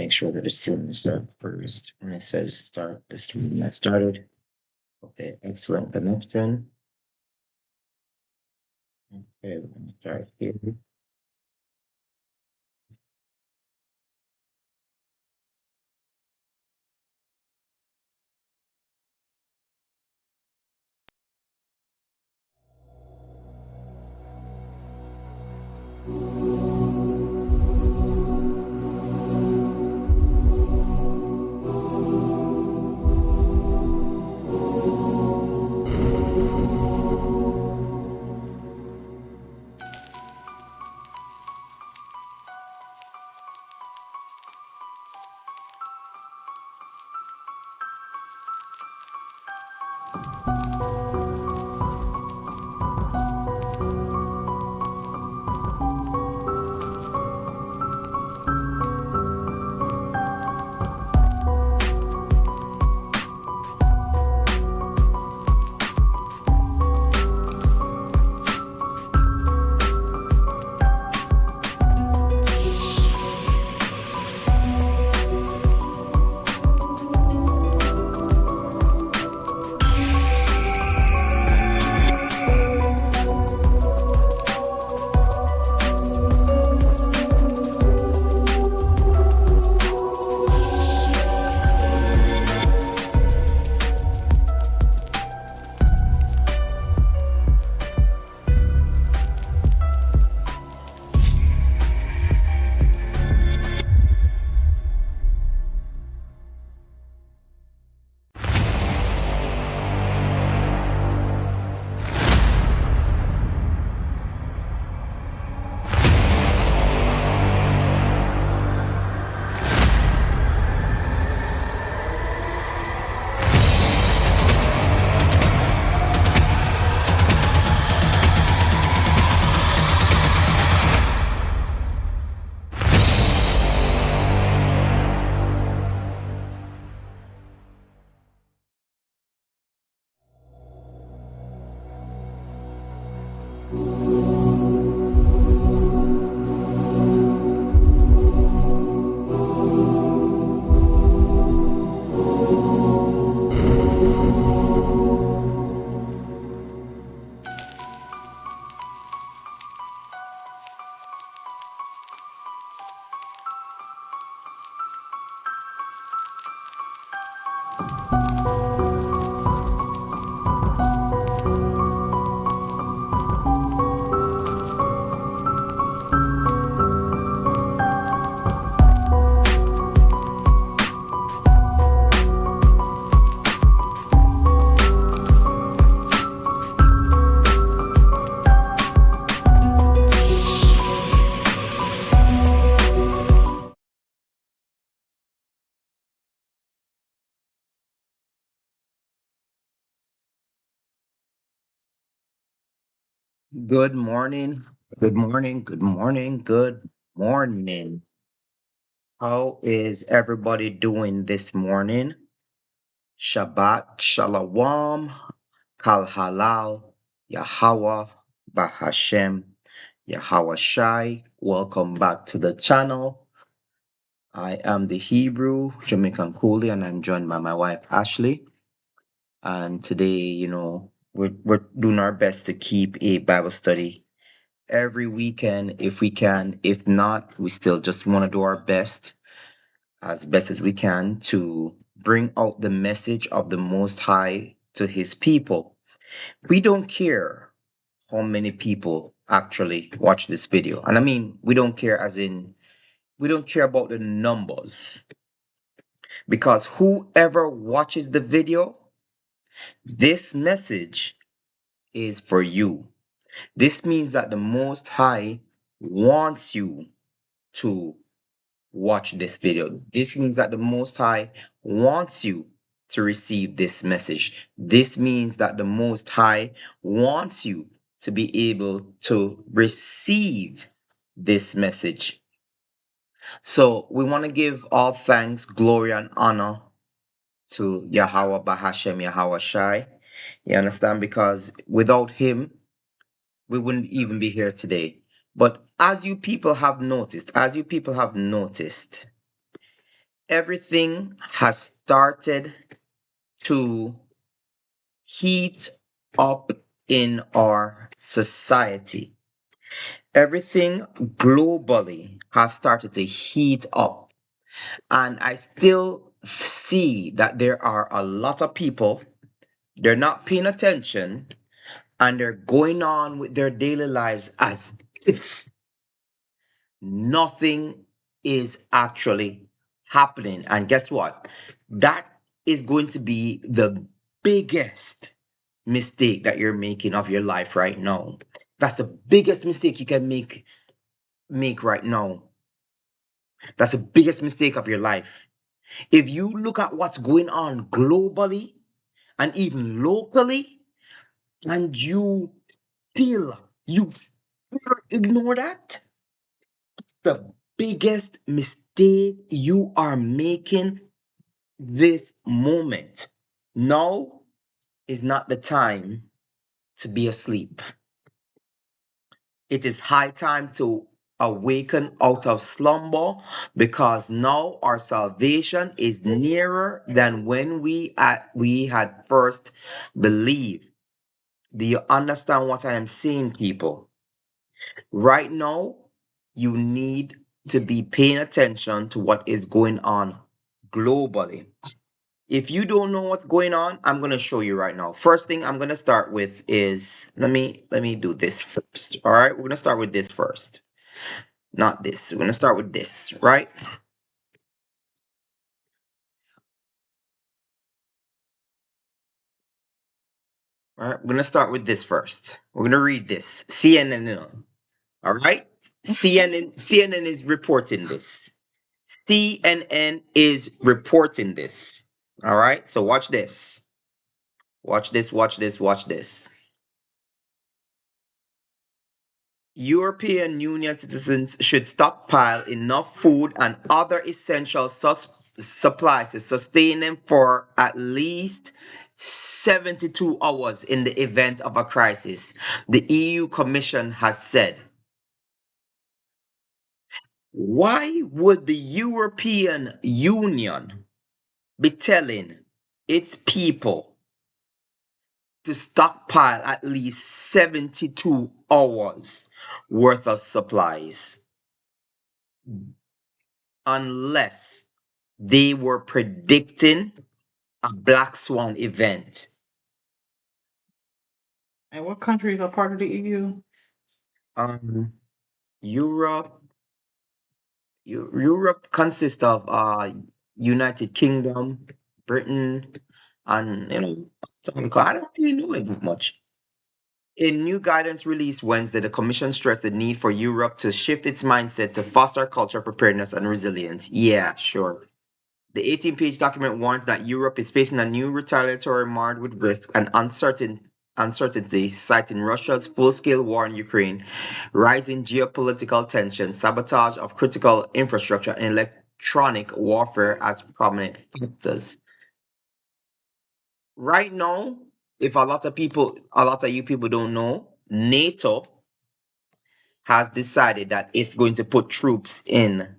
make sure that the stream is started first. When it says start the stream, that started. Okay, excellent connection. Okay, we're gonna start here. Good morning. Good morning. Good morning. Good morning. How is everybody doing this morning? Shabbat Shalom, Kal Halal, Yahweh, Bahashem, Yahweh Shai. Welcome back to the channel. I am the Hebrew Jamaican Coolie, and I'm joined by my wife Ashley. And today, we're doing our best to keep a Bible study every weekend if we can. If not, we still just want to do our best as we can to bring out the message of the Most High to His people. We don't care how many people actually watch this video. And I mean, we don't care as in, we don't care about the numbers. Because whoever watches the video, this message is for you. This means that the Most High wants you to watch this video. This means that the Most High wants you to receive this message. This means that the Most High wants you to be able to receive this message. So we want to give all thanks, glory, and honor to Yahweh Bahashem, Yahweh Shai. You understand? Because without him, we wouldn't even be here today. But as you people have noticed, Everything has started to heat up in our society. Everything globally has started to heat up. And I still see that there are a lot of people, they're not paying attention and they're going on with their daily lives as if nothing is actually happening. And guess what? That is going to be the biggest mistake that you're making of your life right now. That's the biggest mistake you can make right now. That's the biggest mistake of your life. If you look at what's going on globally and even locally, and you still ignore that, the biggest mistake you are making this moment. Now is not the time to be asleep. It is high time to awaken out of slumber because now our salvation is nearer than when we had first believed. Do you understand what I am saying, people? Right now, you need to be paying attention to what is going on globally. If you don't know what's going on, I'm going to show you right now. First thing I'm going to start with is let me do this first. All right? We're going to start with this first. Not this. We're going to start with this, right? All right? We're going to start with this first. We're going to read this. CNN. All right? CNN is reporting this. CNN is reporting this. All right? So watch this. Watch this, watch this, watch this. European Union citizens should stockpile enough food and other essential supplies to sustain them for at least 72 hours in the event of a crisis, the EU Commission has said. Why would the European Union be telling its people to stockpile at least 72 hours worth of supplies unless they were predicting a black swan event? And what countries are part of the EU? Um, Europe, Europe consists of United Kingdom, Britain, and I don't really know it much. In new guidance released Wednesday, the Commission stressed the need for Europe to shift its mindset to foster cultural preparedness and resilience. Yeah, sure. The 18-page document warns that Europe is facing a new retaliatory marred with risk and uncertainty, citing Russia's full-scale war in Ukraine, rising geopolitical tension, sabotage of critical infrastructure, and electronic warfare as prominent factors. Right now, if a lot of you people don't know, NATO has decided that it's going to put troops in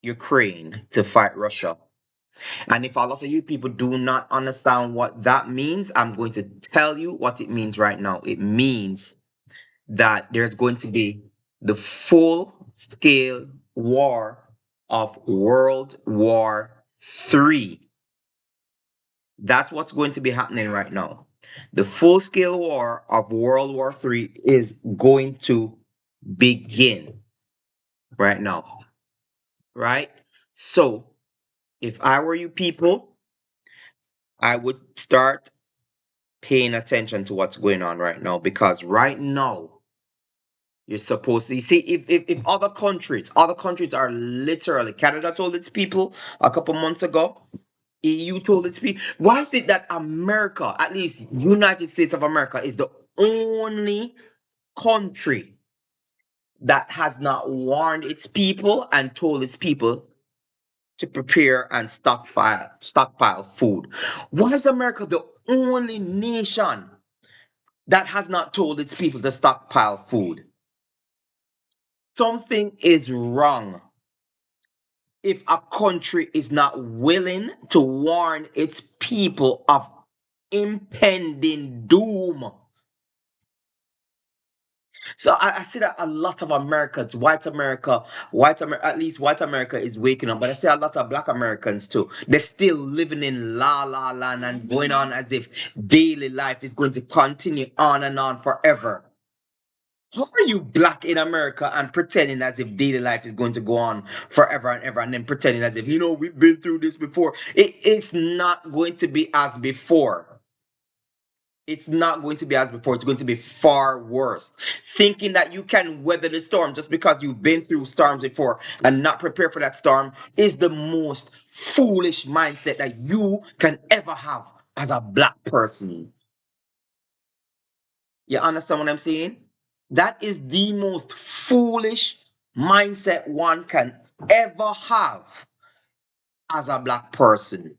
Ukraine to fight Russia. And if a lot of you people do not understand what that means, I'm going to tell you what it means right now. It means that there's going to be the full scale war of World War III. That's what's going to be happening right now. The full scale war of World War III is going to begin right now. Right? So, if I were you people, I would start paying attention to what's going on right now because right now you're supposed to you see if other countries are literally Canada told its people a couple months ago, EU told its people. Why is it that America, at least United States of America, is the only country that has not warned its people and told its people to prepare and stockpile food? Why is America the only nation that has not told its people to stockpile food? Something is wrong. if a country is not willing to warn its people of impending doom. So I see that a lot of Americans, at least white America is waking up, but I see a lot of black Americans too. They're still living in la la land and going on as if daily life is going to continue on and on forever. How are you black in America and pretending as if daily life is going to go on forever and ever, and then pretending as if, we've been through this before? It's not going to be as before. It's not going to be as before. It's going to be far worse. Thinking that you can weather the storm just because you've been through storms before and not prepare for that storm is the most foolish mindset that you can ever have as a black person. You understand what I'm saying? That is the most foolish mindset one can ever have as a black person.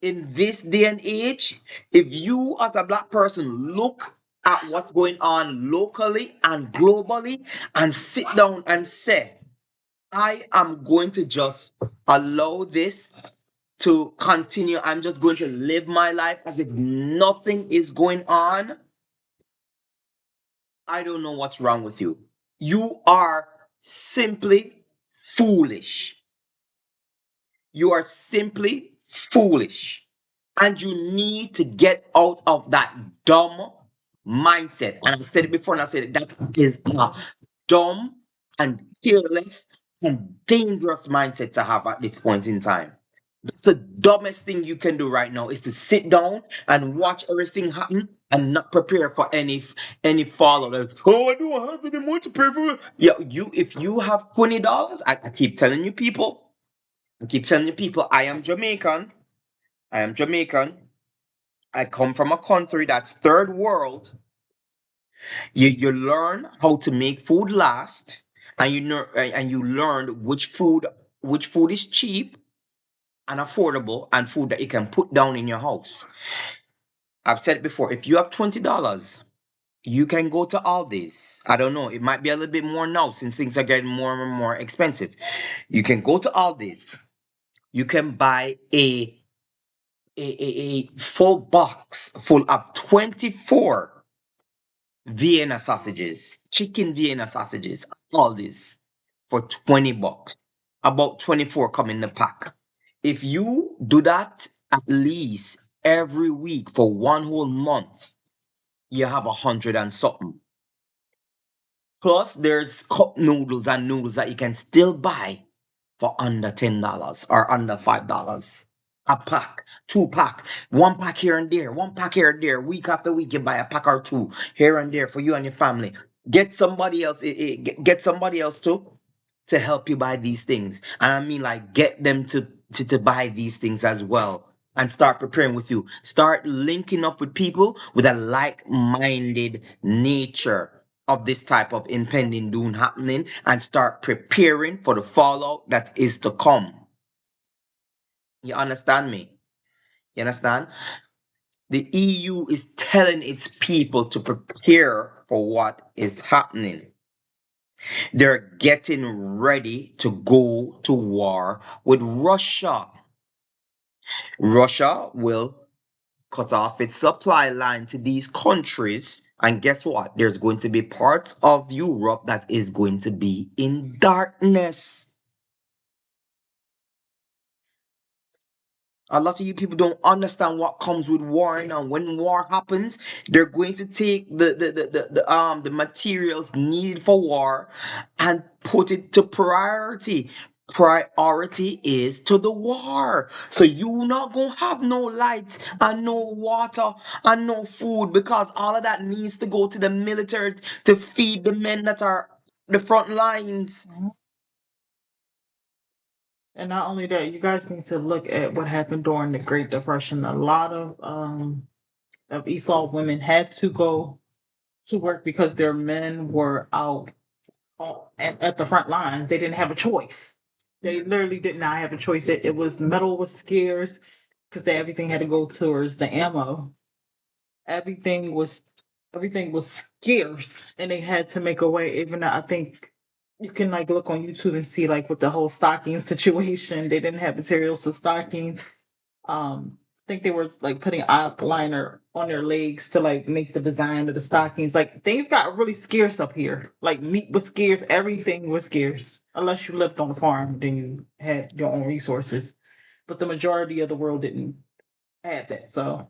In this day and age, if you as a black person look at what's going on locally and globally and sit down and say, I am going to just allow this to continue. I'm just going to live my life as if nothing is going on. I don't know what's wrong with you. You are simply foolish. You are simply foolish. And you need to get out of that dumb mindset. And I've said it before and I said it. That is a dumb and careless and dangerous mindset to have at this point in time. That's the dumbest thing you can do right now is to sit down and watch everything happen and not prepare for any follow. Like, oh, I don't have any money to pay for it. Yeah, if you have $20, I keep telling you people, I am Jamaican. I am Jamaican. I come from a country that's third world. You learn how to make food last, and you learn which food is cheap and affordable, and food that you can put down in your house. I've said it before. If you have $20, you can go to Aldi's. I don't know. It might be a little bit more now since things are getting more and more expensive. You can go to Aldi's. You can buy a full box full of 24 Vienna sausages, chicken Vienna sausages, all this for 20 bucks. About 24 come in the pack. If you do that at least every week for one whole month, you have 100 and something. Plus, there's cup noodles and noodles that you can still buy for under $10 or under $5. A pack, two pack, one pack here and there, one pack here and there. Week after week, you buy a pack or two here and there for you and your family. Get somebody else, get somebody else to help you buy these things. And I mean, like, get them to buy these things as well. And start preparing with you. Start linking up with people with a like-minded nature of this type of impending doom happening, and start preparing for the fallout that is to come. You understand me? You understand? The EU is telling its people to prepare for what is happening. They're getting ready to go to war with Russia. Russia will cut off its supply line to these countries. And guess what? There's going to be parts of Europe that is going to be in darkness. A lot of you people don't understand what comes with war now. When war happens, they're going to take the materials needed for war and put it to priority. Priority is to the war. So you not gonna have no lights and no water and no food, because all of that needs to go to the military to feed the men that are the front lines. Mhm. And not only that, you guys need to look at what happened during the Great Depression. A lot of Esau women had to go to work because their men were out at the front lines. They didn't have a choice. They literally did not have a choice. It was metal was scarce because everything had to go towards the ammo. Everything was everything was scarce, and they had to make a way. Even I think you can like look on YouTube and see like with the whole stocking situation. They didn't have materials for stockings. I think they were like putting eyeliner on their legs to like make the design of the stockings. Like things got really scarce up here. Like meat was scarce, everything was scarce. Unless you lived on a farm, then you had your own resources. But the majority of the world didn't have that. So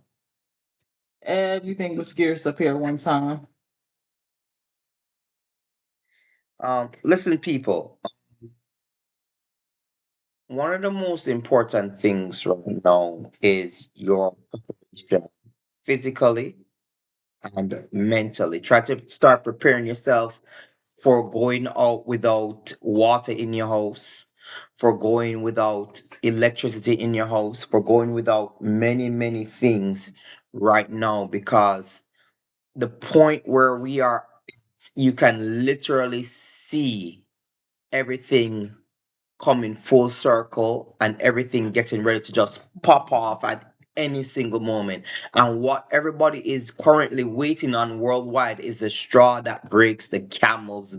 everything was scarce up here at one time. Listen, people, one of the most important things right now is your preparation physically and mentally. Try to start preparing yourself for going out without water in your house, for going without electricity in your house, for going without many, many things right now, because the point where we are, you can literally see everything coming full circle and everything getting ready to just pop off at any single moment. And what everybody is currently waiting on worldwide is the straw that breaks the camel's.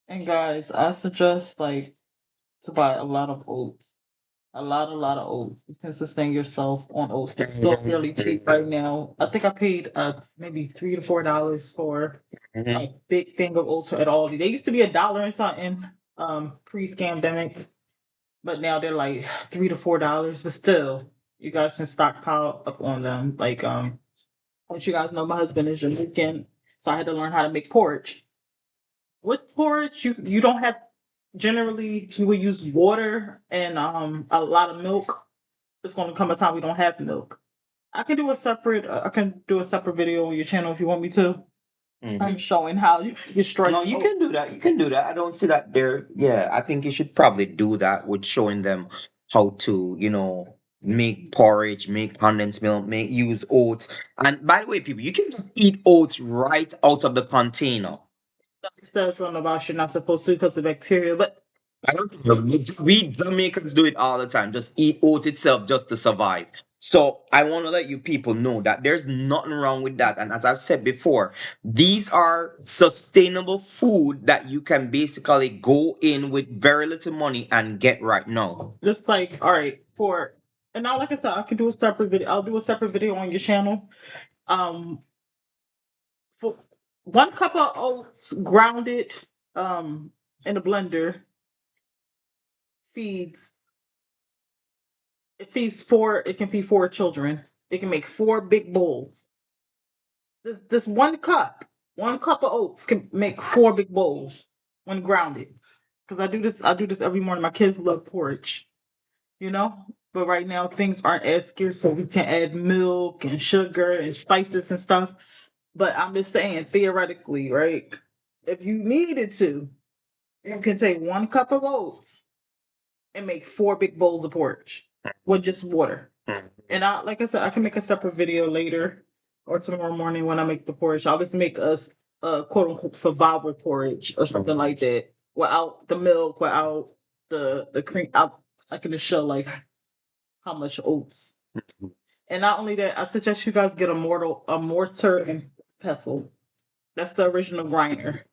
And guys, I suggest like to buy a lot of oats. A lot of oats. You can sustain yourself on oats. They're still fairly cheap right now. I think I paid maybe $3 to $4 for a big thing of oats at Aldi. They used to be $1 and something pre-scamdemic, but now they're like $3 to $4. But still, you guys can stockpile up on them. Like as you guys know, my husband is Jamaican, so I had to learn how to make porridge. With porridge, you don't have generally you would use water and a lot of milk. It's going to come a time we don't have milk. I can do a separate video on your channel if you want me to. I'm showing how you strike. No, you can do that. You can do that. I don't see that there. Yeah, I think you should probably do that with showing them how to, make porridge, make condensed milk, make use oats. And by the way, people, you can just eat oats right out of the container. Says something about you're not supposed to because of bacteria, but I don't know. We Jamaicans do it all the time. Just eat oats itself just to survive. So I want to let you people know that there's nothing wrong with that. And as I've said before, these are sustainable food that you can basically go in with very little money and get right now. just like all right for and now like I said, I can do a separate video. I'll do a separate video on your channel. Um, for 1 cup of oats grounded in a blender feeds it can feed 4 children. It can make 4 big bowls. This 1 cup of oats can make 4 big bowls when grounded. Because I do this every morning. My kids love porridge, you know. But right now things aren't as scarce, so we can add milk and sugar and spices and stuff. But I'm just saying, theoretically, right? If you needed to, you can take 1 cup of oats and make 4 big bowls of porridge with just water. And like I said, I can make a separate video later or tomorrow morning when I make the porridge. I'll just make us a quote unquote survival porridge or something like that, without the milk, without the cream. I can just show like how much oats. And not only that, I suggest you guys get a mortar and pestle. That's the original grinder.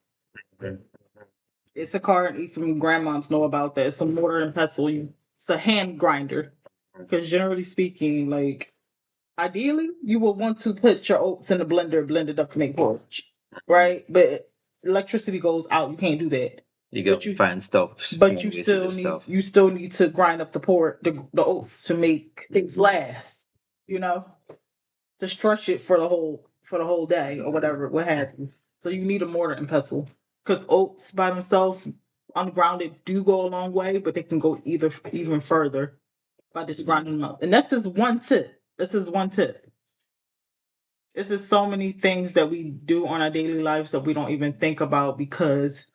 It's a card even grandmoms know about that. It's a mortar and pestle. It's a hand grinder. Because generally speaking, like ideally, you would want to put your oats in the blender, blend it up to make porridge, right? But electricity goes out. You can't do that. You go find stuff. But you still need to grind up the oats to make things last. You know, to stretch it for the whole day or whatever, what have you. So you need a mortar and pestle because oats by themselves, ungrounded, do go a long way, but they can go even further by just grinding them up. And that's just one tip. This is one tip. This is so many things that we do on our daily lives that we don't even think about because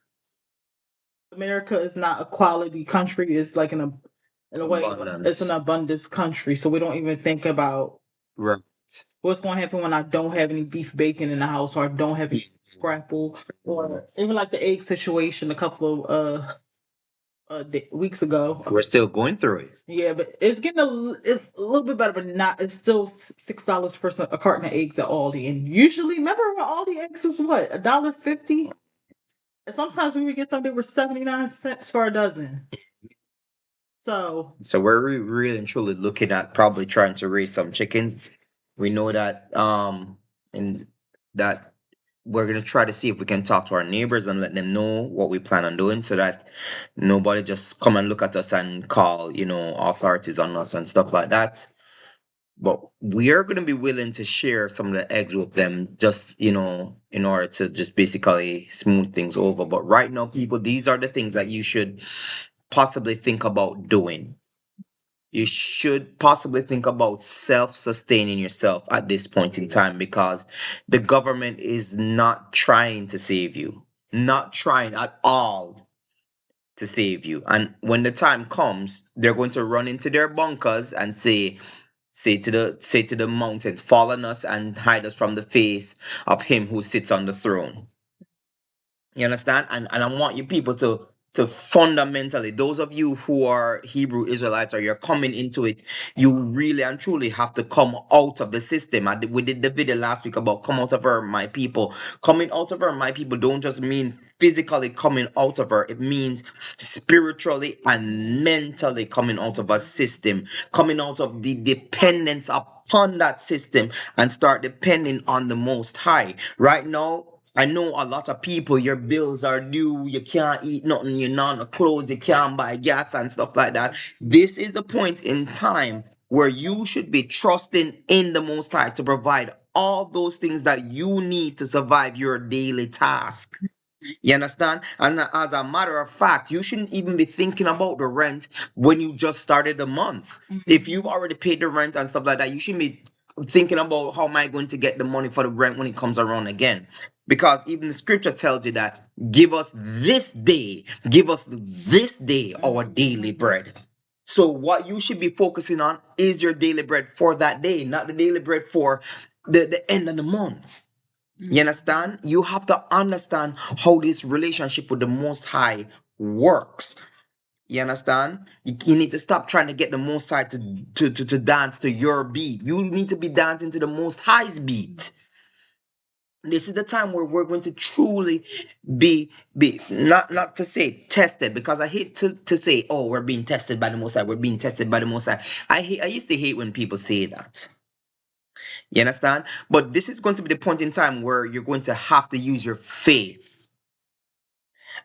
America is not a quality country. It's like in a way, it's an abundance country. So we don't even think about Right. what's going to happen when I don't have any beef bacon in the house or I don't have any scrapple or even like the egg situation a couple of weeks ago. We're still going through it. Yeah, but it's a little bit better, but not. It's still $6 for a carton of eggs at Aldi, and usually, remember when Aldi eggs was what $1.50? Sometimes when we get them, they were 79 cents for a dozen. So So we're really and truly looking at probably trying to raise some chickens. We know that and that we're gonna try to see if we can talk to our neighbors and let them know what we plan on doing so that nobody just come and look at us and call, authorities on us and stuff like that. But we are gonna be willing to share some of the eggs with them just, in order to just basically smooth things over. But right now, people, these are the things that you should possibly think about doing. You should possibly think about self-sustaining yourself at this point in time because the government is not trying to save you, not trying at all to save you. And when the time comes, they're going to run into their bunkers and say to the mountains, fall on us and hide us from the face of him who sits on the throne. You understand? And I want you people to fundamentally, those of you who are Hebrew Israelites or you're coming into it, you really and truly have to come out of the system. We did the video last week about come out of her, my people. Coming out of her, my people, don't just mean physically coming out of her. It means spiritually and mentally coming out of a system, coming out of the dependence upon that system and start depending on the Most High. Right now, I know a lot of people, your bills are due, you can't eat nothing, you're not on clothes, you can't buy gas and stuff like that. This is the point in time where you should be trusting in the Most High to provide all those things that you need to survive your daily task. You understand? And as a matter of fact, you shouldn't even be thinking about the rent when you just started the month. If you've already paid the rent and stuff like that, you shouldn't be thinking about how am I going to get the money for the rent when it comes around again. Because even the scripture tells you that give us this day our daily bread. So what you should be focusing on is your daily bread for that day, not the daily bread for the end of the month. You understand? You have to understand how this relationship with the Most High works. You understand? You need to stop trying to get the Most High to dance to your beat. You need to be dancing to the Most High's beat. This is the time where we're going to truly be not to say tested, because I hate to say, oh, we're being tested by the Most High, we're being tested by the Most High. I used to hate when people say that. You understand? But this is going to be the point in time where you're going to have to use your faith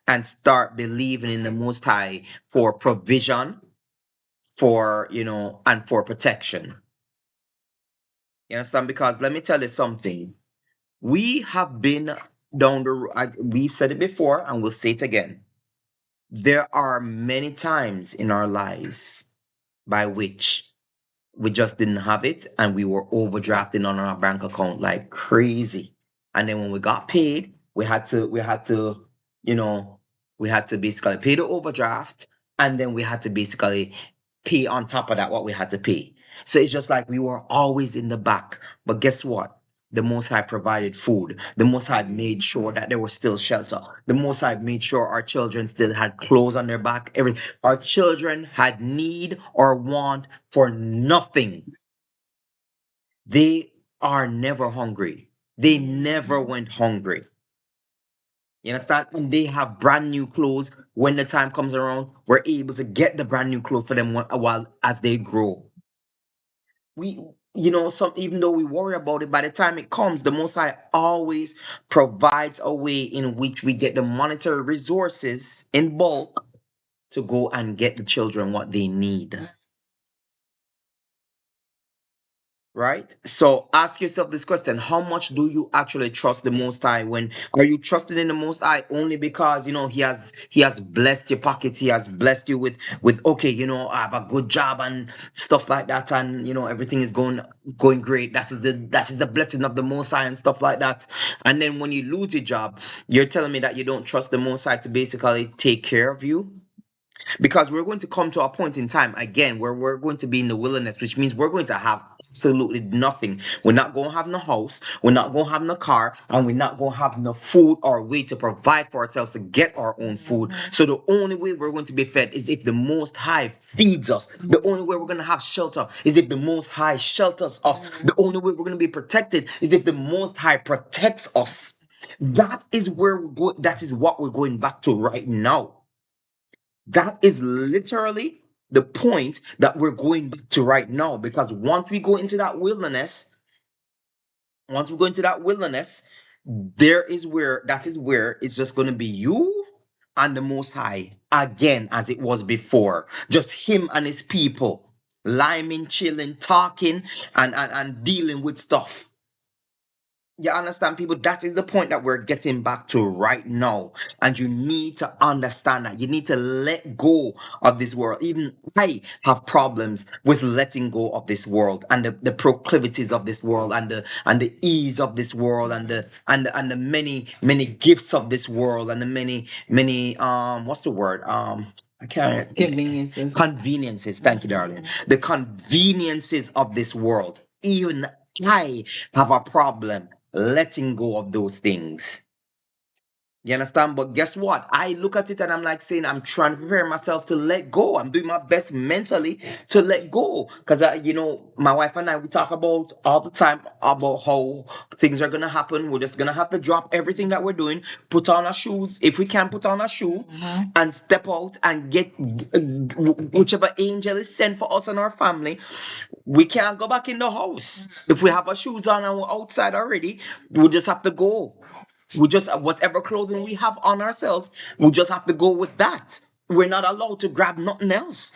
and start believing in the Most High for provision, and for protection. You understand? Because let me tell you something. We have been down we've said it before and we'll say it again. There are many times in our lives by which we just didn't have it and we were overdrafting on our bank account like crazy. And then when we got paid, you know we had to basically pay the overdraft, and then we had to basically pay on top of that what we had to pay. So it's just like we were always in the back. But guess what? The Most High provided food. The Most High made sure that there was still shelter. The Most High made sure our children still had clothes on their back. Our children had need or want for nothing. They are never hungry. They never went hungry. You understand? And they have brand new clothes. When the time comes around, we're able to get the brand new clothes for them while as they grow. We, some, even though we worry about it, by the time it comes, the Most High always provides a way in which we get the monetary resources in bulk to go and get the children what they need. Right? So ask yourself this question: how much do you actually trust the Most High? When are you trusting in the Most High only because he has blessed your pockets, he has blessed you with okay, I have a good job and stuff like that, and everything is going great. That is the blessing of the Most High and stuff like that. And then when you lose your job, you're telling me that you don't trust the Most High to basically take care of you? Because we're going to come to a point in time again where we're going to be in the wilderness, which means we're going to have absolutely nothing. We're not going to have no house, we're not going to have no car, and we're not going to have no food or way to provide for ourselves to get our own food. So the only way we're going to be fed is if the Most High feeds us. The only way we're going to have shelter is if the Most High shelters us. The only way we're going to be protected is if the Most High protects us. That is where we go. That is what we're going back to right now. That is literally the point that we're going back to right now. Because once we go into that wilderness, that is where it's just going to be you and the Most High again, as it was before. Just him and his people, liming, chilling, talking, and dealing with stuff. You understand, people? That is the point that we're getting back to right now. And you need to understand that. You need to let go of this world. Even I have problems with letting go of this world and the proclivities of this world and the ease of this world and the many gifts of this world and the many what's the word? I can't Conveniences. conveniences. Thank you, darling. The conveniences of this world. Even I have a problem letting go of those things. You understand? But guess what? I look at it and I'm like saying, I'm trying to prepare myself to let go. I'm doing my best mentally to let go. Because, my wife and I, we talk about all the time about how things are going to happen. We're just going to have to drop everything that we're doing, put on our shoes. If we can put on a shoe and step out and get whichever angel is sent for us and our family, we can't go back in the house. If we have our shoes on and we're outside already, we just have to go. We just whatever clothing we have on ourselves, we just have to go with that. We're not allowed to grab nothing else.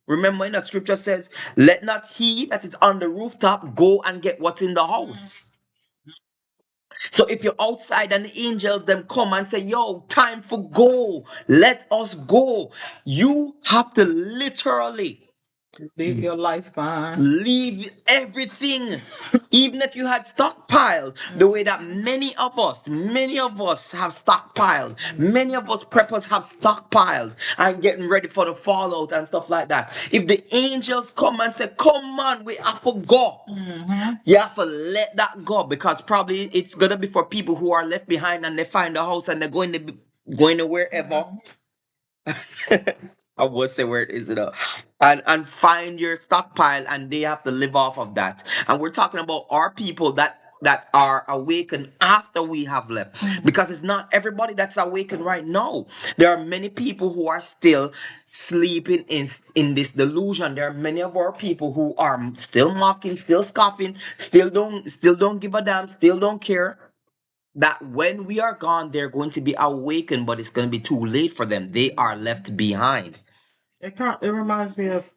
Remember, in the scripture says, "Let not he that is on the rooftop go and get what's in the house." So if you're outside and the angels them come and say, "Yo, time for go, let us go," you have to literally Leave your life behind. leave everything. Even if you had stockpiled the way that many of us have stockpiled, many of us preppers have stockpiled and getting ready for the fallout and stuff like that. If the angels come and say, "Come on, we have to go," you have to let that go, because probably it's gonna be for people who are left behind and they find a house and they're going to wherever. I would say where it is, and find your stockpile, and they have to live off of that. And we're talking about our people that are awakened after we have left, because it's not everybody that's awakened right now. There are many people who are still sleeping in this delusion. There are many of our people who are still mocking, still scoffing, still don't give a damn, still don't care that when we are gone, they're going to be awakened, but it's going to be too late for them. They are left behind. It reminds me of,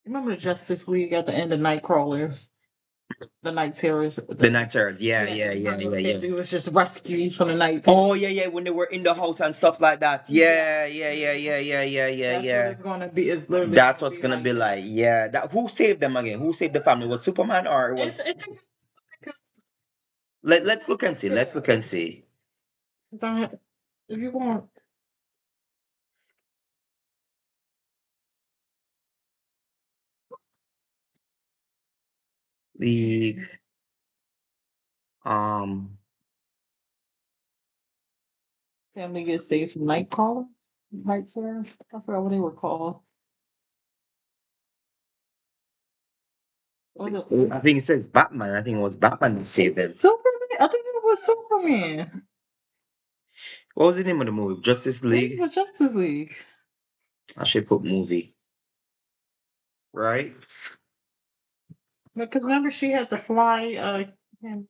remember the Justice League at the end of Nightcrawlers, the Night Terrors. The night terrors. Yeah, yeah, yeah, remember yeah, yeah. It was just rescued from the night. Oh, yeah, yeah. When they were in the house and stuff like that. Yeah, yeah, yeah, yeah, yeah, yeah, yeah, That's what yeah. it's gonna be. It's literally That's gonna what's be gonna like be that. like. Yeah. That who saved them again? Who saved the family? Was Superman or it was? Let's look and see. Let's look and see. If you want, The um. family gets saved from Nightcrawler, Night Terrors. I forgot what they were called. I think it says Batman. I think it was Batman that saved them. Superman. I think it was Superman. What was the name of the movie? Justice I think it League. was Justice League. I should put movie. Right. Because remember, she had to fly. I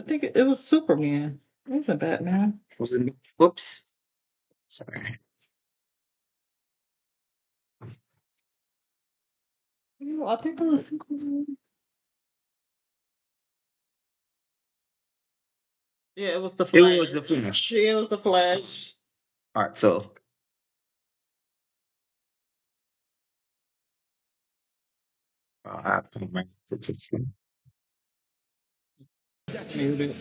think it was Superman. It wasn't Batman. Was it? Whoops. Sorry. I think it was Superman. Yeah, it was the It Flash. was the Flash. Yeah, it was the Flash. All right. So I put my Muted.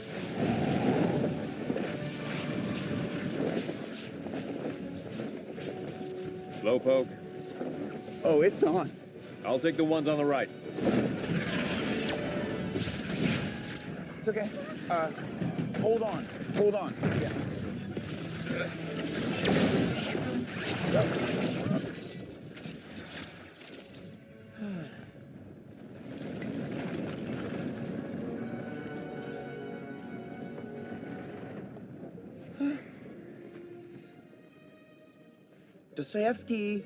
Slowpoke, Oh, it's on. I'll take the ones on the right. It's okay. Hold on. Hold on. Yeah. Dostoevsky.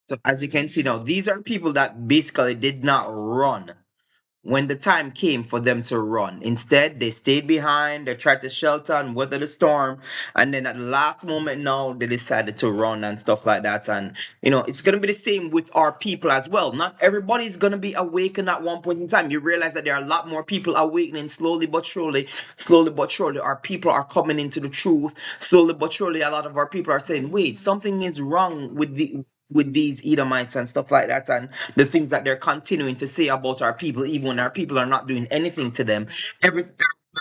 So as you can see now, these are people that basically did not run when the time came for them to run. Instead, they stayed behind, they tried to shelter and weather the storm, and then at the last moment now, they decided to run and stuff like that. And it's gonna be the same with our people as well. Not everybody's gonna be awakened at one point in time. You realize that there are a lot more people awakening slowly but surely. Slowly but surely, our people are coming into the truth. Slowly but surely, a lot of our people are saying, "Wait, something is wrong with these Edomites and stuff like that," and the things that they're continuing to say about our people, even when our people are not doing anything to them. Every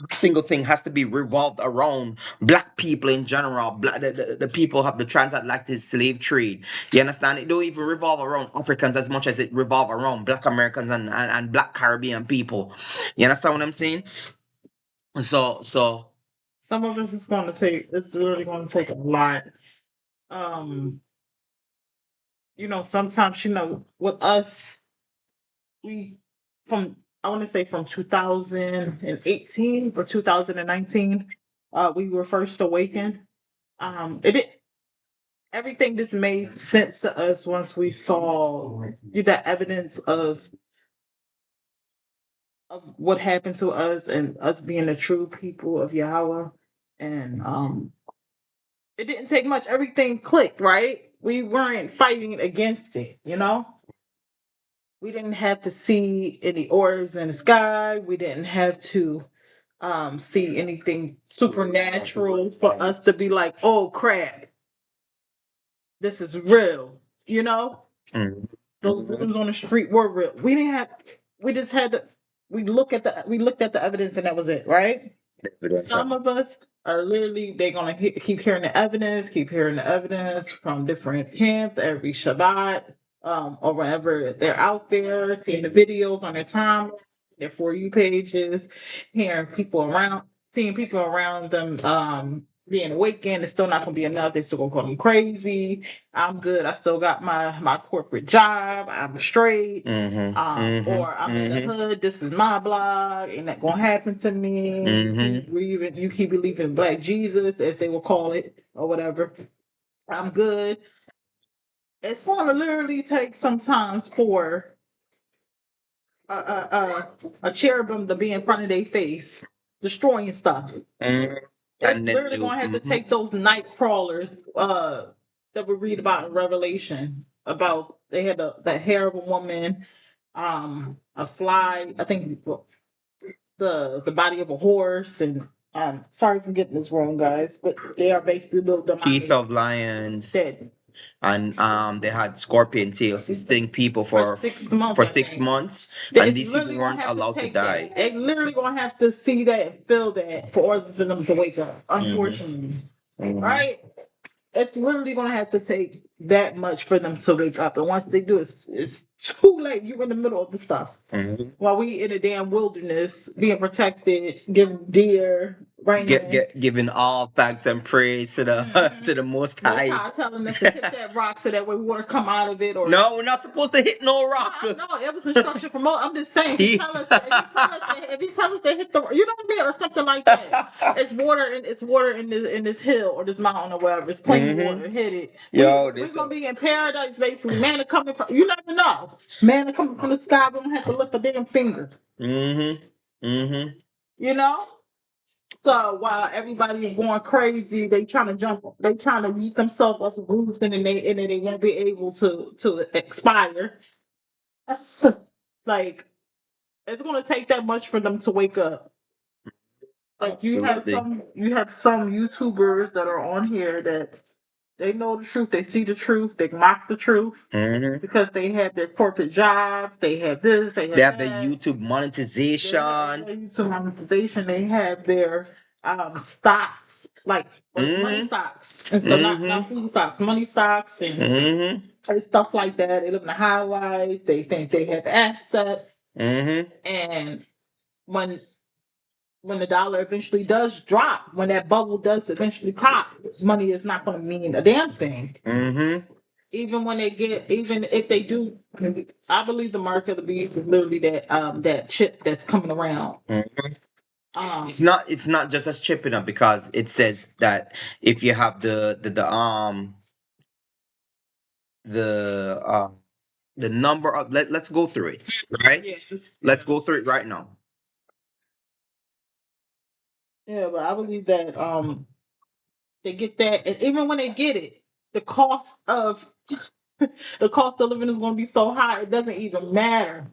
single thing has to be revolved around black people in general. The people have the transatlantic slave trade. You understand? It don't even revolve around Africans as much as it revolve around black Americans and black Caribbean people. You understand what I'm saying? So Some of us is going to take. It's really going to take a lot. Um, sometimes with us, we from I want to say from 2018 or 2019, we were first awakened. It everything just made sense to us once we saw the evidence of what happened to us and us being the true people of Yahweh. And it didn't take much. Everything clicked, right? We weren't fighting against it, We didn't have to see any orbs in the sky. We didn't have to see anything supernatural for us to be like, oh crap, this is real, mhm, Those rooms on the street were real. We just had to we looked at the evidence and that was it, right? evidence. Some of us are literally they're gonna keep hearing the evidence, keep hearing the evidence from different camps every Shabbat, or whenever they're out there, seeing the videos on their timeline, their For You pages, hearing people around, seeing people around them being awakened. It's still not gonna be enough. They're still gonna call them crazy. I'm good. I still got my corporate job. I'm straight. Or I'm in the hood. This is my blog. Ain't that gonna happen to me? You keep believing in Black Jesus, as they will call it, or whatever. I'm good. It's gonna literally take some times for a cherubim to be in front of their face, destroying stuff. Mhm. It's And then literally you gonna have to take those night crawlers that we read about in Revelation. About they had the hair of a woman, a fly. I think the body of a horse, and sorry if I'm getting this wrong, guys, but they are basically little teeth demonic of lions. dead And they had scorpion tails to sting people for 6 months. for I six think. months, and It's these people literally gonna weren't have to allowed to take die. that. They literally gonna have to see that and feel that for order for them to wake up. Unfortunately, right? It's literally gonna have to take that much for them to wake up. And once they do, it's too late. You in the middle of the stuff. While we in a damn wilderness, being protected, getting deer, raining. Giving all thanks and praise to the to the Most Most High. High telling us to hit that rock so that way water come out of it. Or No, we're not supposed to hit no rock. no, it was instruction from. I'm just saying. He tell us. If he tell us to hit the, you know what I mean, or something like that. It's water in this hill or this mountain or wherever. It's clean water. Hit it. Yo, We're this. gonna be in paradise basically. Man are coming from. You never know. Man are coming from the sky. We don't have to lift a damn finger. You know. So while everybody is going crazy, they trying to jump. They trying to beat themselves off the roofs, and then they won't be able to expire. Like it's gonna take that much for them to wake up. Like you have some YouTubers that are on here that they know the truth, they see the truth, they mock the truth because they have their corporate jobs, they have this, They have the YouTube monetization. YouTube monetization, they have their stocks, like money stocks and stuff, not food stocks, money stocks and stuff like that. They live in the highlight, they think they have assets. And when the dollar eventually does drop, when that bubble does eventually pop, money is not going to mean a damn thing. even when they get, even if they do, I believe the mark of the beast is literally that chip that's coming around. Mhm. Um, It's not just as chipping up because it says that if you have the the number of let's go through it, right? yes, Let's go through it right now. yeah, but I believe that they get that, and even when they get it, the cost of the cost of living is going to be so high it doesn't even matter.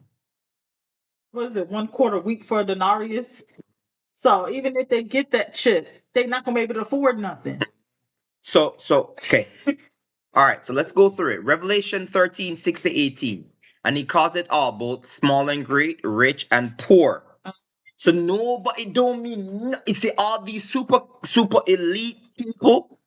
What is it, 1/4 week for a denarius? So even if they get that chip, they're not going to be able to afford nothing. So okay. All right, so let's go through it. Revelation 13, 6 to 18. And he calls it all, both small and great, rich and poor. So nobody don't mean you see all these super elite people.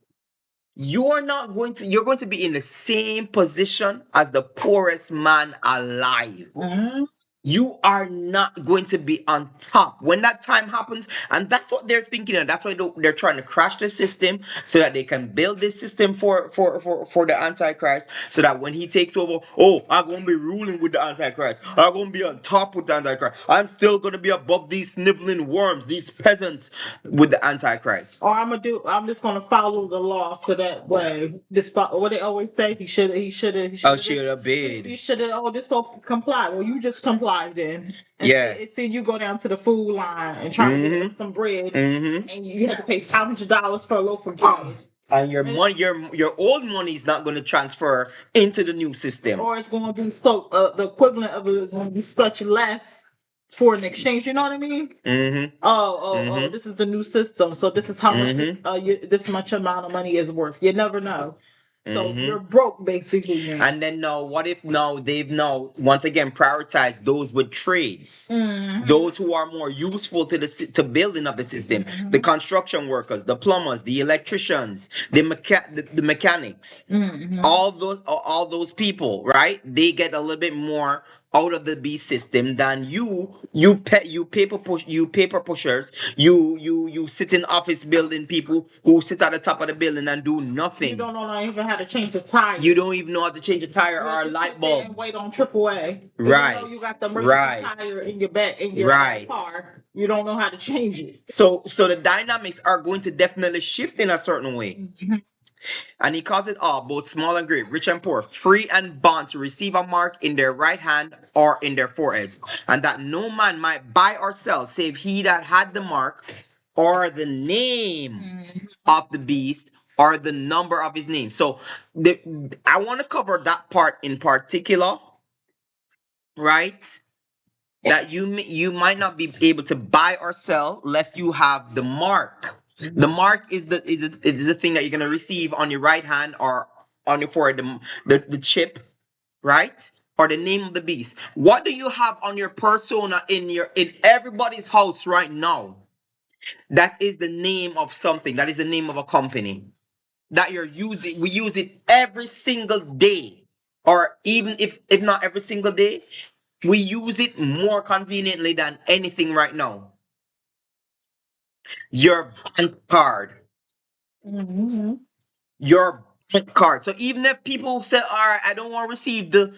You're going to be in the same position as the poorest man alive. Mhm. You are not going to be on top when that time happens, and that's what they're thinking, and that's why they're trying to crash the system so that they can build this system for the Antichrist, so that when he takes over, oh, I'm gonna be ruling with the Antichrist. I'm gonna be on top with the Antichrist. I'm still gonna be above these sniveling worms, these peasants with the Antichrist. Or I'm just gonna follow the law so that way. Despite what they always say, he I should have, should have been. you should have. Oh, this don't comply. Well, you just comply then. And Yeah. see, you go down to the food line and try to Mm-hmm. get some bread, Mm-hmm. and you have to pay $500 for a loaf of bread. And your money, your old money is not going to transfer into the new system. Or it's going to be so the equivalent of it is going to be such less for an exchange. You know what I mean? Mm-hmm. Oh! This is the new system. So this is how much this much amount of money is worth. You never know. So you're broke basically. And then now, what if now they've now once again prioritized those with trades, those who are more useful to to building of the system, the construction workers, the plumbers, the electricians, the mechanics, all those people, right? They get a little bit more out of the B system than you paper pushers, you sit in office building people who sit at the top of the building and do nothing. You don't know even how to change a tire. You don't even know how to change a tire or a light bulb. And wait on AAA. Right. Even though you got the emergency tire in your back in your car, you don't know how to change it. So the dynamics are going to definitely shift in a certain way. And he calls it all, both small and great, rich and poor, free and bond to receive a mark in their right hand or in their foreheads, and that no man might buy or sell save he that had the mark or the name of the beast or the number of his name. So I want to cover that part in particular, right? That you might not be able to buy or sell lest you have the mark. The mark is the thing that you're gonna receive on your right hand or on your forehead, the chip, right? Or the name of the beast. What do you have on your persona in everybody's house right now? That is the name of something. That is the name of a company that you're using. We use it every single day, or even if not every single day, we use it more conveniently than anything right now. Your bank card. Mm-hmm. Your bank card. So even if people say, "All right, I don't want to receive the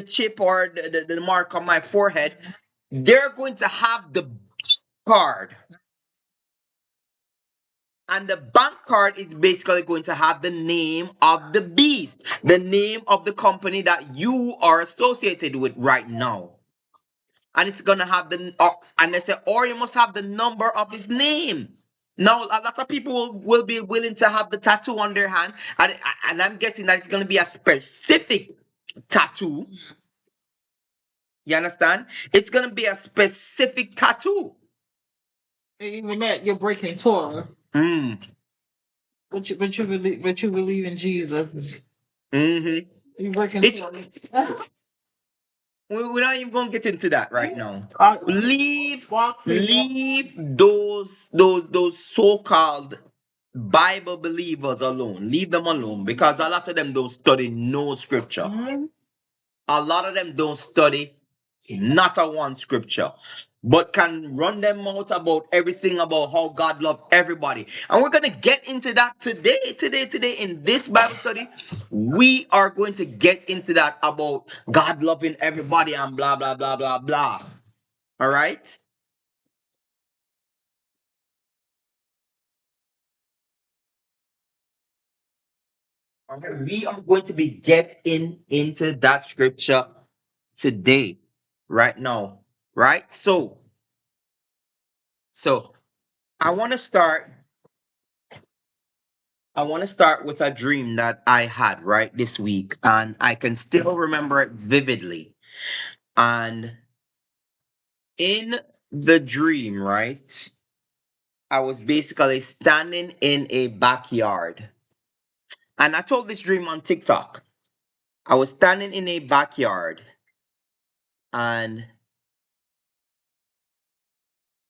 chip or the mark on my forehead," they're going to have the card. And the bank card is basically going to have the name of the beast, the name of the company that you are associated with right now. And it's gonna have and they say, or you must have the number of his name. Now, a lot of people will be willing to have the tattoo on their hand, and I'm guessing that it's gonna be a specific tattoo. You understand? It's gonna be a specific tattoo. Even that you're breaking Torah. Mm. But you believe in Jesus. Mm-hmm. You breaking Torah. We're not even gonna get into that right now. Leave Boxing. those so-called Bible believers alone. Leave them alone because a lot of them don't study no scripture. Mhm. A lot of them don't study not a one scripture. but can run them out about everything about how God loved everybody. And we're going to get into that today in this Bible study. We are going to get into that about God loving everybody and blah, blah, blah, blah, blah. All right? Okay, we are going to be getting into that scripture today, right now, right? So I want to start. I want to start with a dream that I had right this week, and I can still remember it vividly. And in the dream, right, I was basically standing in a backyard, and I told this dream on TikTok. I was standing in a backyard, and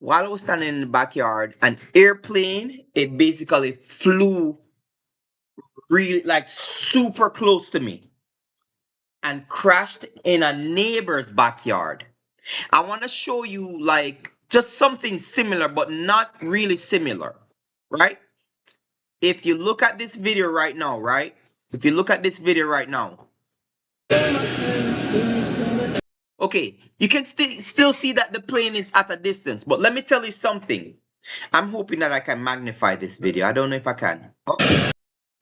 while I was standing in the backyard, an airplane, it basically flew really like super close to me and crashed in a neighbor's backyard. I want to show you like just something similar, but not really similar, right? If you look at this video right now, right? If you look at this video right now, okay, you can still see that the plane is at a distance. But let me tell you something. I'm hoping that I can magnify this video. I don't know if I can. Oh,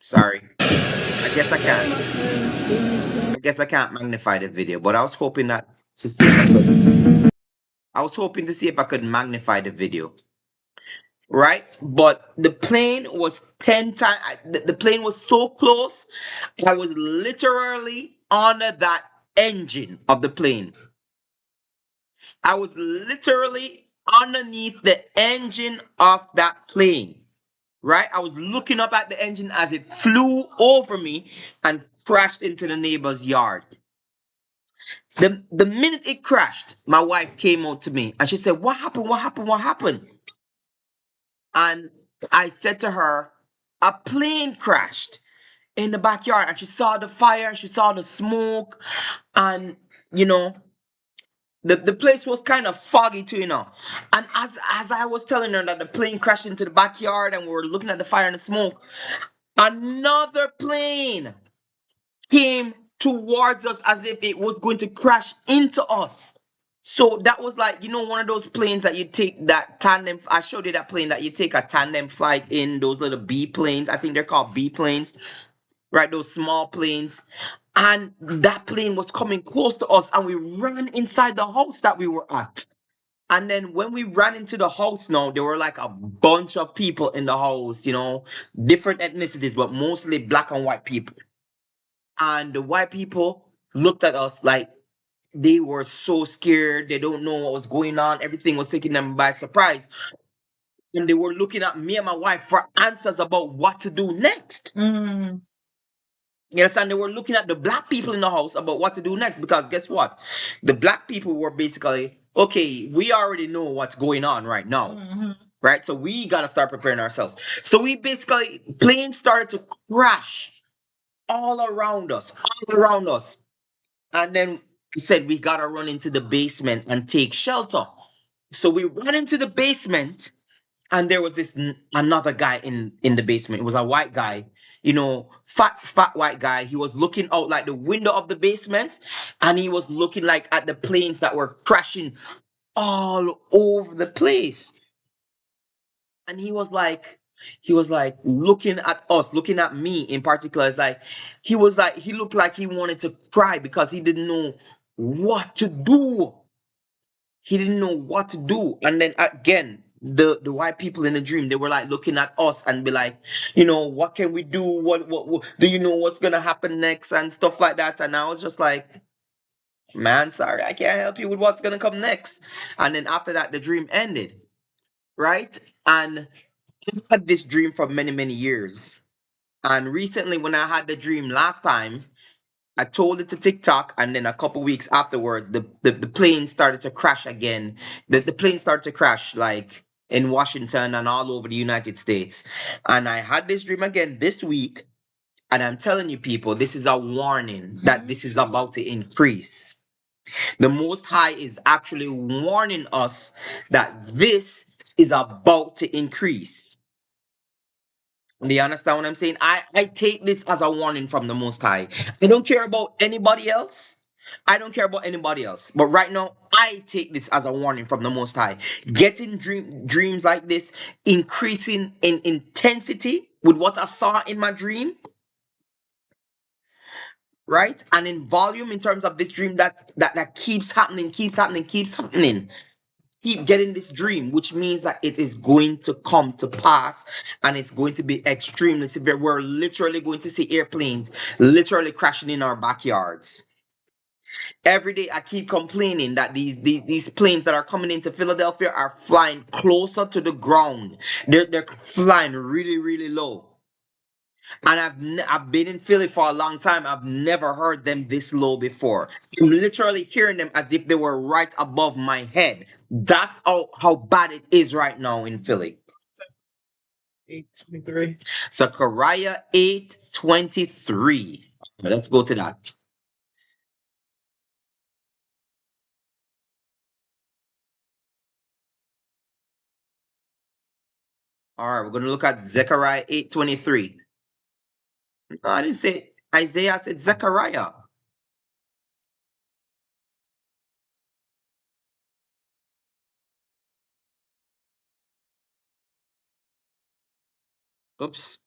sorry. I guess I can't. I guess I can't magnify the video, but I was hoping that to see if I could. I was hoping to see if I could magnify the video, right? But the plane was 10 times. The plane was so close. I was literally under that engine of the plane. I was literally underneath the engine of that plane, right? I was looking up at the engine as it flew over me and crashed into the neighbor's yard. The minute it crashed, my wife came out to me and she said, "What happened? What happened? What happened?" And I said to her, "A plane crashed in the backyard." And she saw the fire, she saw the smoke, and you know, the place was kind of foggy too, you know. And as I was telling her that the plane crashed into the backyard and we were looking at the fire and the smoke, another plane came towards us as if it was going to crash into us. So that was like, one of those planes that you take that tandem. I showed you that plane that you take a tandem flight in, those little B planes. I think they're called B planes, right? Those small planes. And that plane was coming close to us, and we ran inside the house that we were at. And then when we ran into the house now, there were like a bunch of people in the house, different ethnicities, but mostly black and white people. And the white people looked at us like they were so scared. They don't know what was going on. Everything was taking them by surprise. And they were looking at me and my wife for answers about what to do next. Mm. You understand? They were looking at the black people in the house about what to do next, because guess what? The black people were basically, okay, we already know what's going on right now. Mm-hmm. Right? So we got to start preparing ourselves. So we basically, planes started to crash all around us, all around us. And then we said we got to run into the basement and take shelter. So we ran into the basement, and there was this another guy in the basement. It was a white guy, fat white guy. He was looking out like the window of the basement, and he was looking like at the planes that were crashing all over the place. And he was like looking at us, looking at me in particular. It's like he looked like he wanted to cry because he didn't know what to do. He didn't know what to do. And then again, the white people in the dream, they were like looking at us and be like, what can we do? What do you know what's gonna happen next and stuff like that? And I was just like, man, sorry, I can't help you with what's gonna come next. And then after that, the dream ended, right? And I've had this dream for many, many years. And recently, when I had the dream last time, I told it to TikTok, and then a couple weeks afterwards, the plane started to crash again. The plane started to crash like in Washington and all over the United States. And I had this dream again this week, and I'm telling you, people, this is a warning that this is about to increase. The Most High is actually warning us that this is about to increase. Do you understand what I'm saying? I take this as a warning from the Most High. I don't care about anybody else. I don't care about anybody else. But right now, I take this as a warning from the Most High. Getting dreams like this, increasing in intensity with what I saw in my dream, right? And in volume in terms of this dream that keeps happening, keeps happening, keeps happening. Keep getting this dream, which means that it is going to come to pass and it's going to be extremely severe. We're literally going to see airplanes literally crashing in our backyards. Every day I keep complaining that these planes that are coming into Philadelphia are flying closer to the ground. They're flying really, really low. And I've been in Philly for a long time. I've never heard them this low before. I'm literally hearing them as if they were right above my head. That's how bad it is right now in Philly. 8:23. Zechariah 8:23. Let's go to that. All right, we're gonna look at Zechariah 8:23. No, I didn't say Isaiah, I said Zechariah. Oops.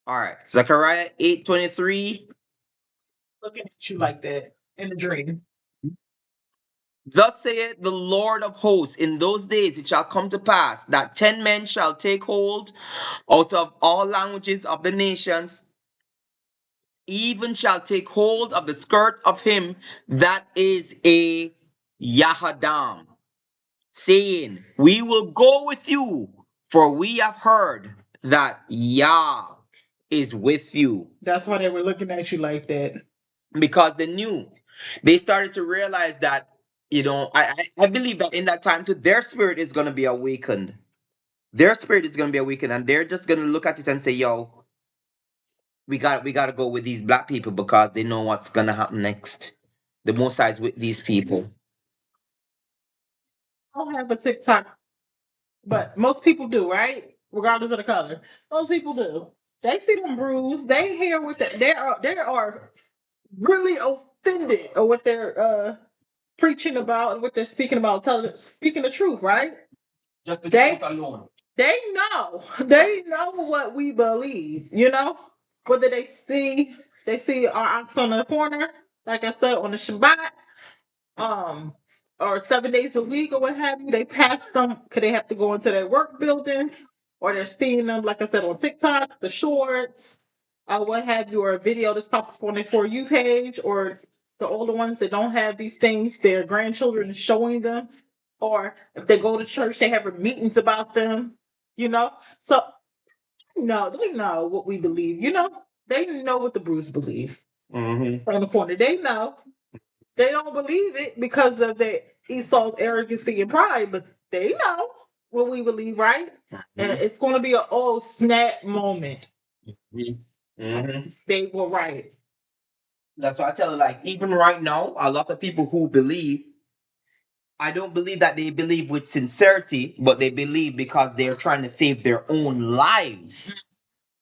All right, Zechariah 8:23. Looking at you like that in a dream. Thus saith the Lord of hosts, in those days it shall come to pass that 10 men shall take hold out of all languages of the nations, even shall take hold of the skirt of him that is a Yahadam, saying, we will go with you, for we have heard that Yah is with you. That's why they were looking at you like that. Because they started to realize that, I believe that in that time too, their spirit is going to be awakened. Their spirit is going to be awakened, and they're just going to look at it and say, yo, we got to go with these black people because they know what's going to happen next. The most sides with these people. I don't have a TikTok, but most people do, right? Regardless of the color. Most people do. They see them bruised. They hear what they are really offended of what they're preaching about and what they're speaking about, speaking the truth, right? Just the They truth alone. they know what we believe, whether they see our ox on the corner, like I said, on the Shabbat, um, or 7 days a week or what have you. They pass them because they have to go into their work buildings, or they're seeing them, like I said, on TikTok, the shorts, what have you, or a video that's popped up on their For You page, or the older ones that don't have these things, their grandchildren is showing them, or if they go to church, they have meetings about them, So, no, they know what we believe, They know what the Bruce believe. Mm-hmm. On the corner, they know. They don't believe it because of the Esau's arrogancy and pride, but they know what we believe, right? And it's going to be an oh snap moment. Mm-hmm. They were right. That's why I tell you, like, even right now, a lot of people who believe, I don't believe that they believe with sincerity, but they believe because they're trying to save their own lives.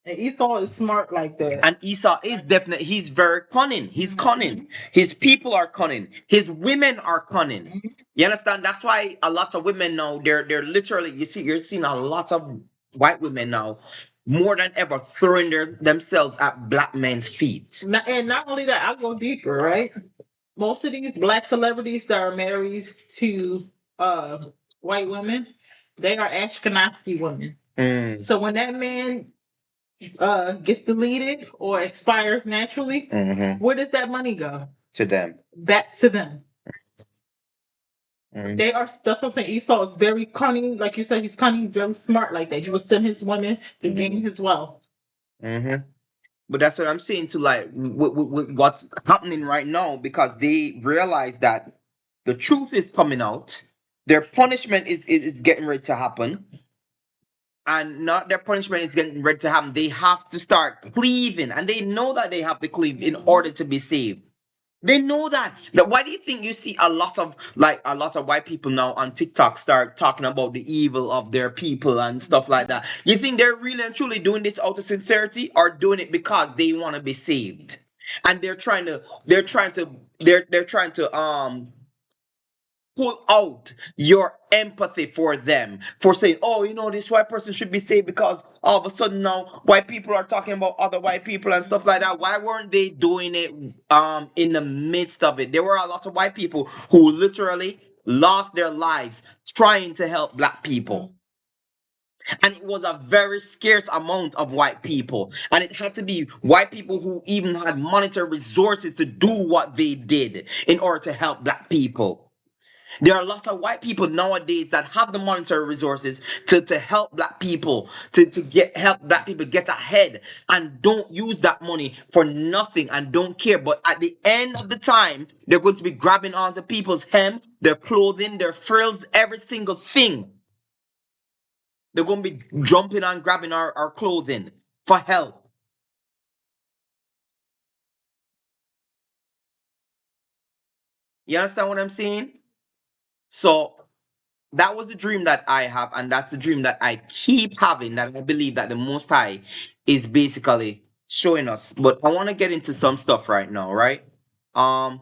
And Esau is smart like that. And Esau is definitely, he's very cunning. He's cunning. His people are cunning. His women are cunning. You understand? That's why a lot of women now, they're literally, you're seeing a lot of white women now, more than ever, throwing themselves at black men's feet. And not only that, I'll go deeper, right? Most of these black celebrities that are married to white women, they are Ashkenazi women. Mm. So when that man gets deleted or expires naturally, where does that money go? To them. Back to them. Mm. They are. That's what I'm saying. Esau is very cunning, like you said. He's cunning. He's very smart, like that. He will send his women to gain his wealth. Mm-hmm. But that's what I'm saying to, like, with what's happening right now, because they realize that The truth is coming out. Their punishment is getting ready to happen. And not their punishment is getting ready to happen. They have to start cleaving. And they know that they have to cleave in order to be saved. They know that. Now, why do you think you see a lot of white people now on TikTok start talking about the evil of their people and stuff like that? You think they're really and truly doing this out of sincerity, or doing it because they want to be saved? And they're trying to pull out your empathy for them, for saying, oh, this white person should be saved because all of a sudden now white people are talking about other white people and stuff like that. Why weren't they doing it in the midst of it? There were a lot of white people who literally lost their lives trying to help black people. And it was a very scarce amount of white people. And it had to be white people who even had monetary resources to do what they did in order to help black people. There are a lot of white people nowadays that have the monetary resources to help black people, to help black people get ahead, and don't use that money for nothing and don't care. But at the end of the time, they're going to be grabbing onto people's hem, their clothing, their frills, every single thing. They're going to be jumping and grabbing our clothing for help. You understand what I'm saying? So that was the dream that I have, and that's the dream that I keep having, that I believe that the Most High is basically showing us. But I want to get into some stuff right now, right? Um,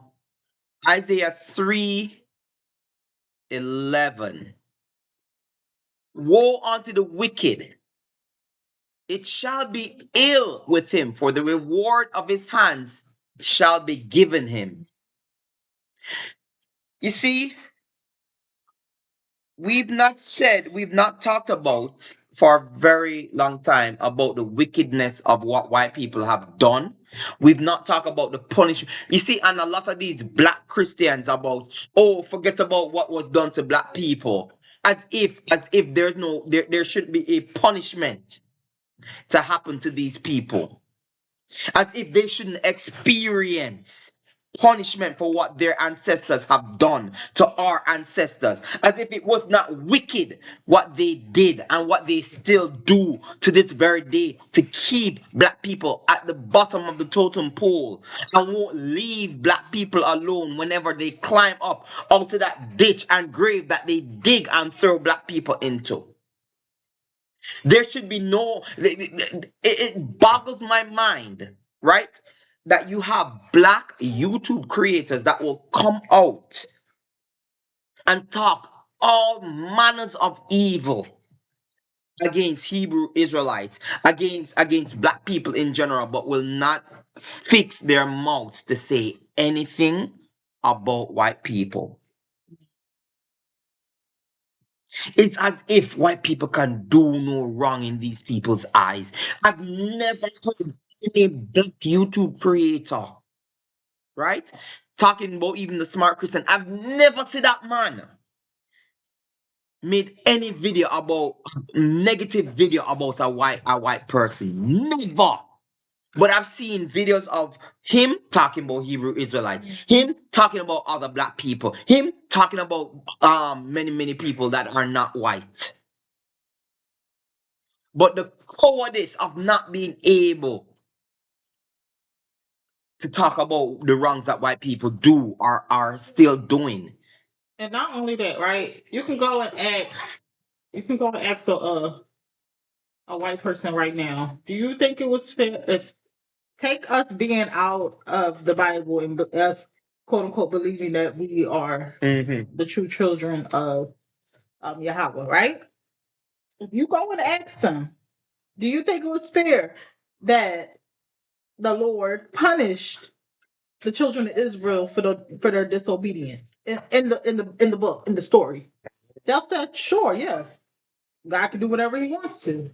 Isaiah 3:11. Woe unto the wicked! It shall be ill with him, for the reward of his hands shall be given him. You see, we've not talked about for a very long time about the wickedness of what white people have done. We've not talked about the punishment. You see, and a lot of these black Christians about, oh, forget about what was done to black people. As if there should be a punishment to happen to these people. As if they shouldn't experience punishment for what their ancestors have done to our ancestors, as if it was not wicked what they did and what they still do to this very day to keep black people at the bottom of the totem pole, and won't leave black people alone whenever they climb up out of that ditch and grave that they dig and throw black people into. There should be no, it boggles my mind, right? That you have black YouTube creators that will come out and talk all manners of evil against Hebrew Israelites, against black people in general, but will not fix their mouths to say anything about white people. It's as if white people can do no wrong in these people's eyes. I've never heard any black YouTube creator, right? Talking about even the smart Christian. I've never seen that man made any video about negative video about a white person. Never. But I've seen videos of him talking about Hebrew Israelites, him talking about other black people, him talking about many people that are not white. But the cowardice of not being able to talk about the wrongs that white people do or are still doing. And not only that, right? You can go and ask a white person right now. Do you think it was fair if take us being out of the Bible and us quote unquote believing that we are the true children of Yahweh, right? If you go and ask them, do you think it was fair that the Lord punished the children of Israel for their disobedience in the book, in the story? They'll say, sure, yes. God can do whatever he wants to.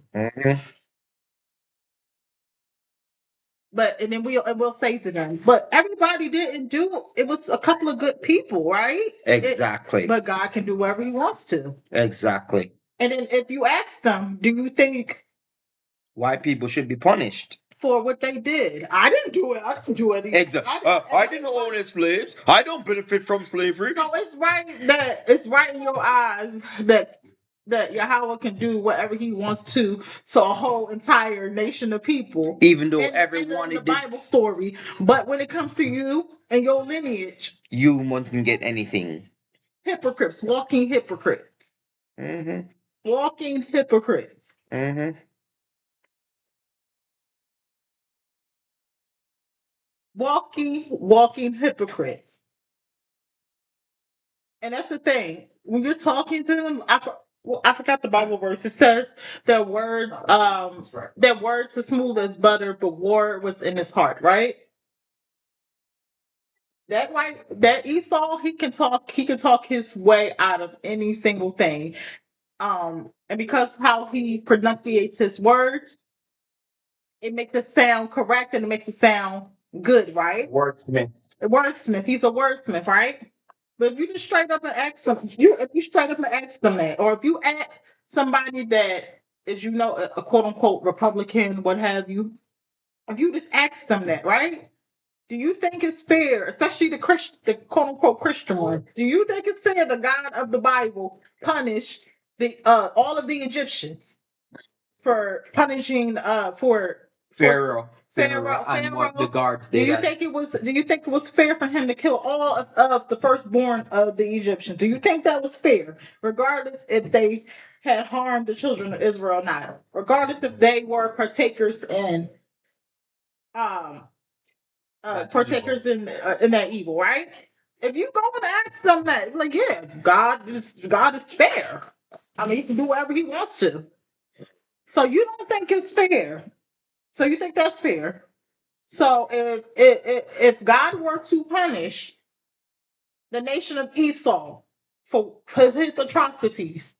But and then we'll say to them, but everybody didn't do it. Was a couple of good people, right? Exactly. But God can do whatever he wants to. Exactly. And then if you ask them, do you think White people should be punished? for what they did. I didn't do it. I didn't do it. Exactly. I didn't own any slaves. I don't benefit from slavery. So it's right in your eyes that Yahweh can do whatever he wants to a whole entire nation of people. Even though in everyone the did, Bible story. But when it comes to you and your lineage, you won't get anything. hypocrites, walking hypocrites. Mm-hmm. Walking hypocrites. Mm-hmm. Walking hypocrites. And that's the thing. When you're talking to them, I forgot the Bible verse. It says that words are smooth as butter, but war was in his heart, right? That Esau, he can talk his way out of any single thing. And because how he pronunciates his words, it makes it sound correct and it makes it sound good, right? Wordsmith. Wordsmith. He's a wordsmith, right? But if you just straight up and ask them, if you straight up and ask them that, or if you ask somebody that is, a quote unquote Republican, what have you, if you just ask them that, right? Do you think it's fair, especially the quote unquote Christian one? Do you think it's fair the God of the Bible punished the all of the Egyptians for punishing Pharaoh and what the guards did. Do you think it was fair for him to kill all of the firstborn of the Egyptians? Do you think that was fair, regardless if they had harmed the children of Israel or not? Regardless if they were partakers in um partakers in that evil, right? If you go and ask them that, like, yeah, God is fair. I mean, he can do whatever he wants to. So you don't think it's fair? So you think that's fair? So if God were to punish the nation of Esau for his atrocities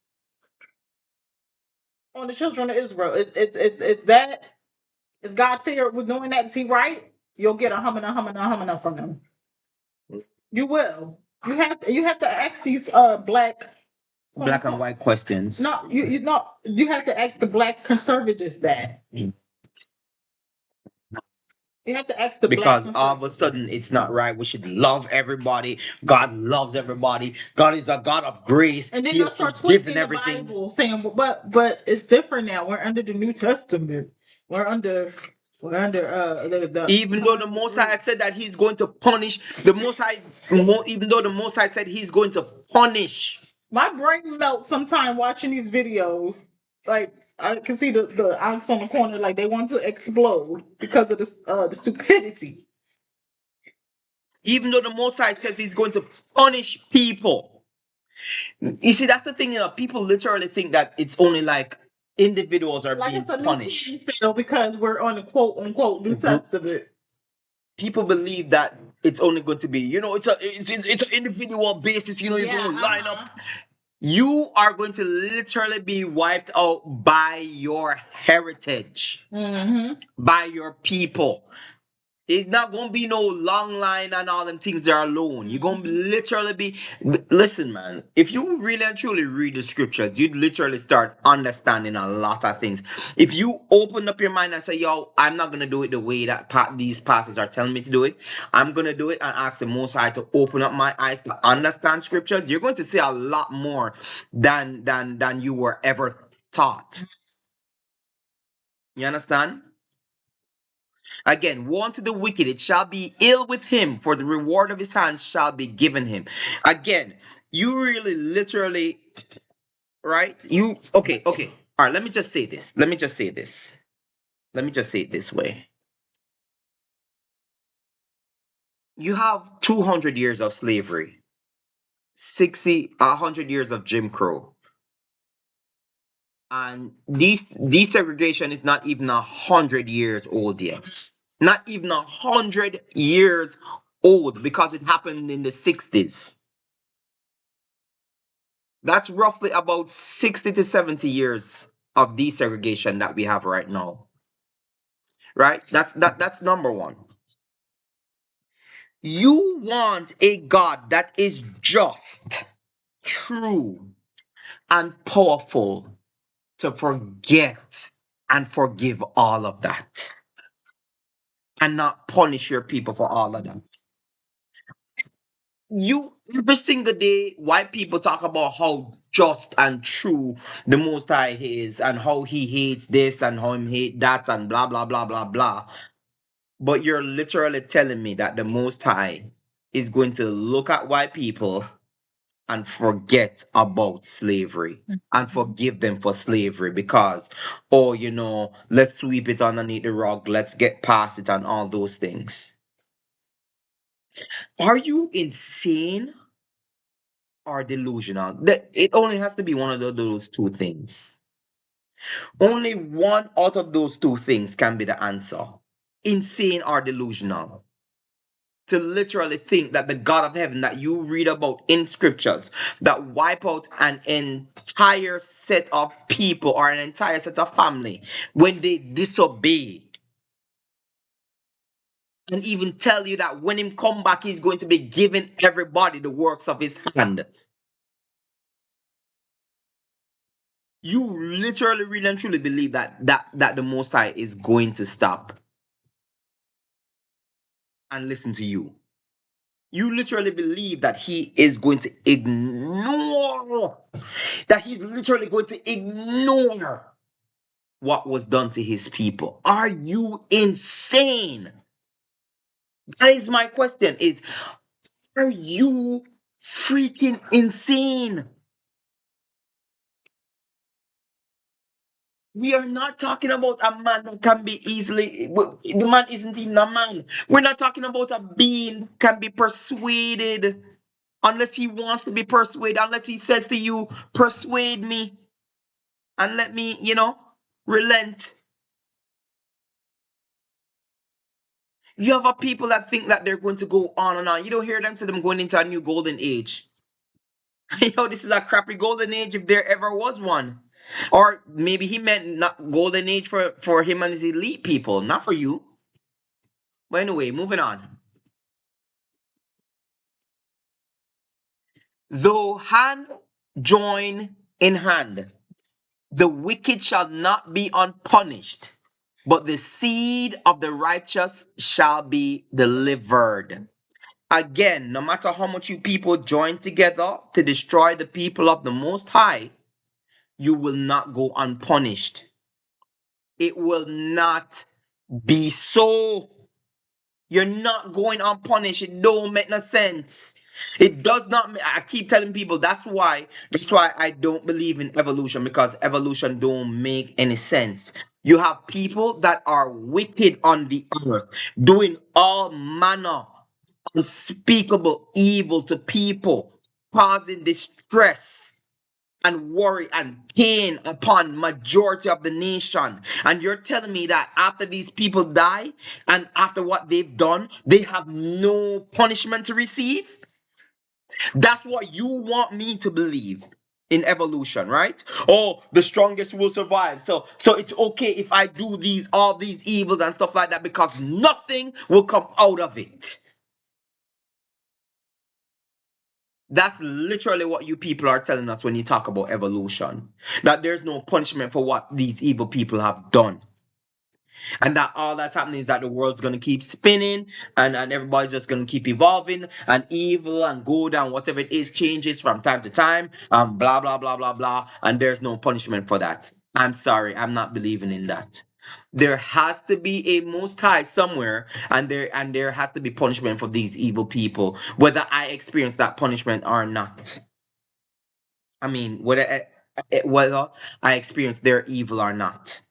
on the children of Israel, is God fair with doing that? Is he right? You'll get a humming from them. You will. You have to ask these Black and white questions. No, you have to ask the black conservatives that. You have to ask the Because black all of a sudden it's not right. We should love everybody. God loves everybody. God is a God of grace. And then He they'll has start forgiven twisting the everything. Bible, saying, but it's different now. We're under the New Testament. We're under the Even though the Most High said that He's going to punish the Most High, even though the Most High said He's going to punish. My brain melts sometimes watching these videos. Like I can see the eyes on the corner, like they want to explode because of the stupidity. Even though the Most High says He's going to punish people. You see, that's the thing. People literally think that it's only like individuals are Like being it's a punished. new film because we're on the quote unquote New Testament. People believe that it's only going to be, it's an individual basis. You're going to line up. You are going to literally be wiped out by your heritage, by your people. It's not gonna be no long line and all them things there alone. You're gonna literally be. Listen, man. If you really and truly read the scriptures, you'd literally start understanding a lot of things. If you open up your mind and say, "Yo, I'm not gonna do it the way that these pastors are telling me to do it. I'm gonna do it," and ask the Most High to open up my eyes to understand scriptures, you're going to see a lot more than you were ever taught. You understand? Again, woe unto the wicked, it shall be ill with him, for the reward of his hands shall be given him. Again, you really literally, right? Okay. All right, let me just say this. Let me just say it this way. You have 200 years of slavery, 100 years of Jim Crow. And desegregation is not even 100 years old yet. Not even 100 years old because it happened in the 60s. That's roughly about 60 to 70 years of desegregation that we have right now. Right? That's number one. You want a God that is just, true, and powerful to forget and forgive all of that. and not punish your people for all of that. You every single day, white people talk about how just and true the Most High is, and how he hates this and how he hate that, and blah blah blah blah blah. But you're literally telling me that the Most High is going to look at white people and forget about slavery and forgive them for slavery because, oh, let's sweep it underneath the rug, let's get past it, and all those things. Are you insane or delusional? That it only has to be one of those two things. Only one out of those two things can be the answer. Insane or delusional. To literally think that the God of heaven that you read about in scriptures that wipe out an entire set of people or an entire set of family when they disobey, and even tell you that when him come back he's going to be giving everybody the works of his hand. You literally really and truly believe that the Most High is going to stop and listen to you. You literally believe that he is going to ignore, that he's literally going to ignore what was done to his people. Are you insane? That is my question is, are you freaking insane? We are not talking about a man who can be easily, the man isn't even a man. We're not talking about a being who can be persuaded unless he wants to be persuaded, unless he says to you, persuade me and let me, relent. You have a people that think that they're going to go on and on. You don't hear them say them going into a new golden age. This is a crappy golden age if there ever was one. Or maybe he meant not golden age for him and his elite people, not for you. But anyway, moving on. Though hand join in hand, the wicked shall not be unpunished, but the seed of the righteous shall be delivered. Again, no matter how much you people join together to destroy the people of the Most High, you will not go unpunished. It will not be so. You're not going unpunished. It don't make no sense. It does not. I keep telling people that's why I don't believe in evolution, because evolution don't make any sense. You have people that are wicked on the earth, doing all manner unspeakable evil to people, causing distress and worry and pain upon majority of the nation. And you're telling me that after these people die and after what they've done, they have no punishment to receive? That's what you want me to believe in evolution, right? Oh, the strongest will survive. So it's okay if I do all these evils and stuff like that because nothing will come out of it. That's literally what you people are telling us when you talk about evolution. That there's no punishment for what these evil people have done. And that all that's happening is that the world's gonna keep spinning and everybody's just gonna keep evolving and evil and good and whatever it is changes from time to time and blah blah blah blah blah, and there's no punishment for that. I'm sorry, I'm not believing in that. There has to be a Most High somewhere, and there has to be punishment for these evil people, whether I experience that punishment or not. I mean, whether I experience their evil or not,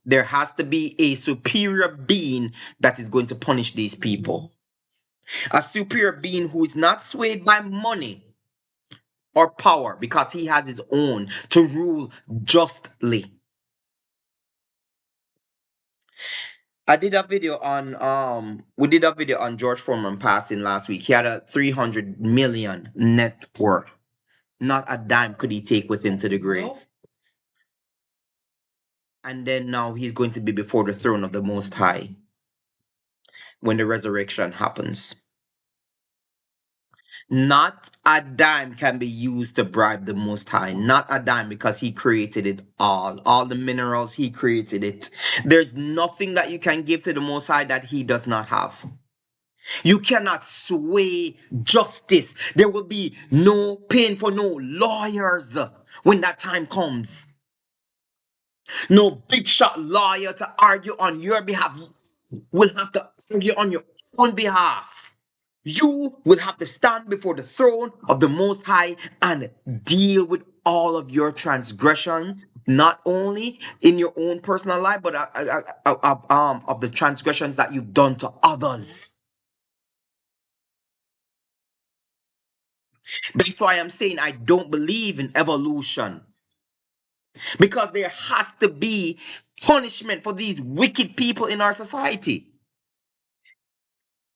there has to be a superior being that is going to punish these people. A superior being who is not swayed by money or power because he has his own to rule justly. I did a video on we did a video on George Foreman passing last week. He had a 300 million net worth. Not a dime could he take with him to the grave. And then now he's going to be before the throne of the Most High when the resurrection happens. Not a dime can be used to bribe the Most High. Not a dime, because He created it all. All the minerals, He created it. There's nothing that you can give to the Most High that He does not have. You cannot sway justice. There will be no pain for no lawyers when that time comes. No big shot lawyer to argue on your behalf. Will have to argue on your own behalf. You will have to stand before the throne of the Most High and deal with all of your transgressions, not only in your own personal life, but of the transgressions that you've done to others. That's why I'm saying I don't believe in evolution, because there has to be punishment for these wicked people in our society.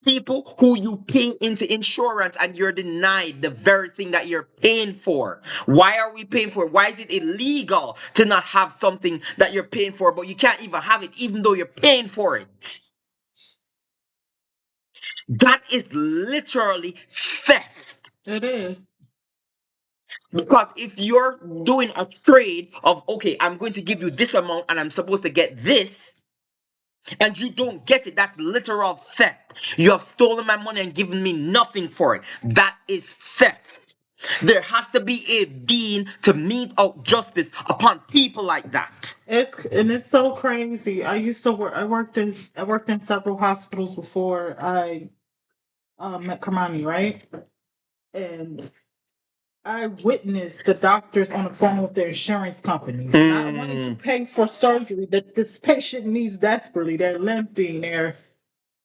People who you pay into insurance and you're denied the very thing that you're paying for. Why are we paying for it? Why is it illegal to not have something that you're paying for, but you can't even have it even though you're paying for it? That is literally theft. It is. Because if you're doing a trade of, okay, I'm going to give you this amount and I'm supposed to get this, and you don't get it, that's literal theft. You have stolen my money and given me nothing for it. That is theft. There has to be a being to mete out justice upon people like that. It's so crazy. I used to work. I worked in several hospitals before I met Kamani, right? And I witnessed the doctors on the phone with their insurance companies, not wanting to pay for surgery that this patient needs desperately. They're limping, they're,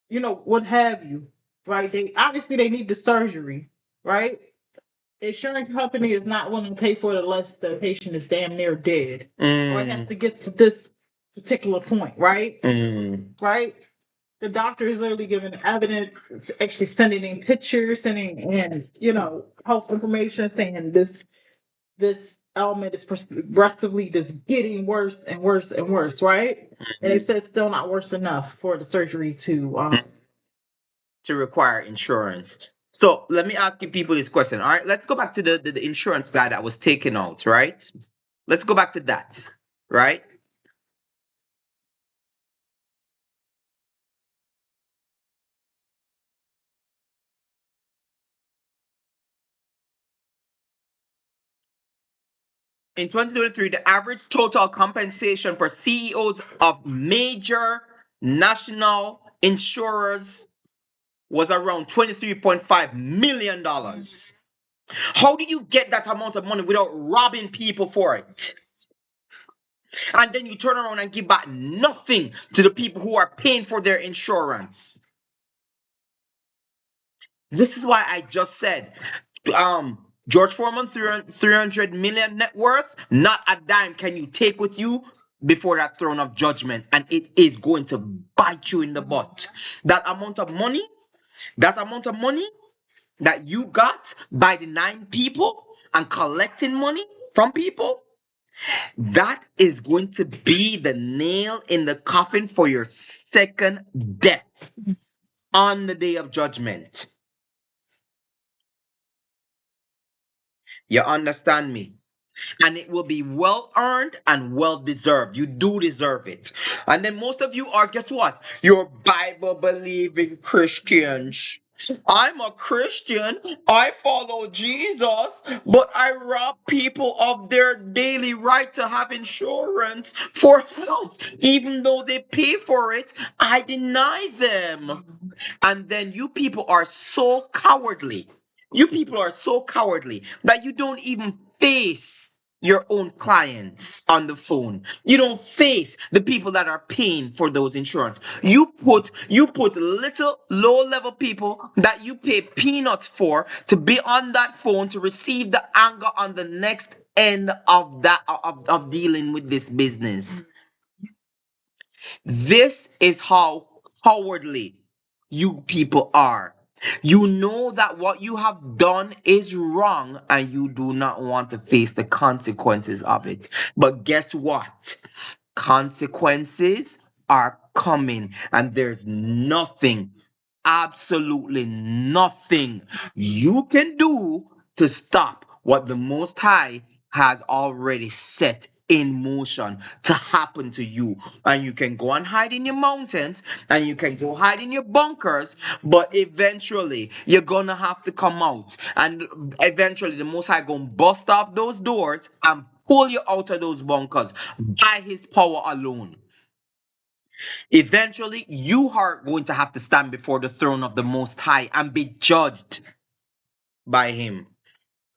what have you, right? They need the surgery, right? The insurance company is not willing to pay for it unless the patient is damn near dead, or it has to get to this particular point, right? Right? The doctor is literally giving evidence, actually sending in pictures, sending in, health information, saying this element is progressively just getting worse and worse and worse, right? And it says still not worse enough for the surgery To require insurance. So let me ask you people this question. All right, let's go back to the insurance guy that was taken out, right? Let's go back to that, right? In 2023, the average total compensation for CEOs of major national insurers was around $23.5 million. How do you get that amount of money without robbing people for it? And then you turn around and give back nothing to the people who are paying for their insurance. This is why I just said, George Foreman, 300 million net worth, not a dime can you take with you before that throne of judgment, and it is going to bite you in the butt. That amount of money, that amount of money that you got by denying people and collecting money from people, that is going to be the nail in the coffin for your second death on the day of judgment. You understand me? And it will be well earned and well deserved. You do deserve it. And then most of you are, guess what? You're Bible believing Christians. I'm a Christian. I follow Jesus, but I rob people of their daily right to have insurance for health. Even though they pay for it, I deny them. And then you people are so cowardly. You people are so cowardly that you don't even face your own clients on the phone. You don't face the people that are paying for those insurance. You put little low level people that you pay peanuts for to be on that phone to receive the anger on the next end of that of dealing with this business. This is how cowardly you people are. You know that what you have done is wrong and you do not want to face the consequences of it. But guess what? Consequences are coming, and there's nothing absolutely nothing you can do to stop what the Most High has already set in motion to happen to you. And you can go and hide in your mountains and you can go hide in your bunkers, but eventually you're gonna have to come out. And eventually the Most High gonna bust off those doors and pull you out of those bunkers by his power alone. Eventually, you are going to have to stand before the throne of the Most High and be judged by Him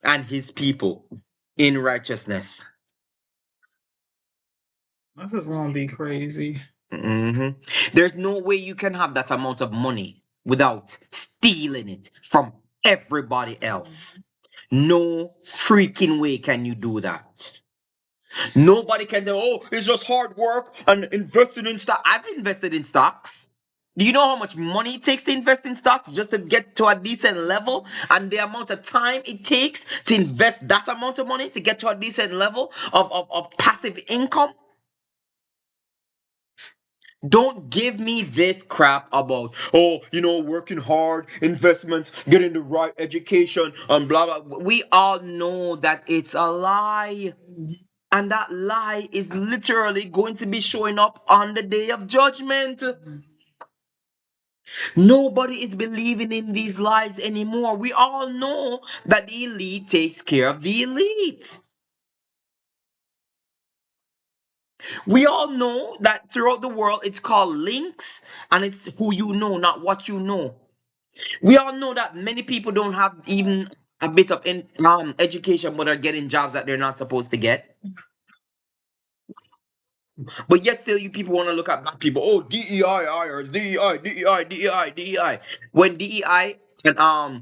and His people in righteousness. This is gonna be crazy. Mhm. There's no way you can have that amount of money without stealing it from everybody else. No freaking way can you do that. Nobody can say, oh, it's just hard work and investing in stock. I've invested in stocks. Do you know how much money it takes to invest in stocks just to get to a decent level? And the amount of time it takes to invest that amount of money to get to a decent level of passive income? Don't give me this crap about, oh, working hard, investments, getting the right education, and blah, blah. We all know that it's a lie. And that lie is literally going to be showing up on the day of judgment. Nobody is believing in these lies anymore. We all know that the elite takes care of the elite. We all know that throughout the world it's called links and it's who you know, not what you know. We all know that many people don't have even a bit of education but are getting jobs that they're not supposed to get. But yet still you people want to look at black people. Oh, DEI hires, DEI, DEI, DEI, DEI. When DEI and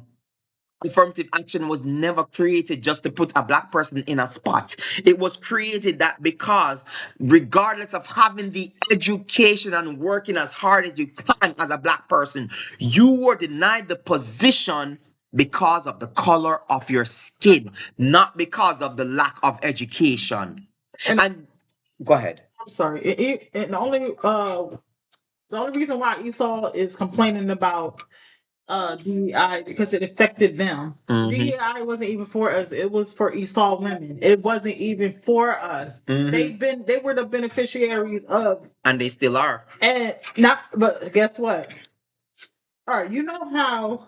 affirmative action was never created just to put a black person in a spot. It was created that because regardless of having the education and working as hard as you can as a black person, you were denied the position because of the color of your skin, not because of the lack of education. And go ahead. I'm sorry. And the only reason why Esau is complaining about DEI because it affected them. DEI wasn't even for us. It was for Esau women. It wasn't even for us. They were the beneficiaries of, And they still are. and not. But guess what? All right, you know how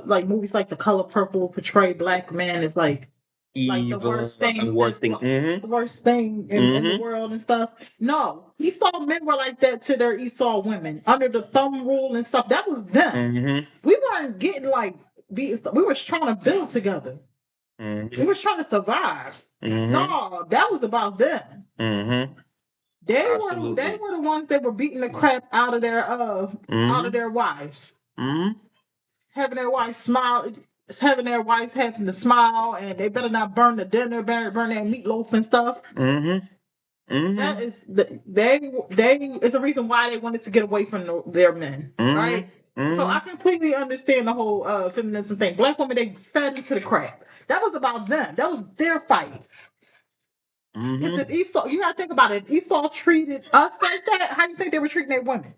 like movies like The Color Purple portray black man as like the Evil worst thing, and worst thing. the worst thing in the world and stuff. No, Esau men were like that to their Esau women under the thumb rule and stuff. That was them. We weren't getting like we was trying to build together. We was trying to survive. No, that was about them. They were the ones that were beating the crap out of their wives. Having their wives smile, having their wives having to smile, and they better not burn the dinner, burn their meatloaf and stuff. That is they. It's a reason why they wanted to get away from their men, right? So I completely understand the whole feminism thing. Black women, they fed into the crap. That was about them. That was their fight. Because if Esau, you gotta think about it. If Esau treated us like that, how do you think they were treating their women?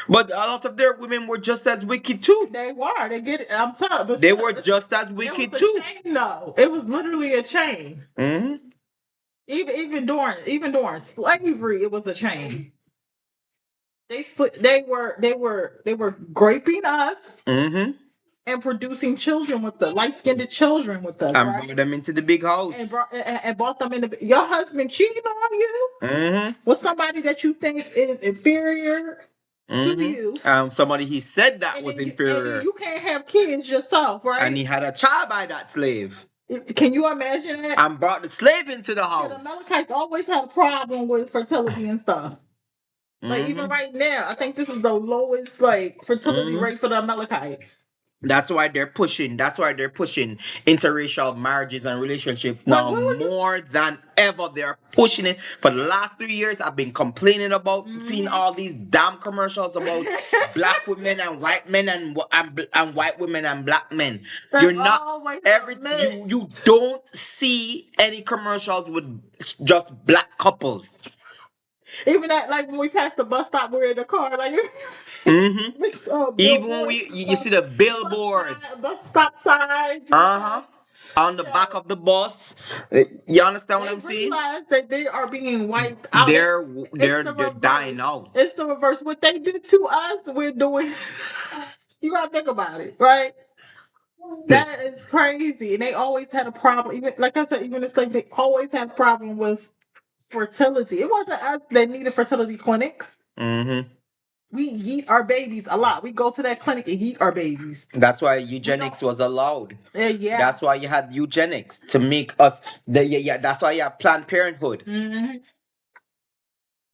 But a lot of their women were just as wicked too. They were. They get it. I'm telling you. They were just as wicked too. No, it was literally a chain. Even during slavery, it was a chain. They were graping us and producing children with the light-skinned children with us, and right? brought them into the big house And brought them in. Your husband cheated on you with somebody that you think is inferior to you. Somebody he said that was inferior. And you can't have kids yourself, right? And he had a child by that slave. Can you imagine that? And brought the slave into the house. The Amalekites always had a problem with fertility and stuff. Like even right now, I think this is the lowest like fertility rate for the Amalekites. That's why they're pushing interracial marriages and relationships now more than ever. They're pushing it. For the last 3 years, I've been complaining about seeing all these damn commercials about black women and white men and white women and black men. You're not you don't see any commercials with just black couples. Even at like when we passed the bus stop, we're in the car, like Mm-hmm. Even when billboards, you see the billboards, bus stop signs. uh-huh, on the back of the bus. You understand what They I'm saying? realize that they are being wiped out. They're It's they're the they're dying reverse. out. It's the reverse. What they did to us, we're doing. You gotta think about it, right? That is crazy. And they always had a problem. Even like I said, even in slavery, they always had a problem with fertility. It wasn't us that needed fertility clinics. Mm-hmm. We yeet our babies a lot. We go to that clinic and yeet our babies. That's why eugenics was allowed. Yeah. That's why you had eugenics to make us yeah. That's why you have Planned Parenthood Mm-hmm.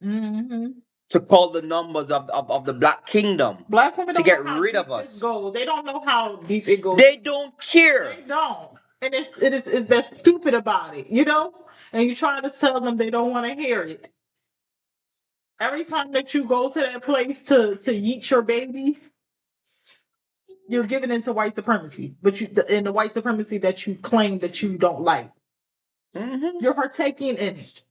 Mm-hmm. to call the numbers of the Black Kingdom Black women to don't know get how rid deep of this us. goes. They don't know how deep it goes. They don't care. They don't. And they're stupid about it, you know? And you try to tell them they don't want to hear it. Every time that you go to that place to yeet your baby, you're giving into white supremacy. But in the white supremacy that you claim that you don't like. Mm-hmm. You're partaking in it.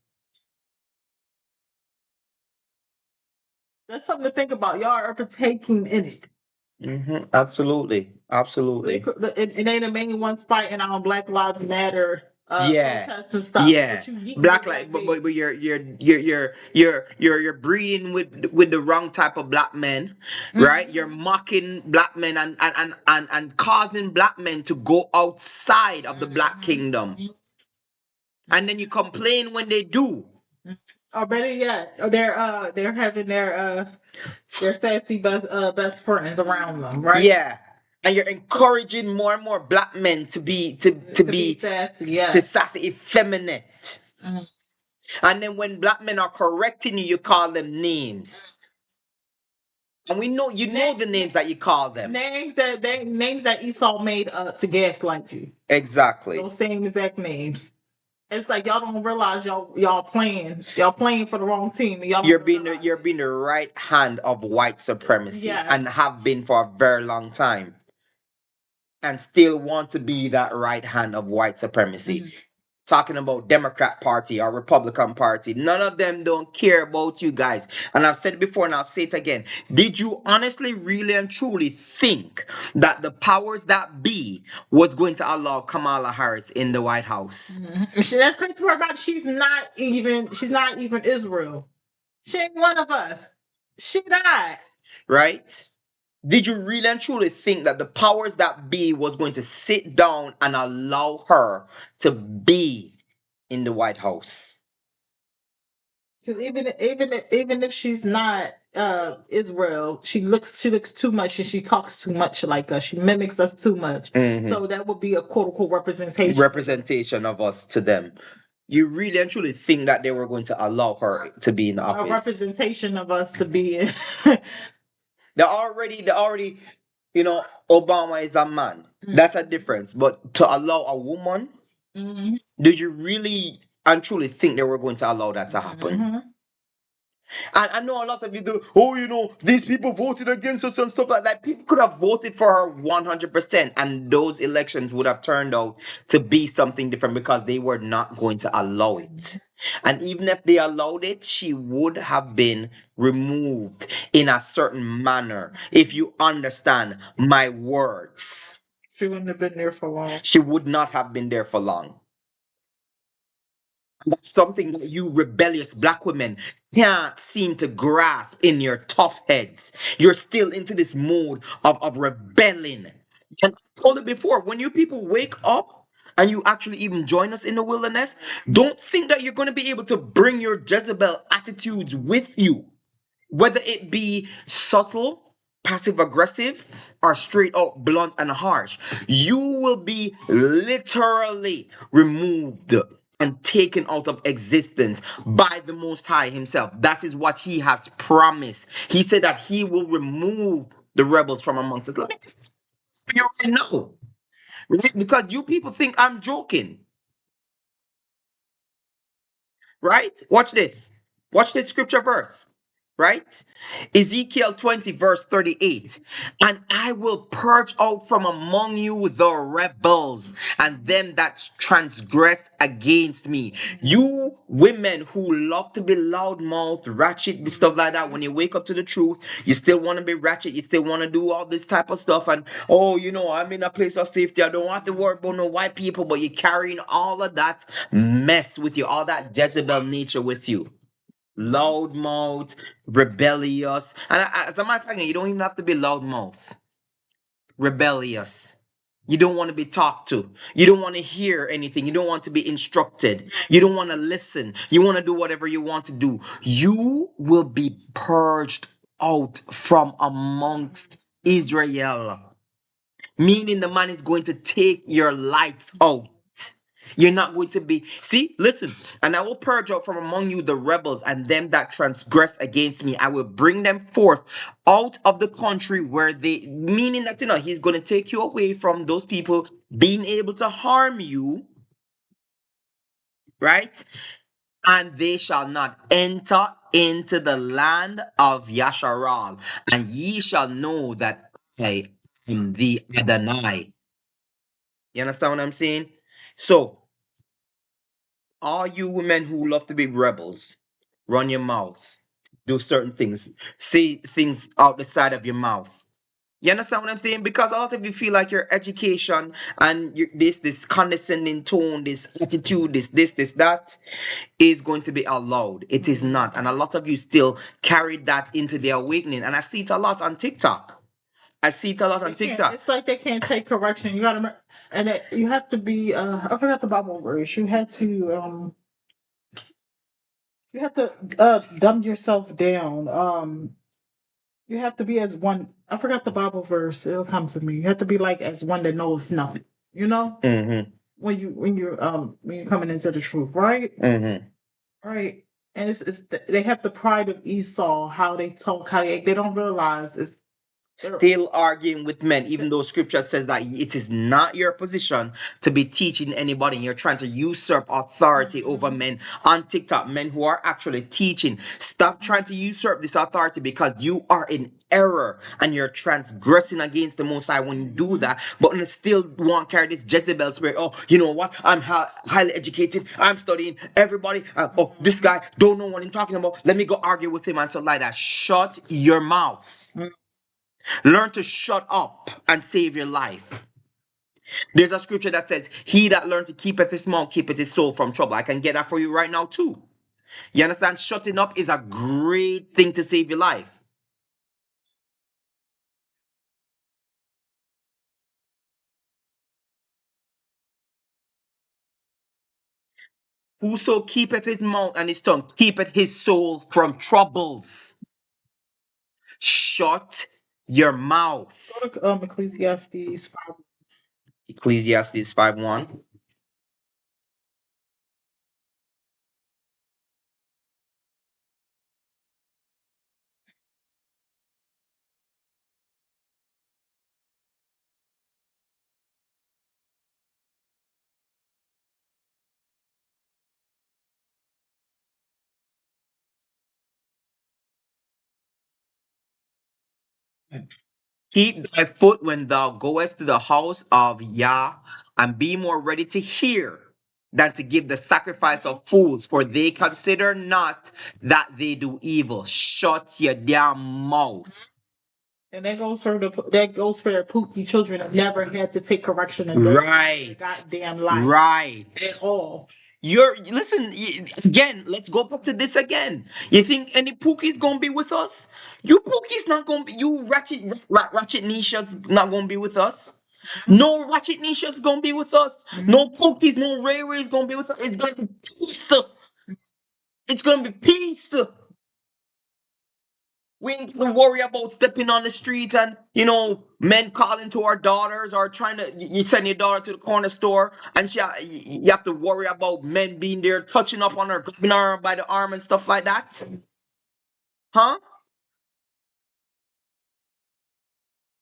That's something to think about. Y'all are partaking in it. Mm-hmm. Absolutely. Absolutely. It ain't the main ones fighting on Black Lives Matter Yeah. protests and stuff. Yeah. But you yeet Black your like baby. but you're breeding with the wrong type of black men, right? You're mocking black men and causing black men to go outside of the Black Kingdom. And then you complain when they do. Or better yet, or they're having their sassy best friends around them, right? Yeah. And you're encouraging more and more black men to be sassy, yeah. to sassy effeminate. Mhm. And then when black men are correcting you, you call them names. And we know you know the names that you call them. Names that Esau made up to gaslight you. Exactly. Those same exact names. It's like y'all don't realize y'all playing for the wrong team. And y'all You're don't you're being the right hand of white supremacy, Yes. and have been for a very long time, and still want to be that right hand of white supremacy. Talking about Democrat Party or Republican Party, none of them don't care about you guys. And I've said it before and I'll say it again. Did you honestly, really and truly think that the powers that be was going to allow Kamala Harris in the White House? That's crazy part about it. She's not even Israel. She ain't one of us. She died. Right? Did you really and truly think that the powers that be was going to sit down and allow her to be in the White House? Because even if she's not Israel, she looks too much and she talks too much like us. She mimics us too much. So that would be a quote unquote Representation of us to them. You really and truly think that they were going to allow her to be in a office? representation of us to be in. They already, Obama is a man. That's a difference. But to allow a woman, did you really and truly think they were going to allow that to happen? And I know a lot of you do, these people voted against us and stuff like that. People could have voted for her 100%, and those elections would have turned out to be something different because they were not going to allow it. And even if they allowed it, she would have been removed in a certain manner. If you understand my words, She wouldn't have been there for long. she would not have been there for long. That's something that you rebellious black women can't seem to grasp in your tough heads. You're still into this mode of rebelling. And I told it before, when you people wake up and you actually even join us in the wilderness, don't think that you're going to be able to bring your Jezebel attitudes with you. Whether it be subtle, passive aggressive, or straight out blunt and harsh, you will be literally removed and taken out of existence by the Most High Himself. That is what He has promised. He said that He will remove the rebels from amongst us. Let me tell you right now. Because you people think I'm joking. Right? Watch this. Watch this scripture verse. right? Ezekiel 20, verse 38. And I will purge out from among you the rebels and them that transgress against me. You women who love to be loudmouth, ratchet, stuff like that, when you wake up to the truth, you still want to be ratchet, you still want to do all this type of stuff. And oh, I'm in a place of safety. I don't have to worry about no white people, but you're carrying all of that mess with you, all that Jezebel nature with you. Loudmouth, rebellious, and as a matter of fact, you don't even have to be loudmouth. Rebellious. You don't want to be talked to. You don't want to hear anything. You don't want to be instructed. You don't want to listen. You want to do whatever you want to do. You will be purged out from amongst Israel. Meaning the man is going to take your lights out. You're not going to be. See, listen. And I will purge out from among you the rebels and them that transgress against me. I will bring them forth out of the country where they. Meaning that, he's going to take you away from those people being able to harm you, right? And they shall not enter into the land of Yasharal. And ye shall know that I am the Adonai. You understand what I'm saying? So, all you women who love to be rebels, run your mouths, do certain things, say things out the side of your mouths. You understand what I'm saying? Because a lot of you feel like your education and this condescending tone, this attitude, this that is going to be allowed. It is not, and a lot of you still carry that into the awakening. And I see it a lot on TikTok. I see it a lot on TikTok. It's like they can't take correction. You gotta, you have to be. I forgot the Bible verse. You have to dumb yourself down. You have to be as one. I forgot the Bible verse. It'll come to me. You have to be like as one that knows nothing. You know, Mm-hmm. When you're coming into the truth, right? Mm-hmm. Right. And they have the pride of Esau. How they talk. How they don't realize it's they're Still arguing with men, even though scripture says that it is not your position to be teaching anybody. You're trying to usurp authority over men on TikTok, men who are actually teaching. Stop trying to usurp this authority because you are in error and you're transgressing against the Most High when you do that. But you still want to carry this Jezebel spirit. Oh, you know what? I'm highly educated. I'm studying. Everybody. Oh, this guy don't know what I'm talking about. Let me go argue with him and stuff like that. Shut your mouth. Learn to shut up and save your life. There's a scripture that says, he that learn to keepeth his mouth keepeth his soul from trouble. I can get that for you right now too. You understand? Shutting up is a great thing to save your life. Whoso keepeth his mouth and his tongue keepeth his soul from troubles. Shut your mouth. go to Ecclesiastes 5. Ecclesiastes 5:1. Keep thy foot when thou goest to the house of Yah, and be more ready to hear than to give the sacrifice of fools, for they consider not that they do evil. Shut your damn mouth. And that goes for the pookie children that never had to take correction in their Right. goddamn life Right. at all. Again, let's go back to this again. You think any Pookie's gonna be with us? You Pookie's not gonna be, you ratchet Nisha's not gonna be with us. No ratchet Nisha's gonna be with us. No Pookies, no Ray Ray's gonna be with us. It's gonna be peace. It's gonna be peace. We ain't gonna worry about stepping on the street and men calling to our daughters or trying to you send your daughter to the corner store and you have to worry about men being there touching up on her, grabbing her by the arm and stuff like that. Huh?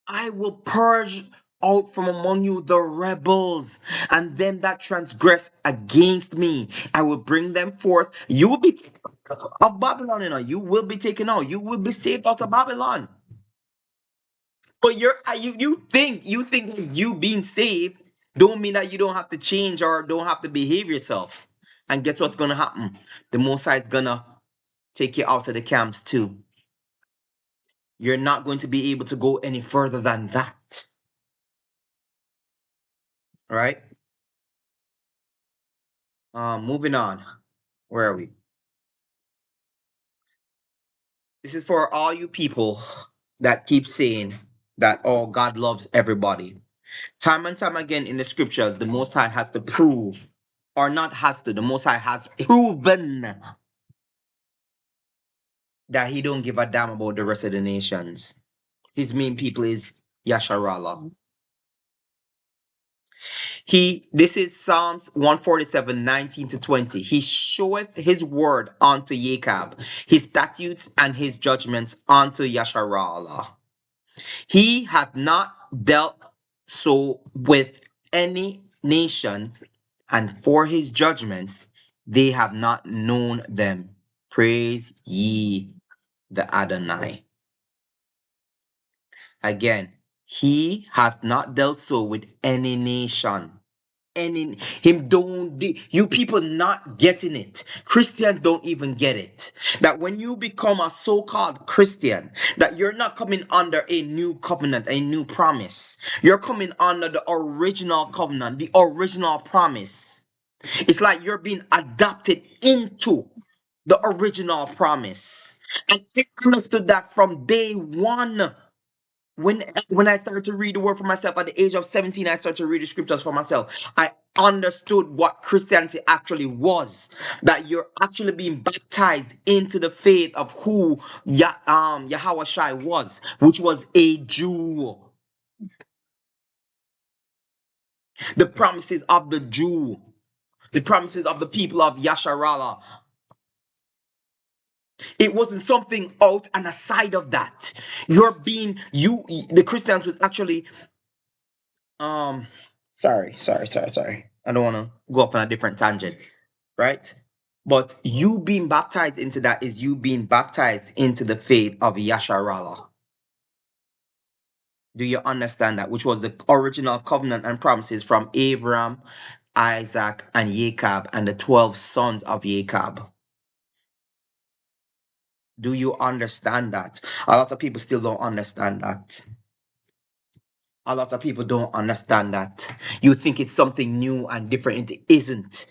I will purge out from among you the rebels, and them that transgress against me. I will bring them forth. You will be of Babylon, you will be taken out. You will be saved out of Babylon. But you think that you being saved don't mean that you don't have to change or don't have to behave yourself. And guess what's gonna happen? The Most High is gonna take you out of the camps too. You're not going to be able to go any further than that. All right. Moving on. Where are we? This is for all you people that keep saying that, oh, God loves everybody. Time and time again in the scriptures, the Most High has to prove, or not has to, the Most High has proven that he don't give a damn about the rest of the nations. His main people is Yasharala. This is Psalms 147:19-20. He showeth his word unto Jacob, his statutes and his judgments unto Yasharala. He hath not dealt so with any nation, and for his judgments they have not known them. Praise ye the Adonai. Again, he hath not dealt so with any nation. You people not getting it. Christians don't even get it. That when you become a so-called Christian, that you're not coming under a new covenant, a new promise. You're coming under the original covenant, the original promise. It's like you're being adopted into the original promise. And I understood that from day one. When I started to read the word for myself at the age of 17, I started to read the scriptures for myself. I understood what Christianity actually was. That you're actually being baptized into the faith of who Yahweh Shai was, which was a Jew. The promises of the Jew, the promises of the people of Yasharala. It wasn't something out and aside of that. The Christians would actually Um, sorry. I don't want to go off on a different tangent, right? But you being baptized into that is you being baptized into the faith of Yasharala. Do you understand that? Which was the original covenant and promises from Abraham, Isaac, and Jacob, and the 12 sons of Jacob. Do you understand that? A lot of people still don't understand that. A lot of people don't understand that. You think it's something new and different. It isn't.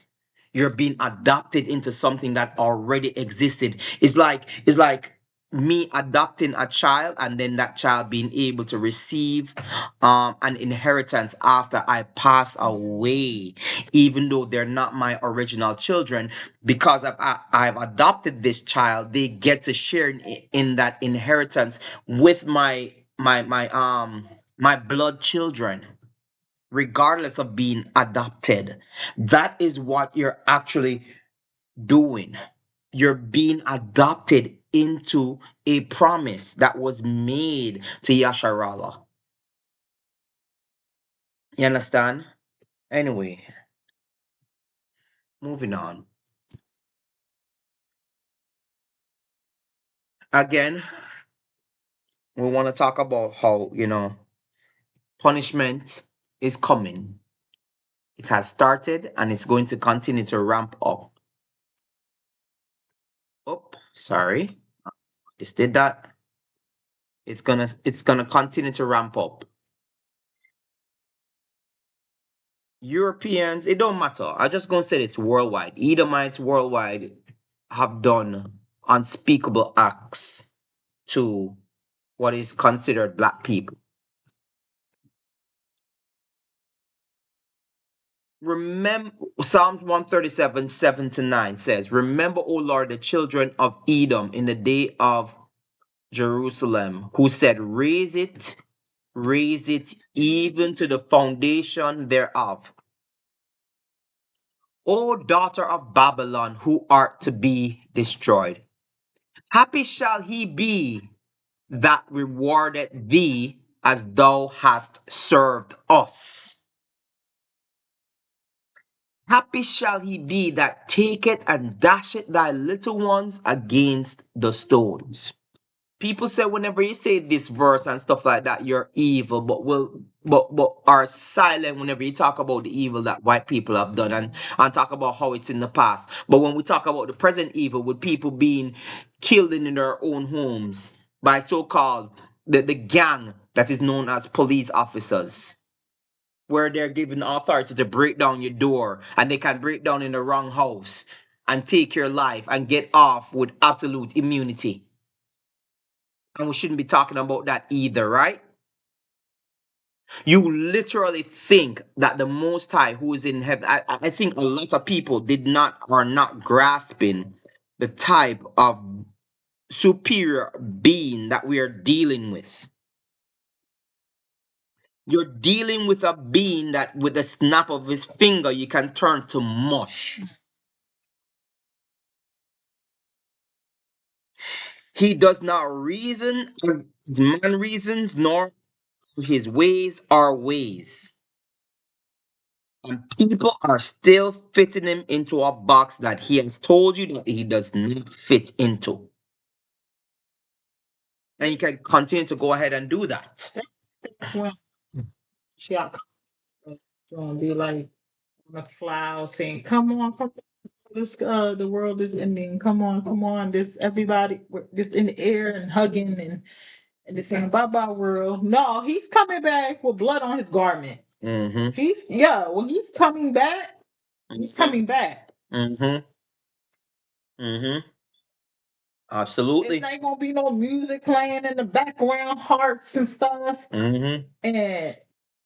You're being adopted into something that already existed. It's like me adopting a child and then that child being able to receive an inheritance after I pass away, even though they're not my original children. Because I've adopted this child, they get to share in that inheritance with my blood children, regardless of being adopted. That is what you're actually doing. You're being adopted into a promise that was made to Yasharala. You understand? Anyway, moving on. Again, we want to talk about how, punishment is coming. It has started and it's going to continue to ramp up. Oh, sorry. Just did that. It's gonna continue to ramp up. Europeans, it don't matter. I just gonna say this worldwide. Edomites worldwide have done unspeakable acts to what is considered black people. Remember, Psalms 137, 7-9 says, Remember, O Lord, the children of Edom in the day of Jerusalem, who said, raise it even to the foundation thereof. O daughter of Babylon, who art to be destroyed. Happy shall he be that rewarded thee as thou hast served us. Happy shall he be that taketh and dasheth thy little ones against the stones. People say whenever you say this verse and stuff like that, you're evil, but are silent whenever you talk about the evil that white people have done and talk about how it's in the past. But when we talk about the present evil with people being killed in their own homes by so-called the gang that is known as police officers, where they're given authority to break down your door and they can break down in the wrong house and take your life and get off with absolute immunity. And we shouldn't be talking about that either, right? You literally think that the Most High who is in heaven, I think a lot of people are not grasping the type of superior being that we are dealing with. You're dealing with a being that with a snap of his finger you can turn to mush. He does not reason as man reasons, nor his ways are ways. And people are still fitting him into a box that he has told you that he does not fit into. And you can continue to go ahead and do that. Well, she got gonna be like on a cloud saying, "Come on, come on, this the world is ending. Come on, this everybody, we're just in the air and hugging and this saying bye bye world." No, he's coming back with blood on his garment. Mm-hmm. When he's coming back, he's coming back. Mm-hmm. Mm-hmm. Absolutely. It's not gonna be no music playing in the background, hearts and stuff. Mm-hmm. And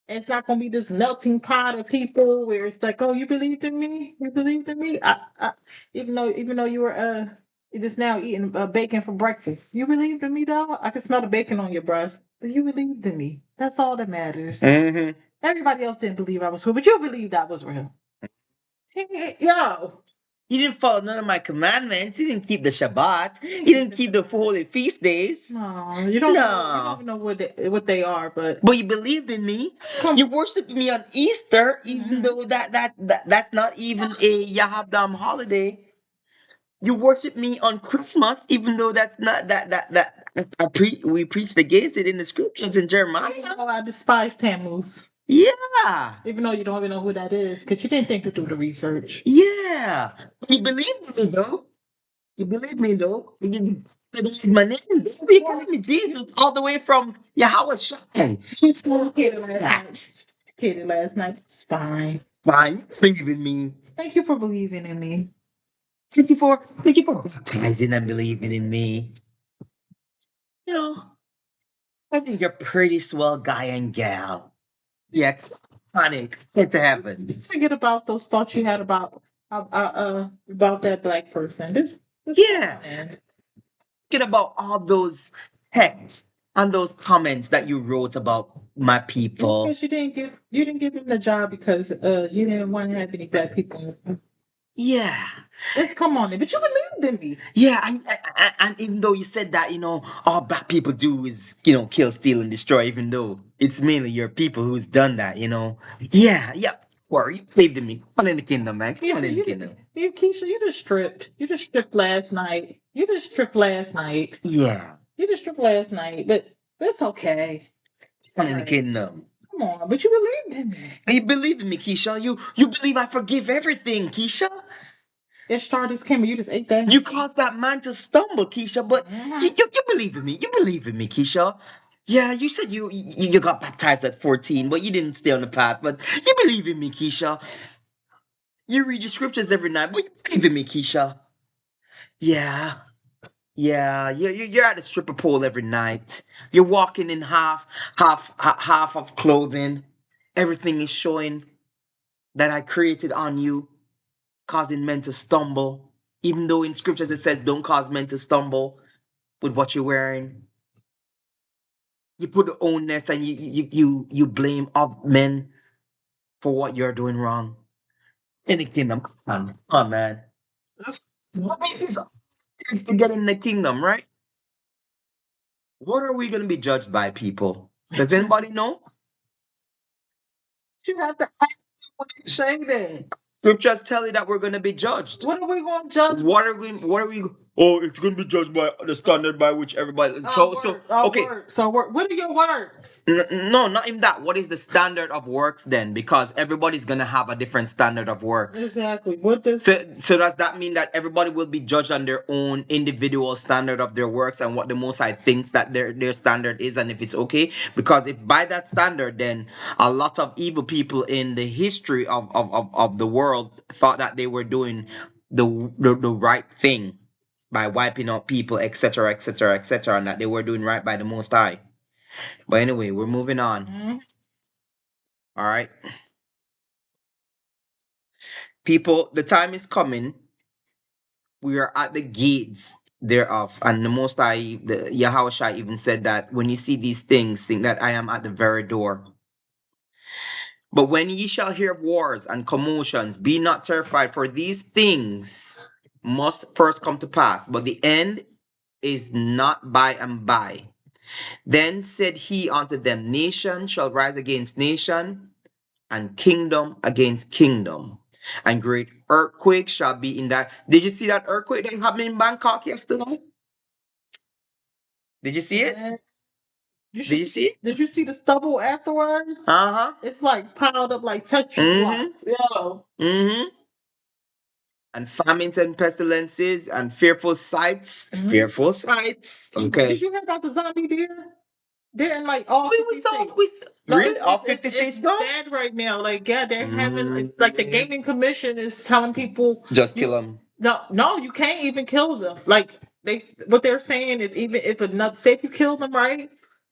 it's not gonna be this melting pot of people where it's like, oh, you believed in me, you believed in me. Even though you were just now eating bacon for breakfast, you believed in me, though. I can smell the bacon on your breath, but you believed in me. That's all that matters. Mm-hmm. Everybody else didn't believe I was real, but you believed I was real. Yo, He didn't follow none of my commandments. He didn't keep the Shabbat. He didn't keep the holy feast days. no, you don't. Know, you don't even know what they are, but you believed in me. You worshiped me on Easter, even though that's not even a Yahabdam holiday. You worship me on Christmas, even though that's not we preached against it in the scriptures in Jeremiah. oh, I despise Tammuz. Yeah. Even though you don't even know who that is, because you didn't think to do the research. Yeah. You believe me though. You believe me though. You didn't believe my name. You called me Jesus all the way from Yahweh Shai. He's communicated last night. It's fine. Fine, you believe in me. Thank you for believing in me. Thank you for baptizing and believing in me. You know, I think you're a pretty swell guy and gal. Yeah, honey, get to heaven. Let's forget about those thoughts you had about that black person. Yeah. Man. Forget about all those texts and those comments that you wrote about my people. Because you didn't give him the job because you didn't want to have any black people. Yeah. Let's come on, but you believed in me. Yeah, and even though you said that, all black people do is, kill, steal, and destroy, even though it's mainly your people who's done that, Yeah, yeah. Well, you believed in me. Come on in the kingdom, man. Come on in the kingdom. Keisha, you just stripped. You just stripped last night. Yeah. You just stripped last night, but it's okay. Come on in the kingdom. Come on, but you believed in me. You believe in me, Keisha. You believe I forgive everything, Keisha. Ishtar just came and you just ate that. You caused that man to stumble, Keisha, but you believe in me. You believe in me, Keisha. Yeah, you said you got baptized at 14, but you didn't stay on the path. But you believe in me, Keisha. You read your scriptures every night, but you believe in me, Keisha. Yeah. Yeah, you're at the stripper pole every night. You're walking in half of clothing. Everything is showing that I created on you, causing men to stumble. Even though in scriptures it says don't cause men to stumble with what you're wearing. You put the onus and you blame other men for what you're doing wrong. In the kingdom, come on, man. What makes you to get in the kingdom, right? What are we gonna be judged by, people? Does anybody know? You have to ask them what they say then. Scriptures tell you that we're going to be judged. What are we going to judge? What are we? What are we? Oh, it's going to be judged by the standard by which everybody. Okay. Works. So what are your works? No, not even that. What is the standard of works then? Because everybody's gonna have a different standard of works. Exactly. What does So does that mean that everybody will be judged on their own individual standard of their works and what the Most High thinks that their standard is and if it's okay? Because if by that standard, then a lot of evil people in the history of the world thought that they were doing the right thing by wiping out people, etc., etc., etc., and that they were doing right by the Most High. But anyway, we're moving on. Mhm. All right. People, the time is coming. We are at the gates thereof. And the Most High, the Yahushua even said that when you see these things, think that I am at the very door. But when ye shall hear of wars and commotions, be not terrified, for these things must first come to pass. But the end is not by and by. Then said he unto them, nation shall rise against nation, and kingdom against kingdom. And great earthquakes shall be in that. Did you see that earthquake that happened in Bangkok yesterday? Did you see it? Did you see it? Did you see the stubble afterwards? Uh-huh. It's like piled up like Tetris blocks. Yo. Mm-hmm. And famines and pestilences and fearful sights. Fearful sights. Okay. Did you hear about the zombie deer? They're in like all 50 states. Really? All 50 states it's now? bad right now. Like, yeah, they're having like the gaming commission is telling people Just kill them. No, you can't even kill them. Like what they're saying is even if another say if you kill them right,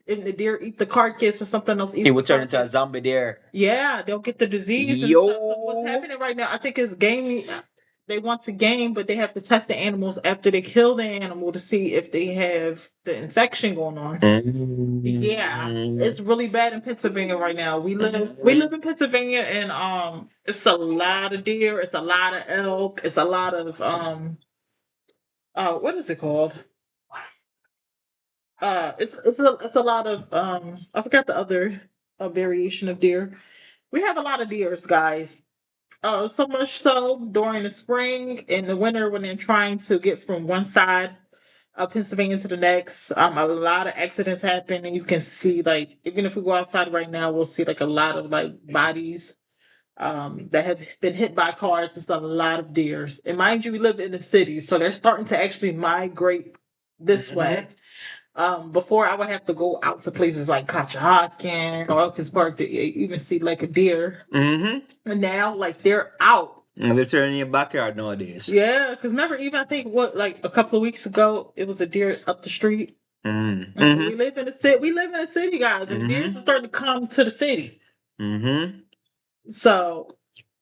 and the deer eat the carcass or something else, He will turn into a zombie deer. Yeah, they'll get the disease. Yo. And stuff. So what's happening right now? I think it's gaming. They want to game, but they have to test the animals after they kill the animal to see if they have the infection going on. Yeah, it's really bad in Pennsylvania right now. We live in Pennsylvania, and it's a lot of deer, it's a lot of elk, it's a lot of what is it called? It's a lot of I forgot the other variation of deer. We have a lot of deers, guys. So much so during the spring and the winter when they're trying to get from one side of Pennsylvania to the next. A lot of accidents happen, and you can see like even if we go outside right now, we'll see like a lot of like bodies that have been hit by cars. It's a lot of deers, and mind you, we live in the city, so they're starting to actually migrate this way. Before I would have to go out to places like Conshohocken or Elkins Park to even see like a deer. Mm-hmm. And now, like they're out. And they're turning in your backyard nowadays. Yeah, because remember, even I think like a couple of weeks ago, it was a deer up the street. Mm-hmm. We live in the city. We live in the city, guys, and the deers are starting to come to the city. Mm-hmm. So,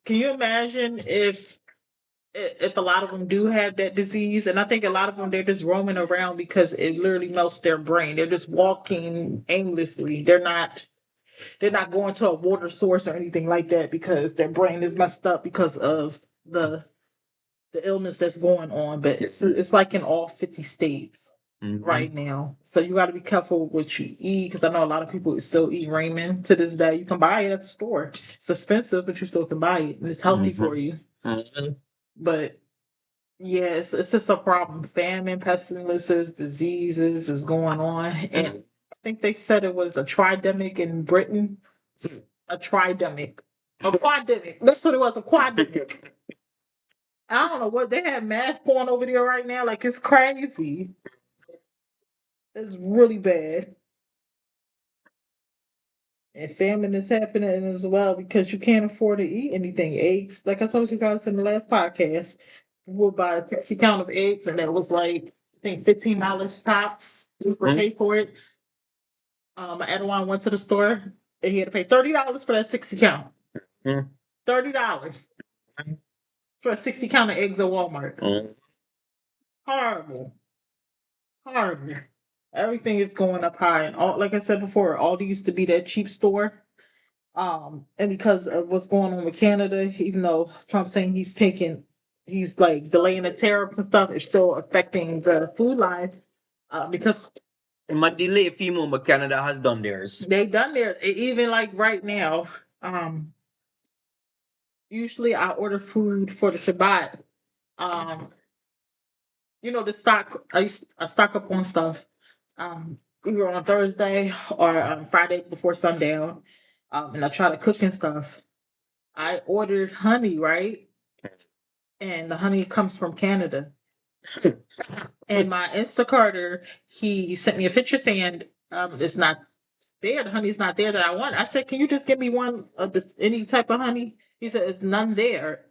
can you imagine if a lot of them do have that disease? And I think a lot of them they're just roaming around because it literally melts their brain. They're just walking aimlessly. They're not going to a water source or anything like that because their brain is messed up because of the illness that's going on. But it's like in all 50 states right now. So you got to be careful what you eat because I know a lot of people still eat ramen to this day. You can buy it at the store. It's expensive, but you still can buy it and it's healthy for you. But yeah, it's just a problem. Famine, pestilences, diseases is going on. And I think they said it was a tridemic in Britain. A tridemic. A quademic. That's what it was, a quademic. I don't know what they have mass porn over there right now. Like it's crazy. It's really bad. And famine is happening as well because you can't afford to eat anything. Eggs, like I told you guys in the last podcast, we would buy a 60 count of eggs, and that was like I think $15 tops. We would pay for it. Adeline went to the store and he had to pay $30 for that 60 count. $30 for a 60 count of eggs at Walmart. Horrible. Horrible. Everything is going up high, and all like I said before, Aldi used to be that cheap store. And because of what's going on with Canada, even though Trump's saying he's like delaying the tariffs and stuff, it's still affecting the food line because In my delay female, but Canada has done theirs. They done theirs. Even like right now. Usually I order food for the Shabbat. Um, the stock. I stock up on stuff. Either on Thursday or Friday before sundown. And I try to cook and stuff. I ordered honey, right? And the honey comes from Canada. And my Instacarter, he sent me a picture saying it's not there. The honey's not there that I want. I said, can you just give me one of this any type of honey? He said, it's none there.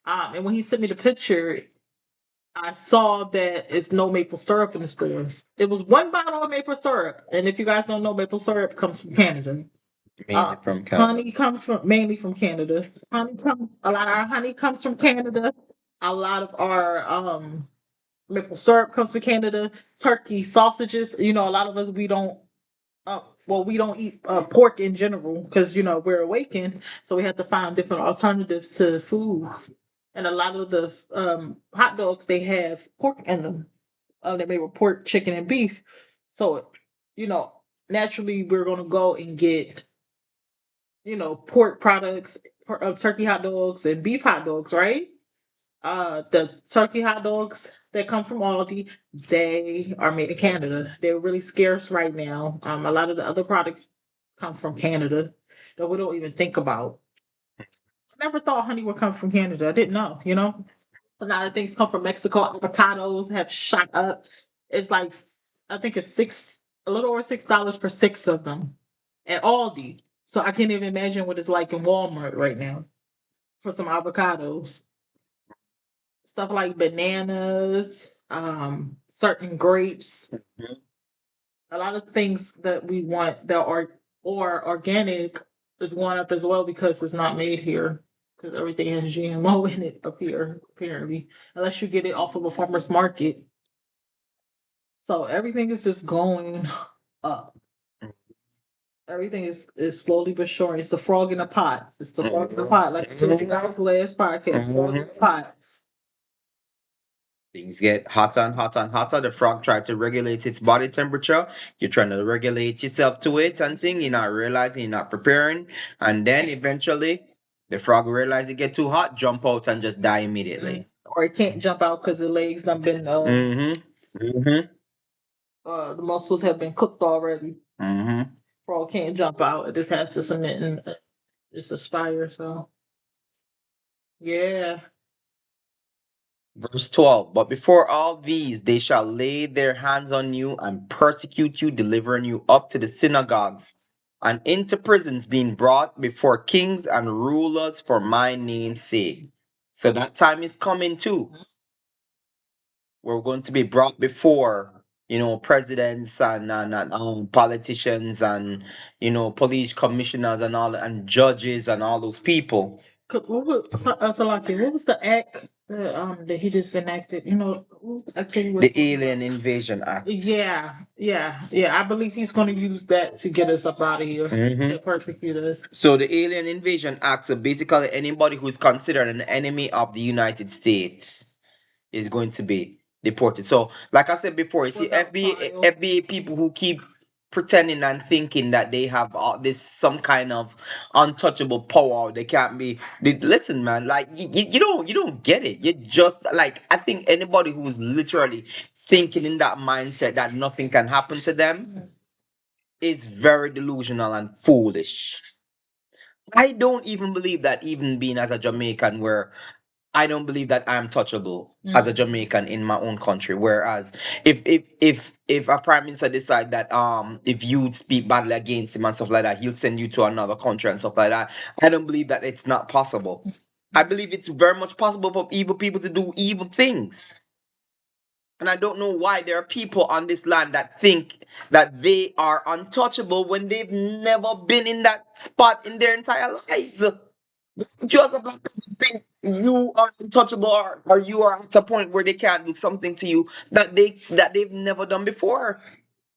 And when he sent me the picture, I saw that it's no maple syrup in the stores. It was one bottle of maple syrup, and if you guys don't know, maple syrup comes from Canada. Mainly from Canada. Honey comes from mainly from Canada. A lot of our honey comes from Canada. A lot of our maple syrup comes from Canada. Turkey sausages. A lot of us we don't. We don't eat pork in general because we're awakened, so we have to find different alternatives to foods. And a lot of the hot dogs they have pork in them. They made with pork, chicken, and beef. So, you know, naturally we're gonna go and get pork products, turkey hot dogs and beef hot dogs, right? The turkey hot dogs that come from Aldi, they are made in Canada. They're really scarce right now. A lot of the other products come from Canada that we don't even think about. I never thought honey would come from Canada. I didn't know. A lot of things come from Mexico. Avocados have shot up. It's like I think it's a little over $6 per six of them at Aldi. So I can't even imagine what it's like in Walmart right now for some avocados. Stuff like bananas, certain grapes, a lot of things that we want that are or organic is going up as well because it's not made here. Because everything has GMO in it up here, apparently, unless you get it off of a farmer's market. So everything is just going up. Everything is slowly but surely. It's the frog in the pot. It's the frog in the pot. Like I told you guys last podcast, frog in the pot. Things get hotter and hotter and hotter. The frog tries to regulate its body temperature. You're trying to regulate yourself to it and thing. You're not realizing you're not preparing. And then eventually the frog realizes it get too hot, jump out and just die immediately. Or it can't jump out because the legs done been the muscles have been cooked already. Frog can't jump out. It just has to submit and just aspire. So yeah. Verse 12, but before all these, they shall lay their hands on you and persecute you, delivering you up to the synagogues and into prisons, being brought before kings and rulers for my name's sake. So that time is coming too. We're going to be brought before, presidents and politicians and, police commissioners and all, and judges and all those people. Salaki, what was the act that he just enacted? What was the act that he was The Alien Invasion Act. Yeah. I believe he's going to use that to get us up out of here, to persecute us. So the Alien Invasion Act, so basically anybody who is considered an enemy of the United States is going to be deported. So, like I said before, you see, Without FBA, trial. FBA people who keep pretending and thinking that they have this some kind of untouchable power. They can't be. Listen, man, like you don't get it. You just like I think anybody who's literally thinking in that mindset that nothing can happen to them is very delusional and foolish. I don't even believe that, even being as a Jamaican, where I don't believe that I'm touchable as a Jamaican in my own country. Whereas if a prime minister decide that if you speak badly against him and stuff like that, he'll send you to another country and stuff like that. I don't believe that it's not possible. I believe it's very much possible for evil people to do evil things. And I don't know why there are people on this land that think that they are untouchable when they've never been in that spot in their entire lives. Just a black person think you are untouchable, or you are at a point where they can't do something to you that they've never done before.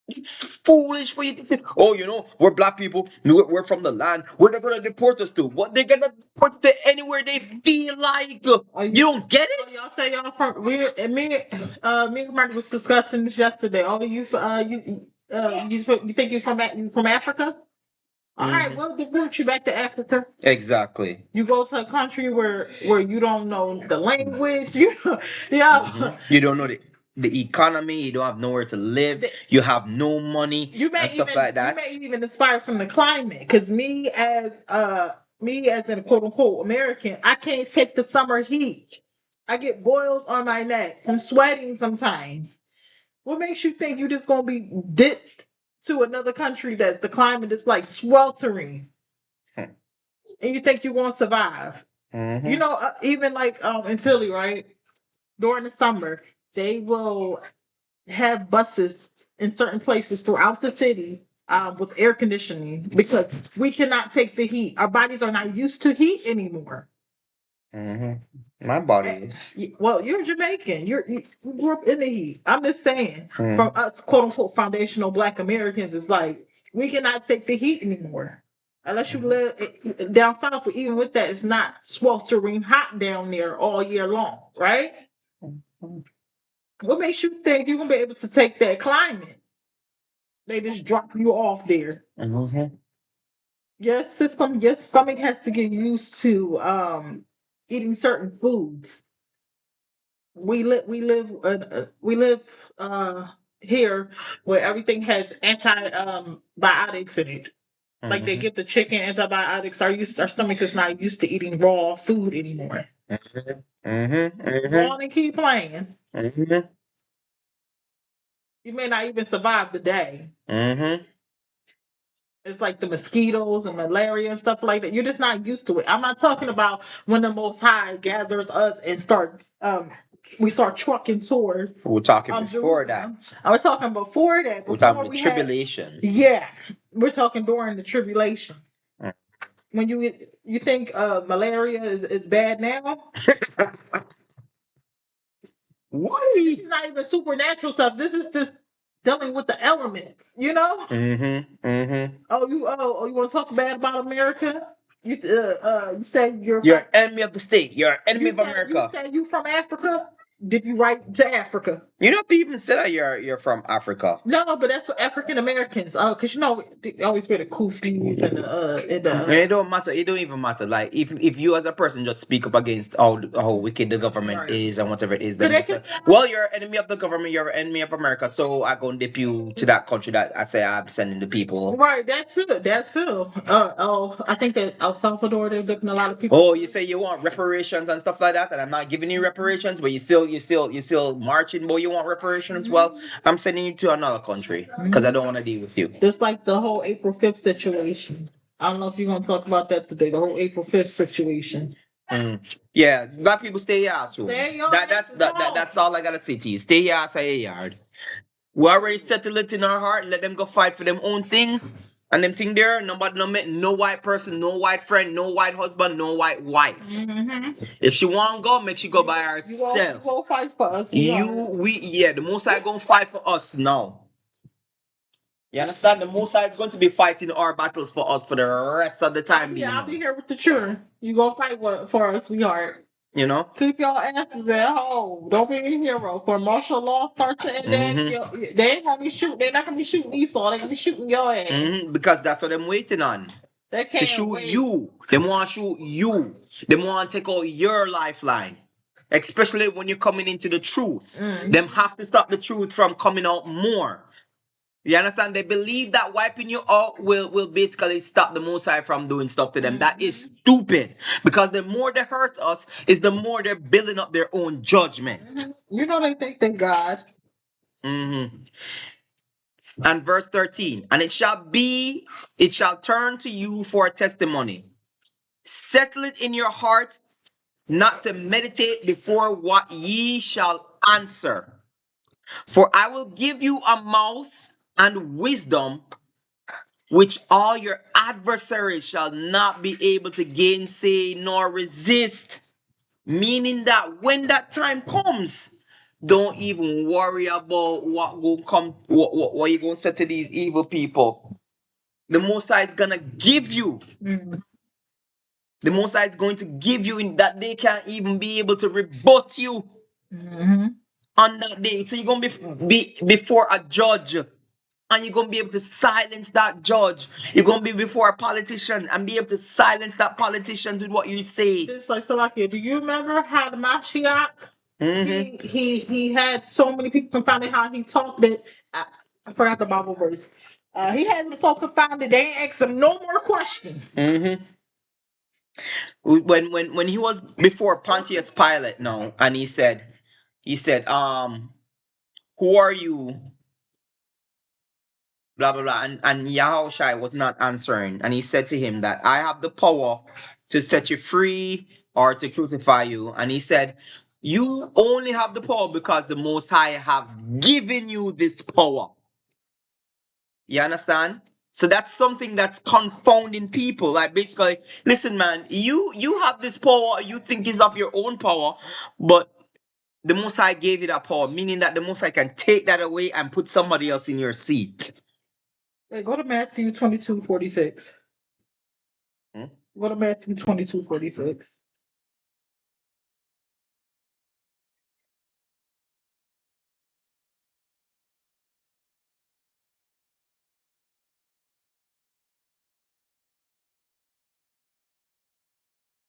It's foolish for you to say, oh, we're black people, we're from the land, where they're gonna deport us to. What, they're gonna deport us to anywhere they feel like. You don't get it? Y'all say y'all from me and Marty was discussing this yesterday. Oh, you You think you're from Africa? All right, well, they brought you back to Africa. Exactly. You go to a country where you don't know the language. Yeah. You don't know the economy. You don't have nowhere to live. You have no money You may and stuff even like you that. may even inspire from the climate. Because me as a quote unquote American, I can't take the summer heat. I get boils on my neck from sweating sometimes. What makes you think you just gonna be dipped to another country that the climate is like sweltering, Hmm. and you think you're gonna survive? You know, even like in Philly, right? During the summer, they will have buses in certain places throughout the city with air conditioning because we cannot take the heat. Our bodies are not used to heat anymore. My body is. Well, you're Jamaican. You grew up in the heat. I'm just saying, Hmm. from us, quote unquote, foundational Black Americans, it's like we cannot take the heat anymore. Unless you live down south, but even with that, it's not sweltering hot down there all year long, right? What makes you think you're gonna be able to take that climate? They just drop you off there. Your stomach has to get used to eating certain foods. We live here where everything has biotics in it. Like they give the chicken antibiotics. Our stomach is not used to eating raw food anymore. Go on and keep playing. You may not even survive the day. It's like the mosquitoes and malaria and stuff like that. You're just not used to it. I'm not talking about when the Most High gathers us and we start trucking towards. We're talking before Jerusalem. that. I was talking before that. We're Before talking the we had, tribulation. yeah, we're talking during the tribulation. Mm. When you think malaria is bad now. What? This is not even supernatural stuff. This is just dealing with the elements, you know? Oh, you want to talk bad about America? You say You're an enemy of the state. You're an enemy of you America. said you from Africa? Did you write to Africa? You don't have to even say that you're from Africa. No, but that's what African Americans. Because they always wear the kufis and It don't matter. It don't even matter. Like if you as a person just speak up against how wicked the government Right. is and whatever it is, So then they you say, can- well, you're an enemy of the government. You're an enemy of America. So I go and dip you to that country that I say I'm sending the people. Right, that too. I think that El Salvador they're looking a lot of people. Oh, you say you want reparations and stuff like that, and I'm not giving you reparations, but you still marching, but you want reparations. Well, I'm sending you to another country because I don't want to deal with you. Just like the whole April 5th situation. I don't know if you're gonna talk about that today. The whole April 5th situation. Yeah, black people stay your ass home. Stay your That's all I gotta say to you. Stay your ass at your yard. We already settled it in our heart. Let them go fight for them own thing. And them thing there, nobody no met no white person, no white friend, no white husband, no white wife. If she want go, make she go by herself. You go fight for us. The Most High gonna fight for us now. You understand? The Most High is going to be fighting our battles for us for the rest of the time. Yeah, I'll be here with the children. You go fight for us, sweetheart. You know? Keep your asses at home. Don't be a hero. For martial law starts to end, they ain't gonna be shooting. They're not gonna be shooting Esau. They're gonna be shooting your ass. Because that's what I'm waiting on. They can't To shoot wait. you. They want to shoot you. They want to take out your lifeline. Especially when you're coming into the truth. Them have to stop the truth from coming out more. You understand? They believe that wiping you out will basically stop the Most High from doing stuff to them. That is stupid. Because the more they hurt us, is the more they're building up their own judgment. You know they think they God. And verse 13. And it shall turn to you for a testimony. Settle it in your heart not to meditate before what ye shall answer. For I will give you a mouth and wisdom which all your adversaries shall not be able to gainsay nor resist. Meaning that when that time comes, don't even worry about what will come, what you gonna say to these evil people. The Most High is gonna give you. The Most High is going to give you in that they can't even be able to rebut you on that day. So you're gonna be before a judge. and you're gonna be able to silence that judge. You're gonna be before a politician and be able to silence that politicians with what you say. It's like Slovakia. Do you remember how the Mashiach? Mm-hmm. He had so many people confounded how he talked that I forgot the Bible verse. He had them so confounded they ain't asked him no more questions. Mm-hmm. When he was before Pontius Pilate, no, and he said, who are you? Blah blah blah. And Yahushua was not answering. And he said to him that I have the power to set you free or to crucify you. And he said, you only have the power because the Most High have given you this power. You understand? So that's something that's confounding people. Like basically, listen, man, you have this power, you think it's of your own power, but the Most High gave you that power, meaning that the Most High can take that away and put somebody else in your seat. Wait, go to Matthew 22:46. Hmm? Go to Matthew 22:46.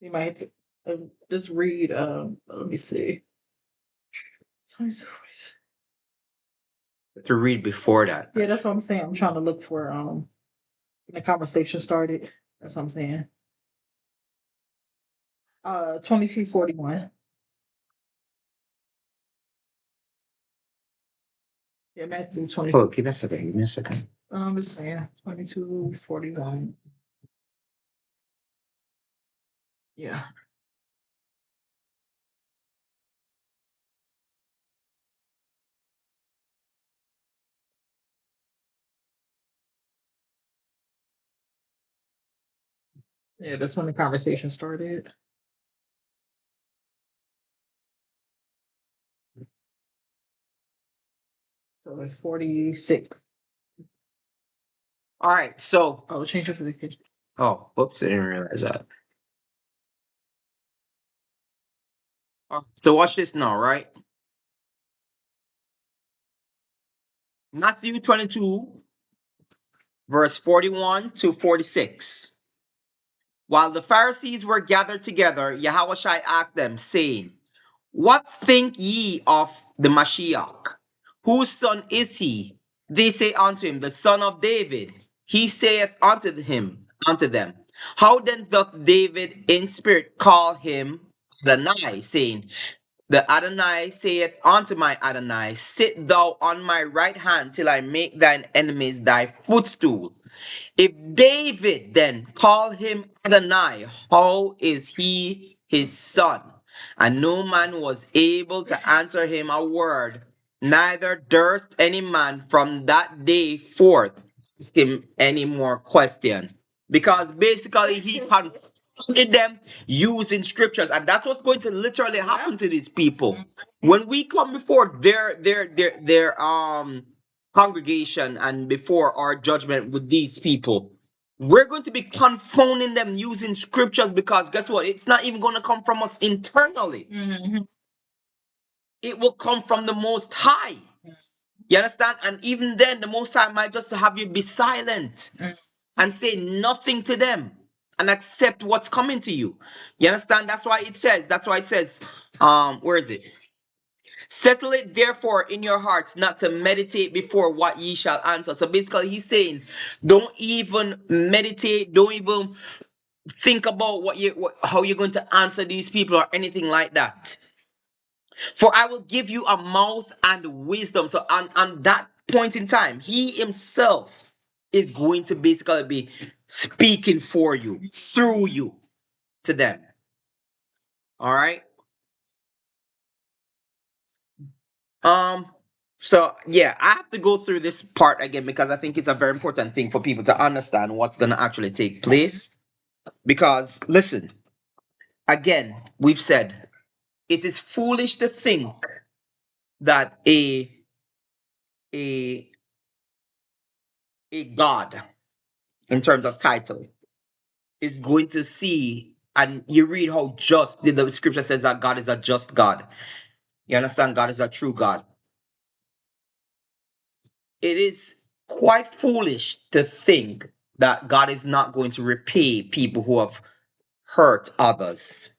You might have to just read. Let me see. 22:46. To read before that. Yeah, that's what I'm saying. I'm trying to look for when the conversation started. That's what I'm saying. 22:41. Yeah, Matthew 22. Oh, give me a second. Give me a second. I'm just saying 22:41. Yeah. Yeah, that's when the conversation started. So like 46. All right. So, Oh, change it to the kitchen. oh, whoops, I didn't realize that. So watch this now, right? Matthew 22, verse 41 to 46. While the Pharisees were gathered together, Yahushua asked them, saying, what think ye of the Mashiach? Whose son is he? They say unto him, the son of David. He saith unto them, how then doth David in spirit call him Adonai, saying, the Adonai saith unto my Adonai, sit thou on my right hand till I make thine enemies thy footstool. If David then call him Adonai, how is he his son? And no man was able to answer him a word, neither durst any man from that day forth ask him any more questions. Because basically he confounded them using scriptures, and that's what's going to literally happen to these people. When we come before their congregation and before our judgment with these people, we're going to be confounding them using scriptures, because guess what? It's not even going to come from us internally. It will come from the Most High. You understand? And even then, the Most High might just have you be silent and say nothing to them and accept what's coming to you. You understand? That's why it says, where is it? Settle it therefore in your hearts not to meditate before what ye shall answer. So basically he's saying, don't even meditate, don't even think about how you're going to answer these people or anything like that. For I will give you a mouth and wisdom. So on that point in time, he himself is going to basically be speaking for you, through you, to them. All right. Um, so yeah, I have to go through this part again because I think it's a very important thing for people to understand what's gonna actually take place. Because listen, again, we've said it is foolish to think that a a God, in terms of title, is going to see, and you read how just the scripture says that God is a just God. You understand? God is a true God. It is quite foolish to think that God is not going to repay people who have hurt others.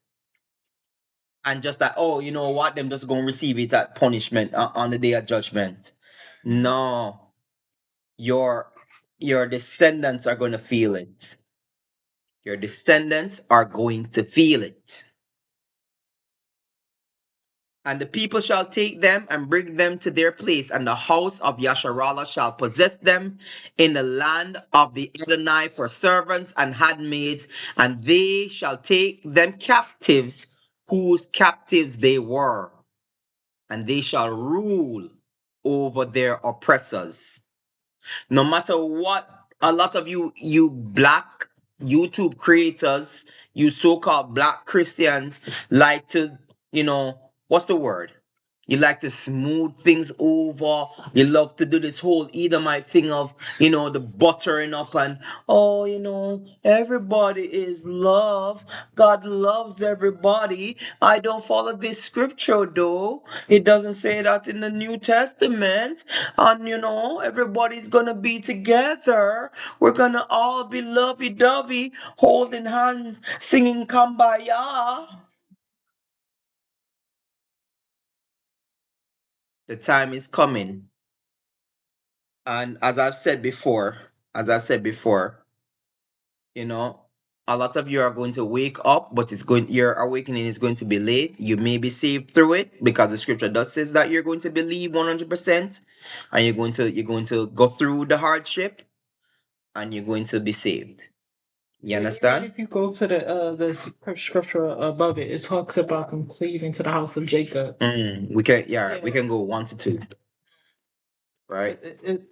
And just that, oh, you know what? Them just going to receive it at punishment on the day of judgment. No, your your descendants are going to feel it. Your descendants are going to feel it. And the people shall take them and bring them to their place, and the house of Yasharallah shall possess them in the land of the Adonai for servants and handmaids, and they shall take them captives, whose captives they were, and they shall rule over their oppressors. No matter what, a lot of you black YouTube creators, you so-called black Christians like to, what's the word? You like to smooth things over. You love to do this whole Edomite thing of, the buttering up and, oh, everybody is love. God loves everybody. I don't follow this scripture though. It doesn't say that in the New Testament. And, everybody's gonna be together. We're gonna all be lovey-dovey, holding hands, singing Kumbaya. The time is coming. And as I've said before, you know, a lot of you are going to wake up, but your awakening is going to be late. You may be saved through it because the scripture does says that you're going to believe 100%, and you're going to go through the hardship, and you're going to be saved. You Yeah, even understand? if you go to the scripture above it, it talks about them cleaving to the house of Jacob. We can go 1 to 2, right? It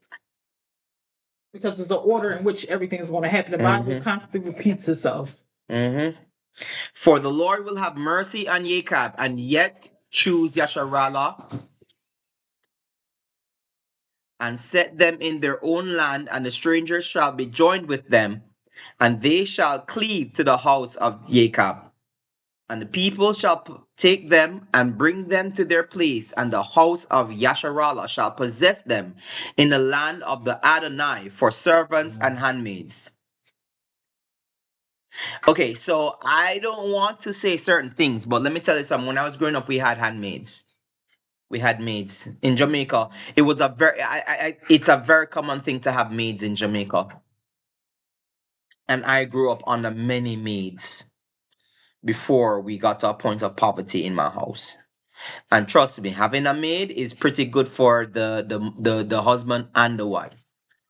because there's an order in which everything is going to happen. The Bible constantly repeats itself. Mm-hmm. For the Lord will have mercy on Jacob, and yet choose Yasharallah, and set them in their own land, and the strangers shall be joined with them, and they shall cleave to the house of Jacob. And the people shall take them and bring them to their place, and the house of Yasharallah shall possess them in the land of the Adonai for servants and handmaids. Okay, so I don't want to say certain things, but let me tell you something. When I was growing up, we had handmaids. We had maids in Jamaica. It was a very, it's a very common thing to have maids in Jamaica. And I grew up under many maids before we got to a point of poverty in my house. And trust me, having a maid is pretty good for the husband and the wife,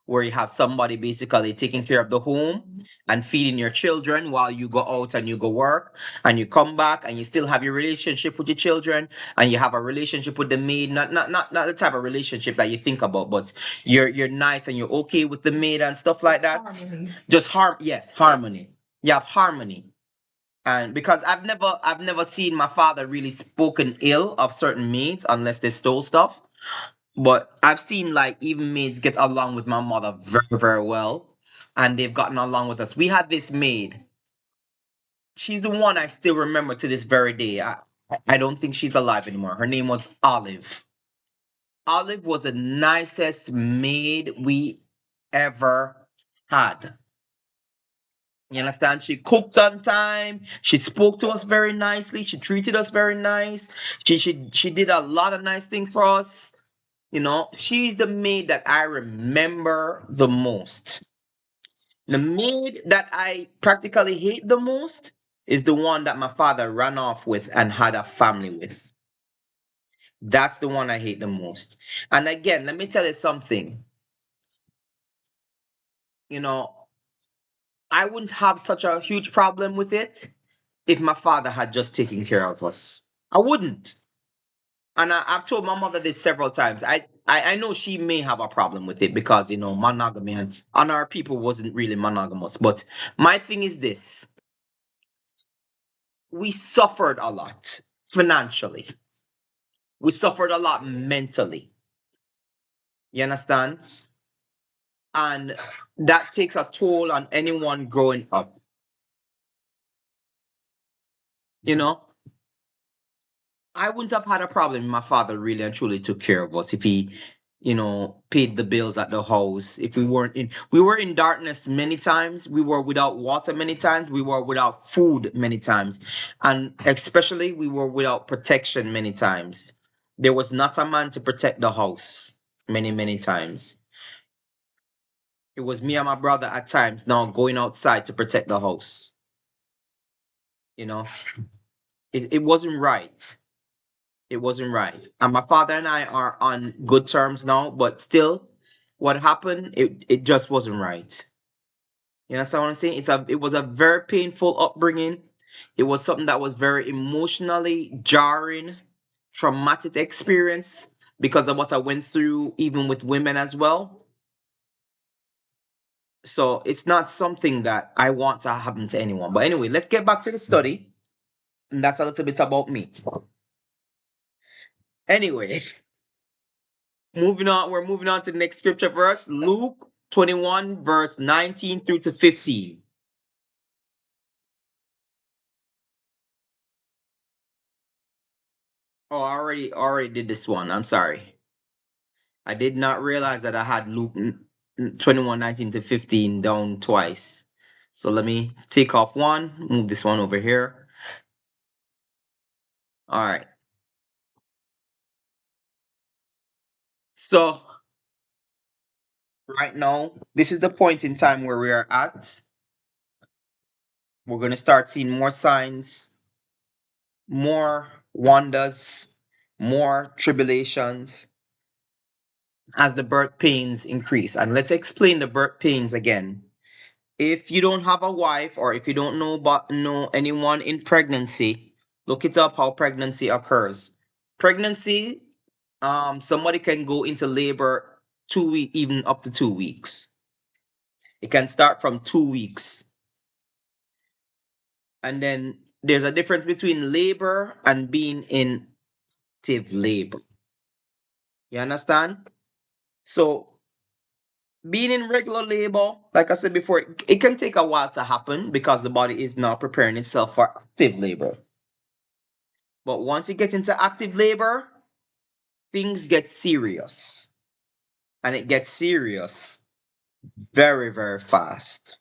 where you have somebody basically taking care of the home and feeding your children while you go out and you go work, and you come back and you still have your relationship with your children, and you have a relationship with the maid, not the type of relationship that you think about, but you're nice and you're okay with the maid and stuff like that. Harmony. Just harmony. You have harmony. And because I've never seen my father really spoken ill of certain maids unless they stole stuff. But I've seen like even maids get along with my mother very, very well. And they've gotten along with us. We had this maid. She's the one I still remember to this very day. I don't think she's alive anymore. Her name was Olive. Olive was the nicest maid we ever had. You understand? She cooked on time. She spoke to us very nicely. She treated us very nice. She did a lot of nice things for us. She's the maid that I remember the most. The maid that I practically hate the most is the one that my father ran off with and had a family with. That's the one I hate the most. And again, let me tell you something. You know, I wouldn't have such a huge problem with it if my father had just taken care of us. I wouldn't. And I've told my mother this several times. I know she may have a problem with it because, monogamy and our people wasn't really monogamous. But my thing is this: we suffered a lot financially, we suffered a lot mentally. You understand? And that takes a toll on anyone growing up. You know, I wouldn't have had a problem if my father really and truly took care of us if he paid the bills at the house. If we were in darkness many times. We were without water many times. We were without food many times. And especially we were without protection many times. There was not a man to protect the house many, many times. It was me and my brother at times now going outside to protect the house. You know, it wasn't right. It wasn't right. And my father and I are on good terms now, but still, what happened, it just wasn't right. You understand what I'm saying? It was a very painful upbringing. It was something that was very emotionally jarring, traumatic experience because of what I went through, even with women as well. So it's not something that I want to happen to anyone. But anyway, let's get back to the study. And that's a little bit about me. Anyway, moving on, we're moving on to the next scripture verse, Luke 21, verse 19 through to 15. Oh, I already did this one. I'm sorry. I did not realize that I had Luke 21, 19 to 15 down twice. So let me take off one, move this one over here. All right. So right now, this is the point in time where we are at. We're going to start seeing more signs, more wonders, more tribulations as the birth pains increase. And let's explain the birth pains again. If you don't have a wife or if you don't know anyone in pregnancy, look it up how pregnancy occurs. Pregnancy, somebody can go into labor 2 weeks, even up to 2 weeks. It can start from 2 weeks. And then there's a difference between labor and being in active labor. You understand? So being in regular labor, like I said before, it can take a while to happen because the body is now preparing itself for active labor. But once you get into active labor, things get serious. And it gets serious very, very fast.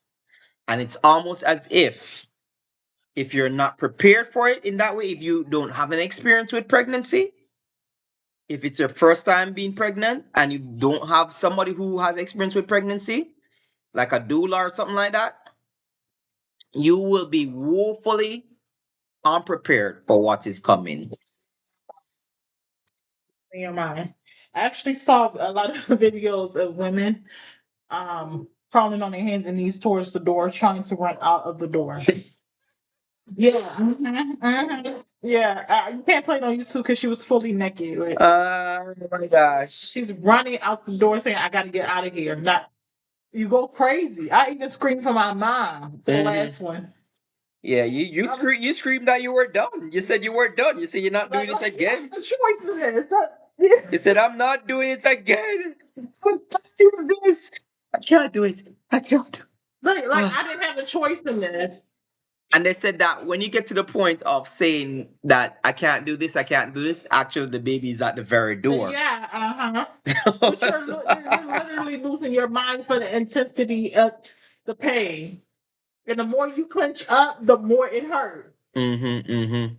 And it's almost as if you're not prepared for it in that way, if you don't have an experience with pregnancy, if it's your first time being pregnant and you don't have somebody who has experience with pregnancy, like a doula or something like that, you will be woefully unprepared for what is coming. In your mind. I actually saw a lot of videos of women crawling on their hands and knees towards the door, trying to run out of the door. Yeah. Yeah. You can't play it on YouTube because she was fully naked. Like, Oh my gosh. she was running out the door saying, I got to get out of here. Not, you go crazy. I even screamed for my mom, the last one. Yeah, you screamed that you were done. You said you were done. You said you're not doing it again. The choice is You said I'm not doing it again. I'm not doing this. I can't do it. I can't. like I didn't have a choice in this. And they said that when you get to the point of saying that I can't do this, I can't do this, actually the baby's at the very door. Yeah, But you're literally losing your mind for the intensity of the pain. And the more you clench up, the more it hurts. Mm-hmm.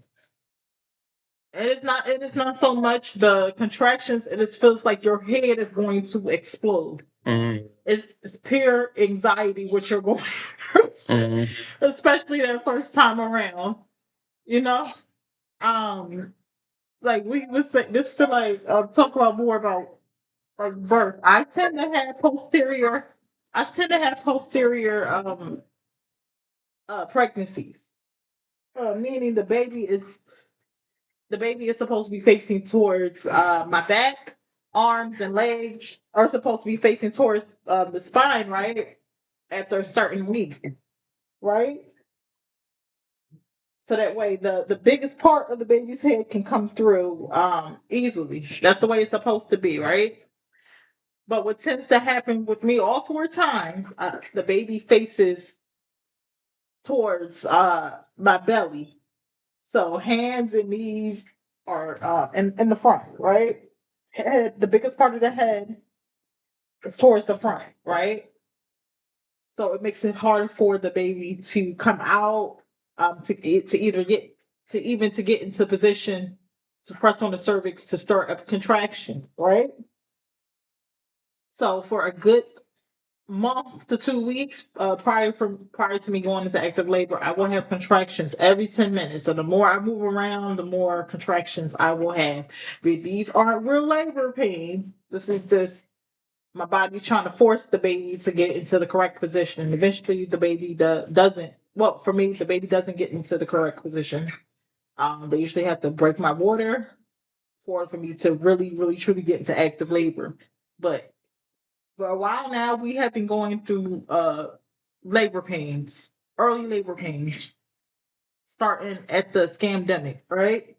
And it's not so much the contractions, it just feels like your head is going to explode. Mm-hmm. It's pure anxiety what you're going through. Especially that first time around. You know? Like we was saying this to talk about more about like birth. I tend to have posterior pregnancies. Meaning the baby is supposed to be facing towards my back, arms and legs are supposed to be facing towards the spine, right? After a certain week, right? So that way the biggest part of the baby's head can come through easily. That's the way it's supposed to be, right? But what tends to happen with me all four times, the baby faces towards my belly. So hands and knees are in the front, right? head, the biggest part of the head is towards the front, right? So it makes it harder for the baby to come out, to either get to get into position to press on the cervix to start a contraction, right? So for a good month to 2 weeks prior to me going into active labor, I will have contractions every 10 minutes. So the more I move around, the more contractions I will have. But these aren't real labor pains. This is just my body trying to force the baby to get into the correct position. And eventually, the baby doesn't. Well, for me, the baby doesn't get into the correct position. They usually have to break my water for me to really, really, truly get into active labor. But for a while now, we have been going through labor pains, early labor pains, starting at the scamdemic, right?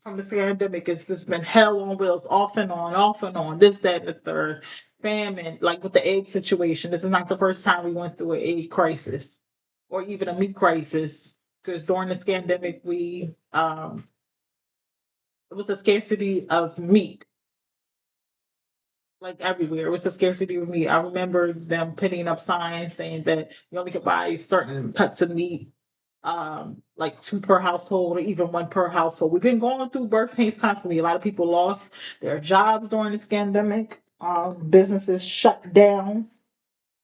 From the scamdemic, it's just been hell on wheels, off and on, this, that, and the third. Famine, like with the egg situation. This is not the first time we went through an egg crisis or even a meat crisis. Because during the scamdemic, it was a scarcity of meat, like everywhere. It was a scarcity of meat. I remember them putting up signs saying that you only could buy certain cuts of meat, like two per household or even one per household. We've been going through birth pains constantly. A lot of people lost their jobs during this pandemic. Businesses shut down.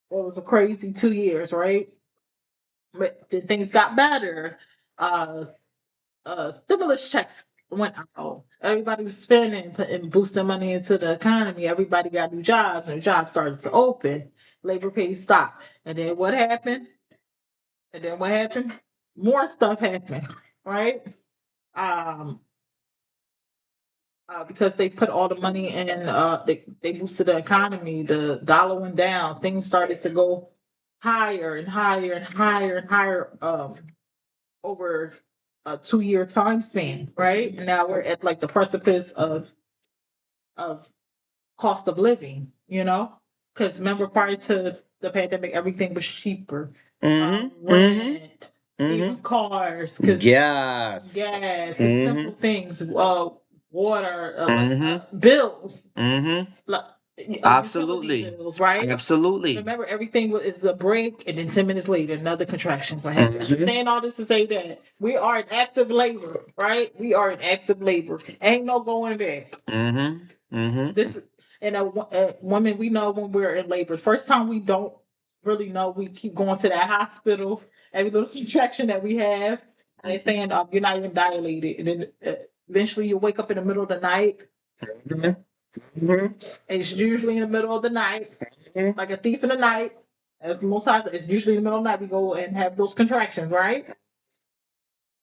It was a crazy 2 years, right? But then things got better. Uh, Stimulus checks went out. Everybody was spending, putting boosting money into the economy. Everybody got new jobs, and the jobs started to open. Labor pay stopped, and then what happened? And then what happened? More stuff happened, right? Um, because they put all the money in, they boosted the economy. The dollar went down. Things started to go higher and higher and higher and higher. Over a 2 year time span, right? And now we're at like the precipice of cost of living, you know? Because remember, prior to the pandemic, everything was cheaper. Mm-hmm. Rent, Mm-hmm. even cars, because Yes. gas, the Mm-hmm. simple things, water, Mm-hmm. bills, Mm-hmm. like, utility Absolutely. bills, right? Absolutely. Remember, everything is a break, and then 10 minutes later, another contraction. What happened? I'm Mm-hmm. saying all this to say that we are in active labor, right? We are in active labor. Ain't no going back. Mm-hmm. Mm-hmm. This and a woman, we know when we're in labor. First time we don't really know. We keep going to that hospital. Every little contraction that we have, and they saying you're not even dilated, and then eventually you wake up in the middle of the night. Mm-hmm. It's usually in the middle of the night, like a thief in the night. As most times, it's usually in the middle of the night we go and have those contractions, right?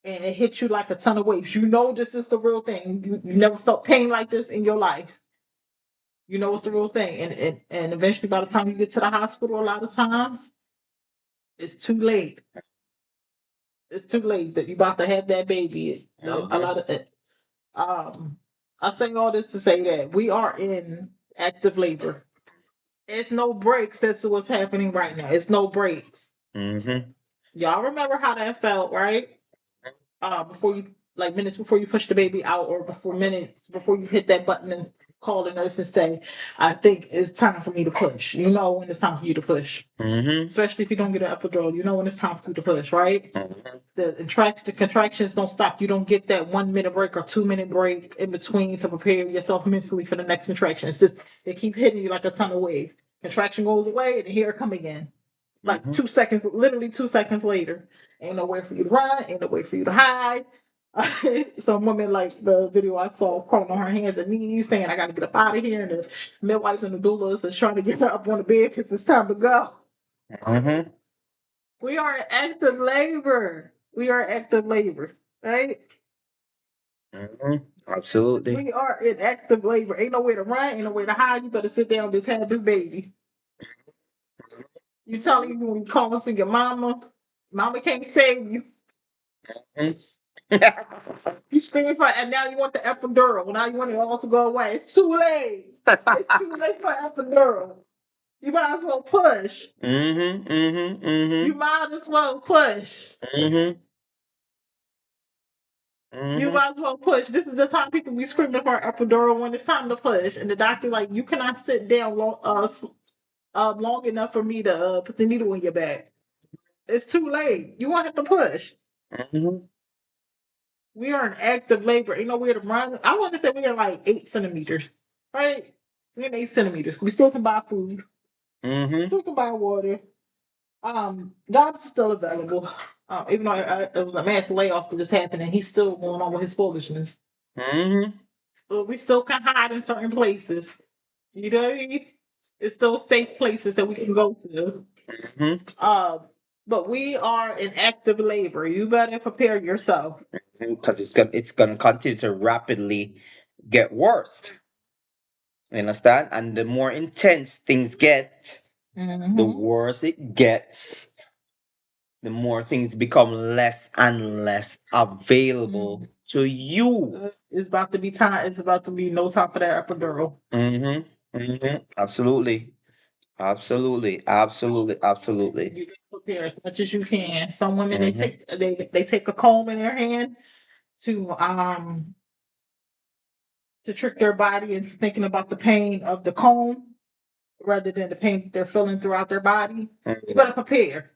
And it hits you like a ton of waves. You know this is the real thing. You never felt pain like this in your life. You know it's the real thing. And eventually by the time you get to the hospital, a lot of times, it's too late. It's too late that you're about to have that baby. A lot of it. I say all this to say that we are in active labor. It's no breaks. That's what's happening right now. It's no breaks. Mm-hmm. Y'all remember how that felt, right? Before you, like minutes before you push the baby out, or before minutes before you hit that button and call the nurse and say, "I think it's time for me to push." You know when it's time for you to push, Mm-hmm. especially if you don't get an epidural. You know when it's time for you to push, right? The contractions don't stop. You don't get that 1 minute break or 2 minute break in between to prepare yourself mentally for the next contraction. It's just they keep hitting you like a ton of waves. Contraction goes away, and here it come again. Like Mm-hmm. 2 seconds, literally 2 seconds later. Ain't nowhere for you to run, ain't no way for you to hide. Some woman, like the video I saw, crawling on her hands and knees saying, "I got to get up out of here." And the midwives and the doulas are trying to get her up on the bed because it's time to go. Mm-hmm. We are in active labor. We are in active labor, right? Mm-hmm. Absolutely. We are in active labor. Ain't nowhere to run, ain't nowhere to hide. You better sit down and just have this baby. You telling me when you calling for your mama, mama can't save you. You screaming for, and now you want the epidural. Now you want it all to go away. It's too late. It's too late for epidural. You might as well push. Mm-hmm. Mm-hmm. You Mm-hmm. might as well push. Mm-hmm. You Mm-hmm. might as well push. This is the time people be screaming for an epidural when it's time to push, and the doctor like, you cannot sit down long enough for me to put the needle in your back. It's too late. You won't have to push. Mm-hmm. We are in active labor. Ain't no way to run. I want to say we are like 8 centimeters, right? We're in 8 centimeters. We still can buy food. Mm-hmm. Still can buy water. Jobs are still available. Even though it was a mass layoff that just happened, and he's still going on with his foolishness. Mm-hmm. But we still can hide in certain places. You know what I mean? It's still safe places that we can go to. Mm-hmm. But we are in active labor. You better prepare yourself. Because it's gonna continue to rapidly get worse. You understand? And the more intense things get, the Mm-hmm. worse it gets. The more things become less and less available to you. It's about to be time. It's about to be no time for that epidural. Mm-hmm. Mm-hmm. Absolutely. Absolutely. Absolutely. Absolutely. You can prepare as much as you can. Some women Mm-hmm. they take a comb in their hand to trick their body into thinking about the pain of the comb rather than the pain they're feeling throughout their body. You better prepare.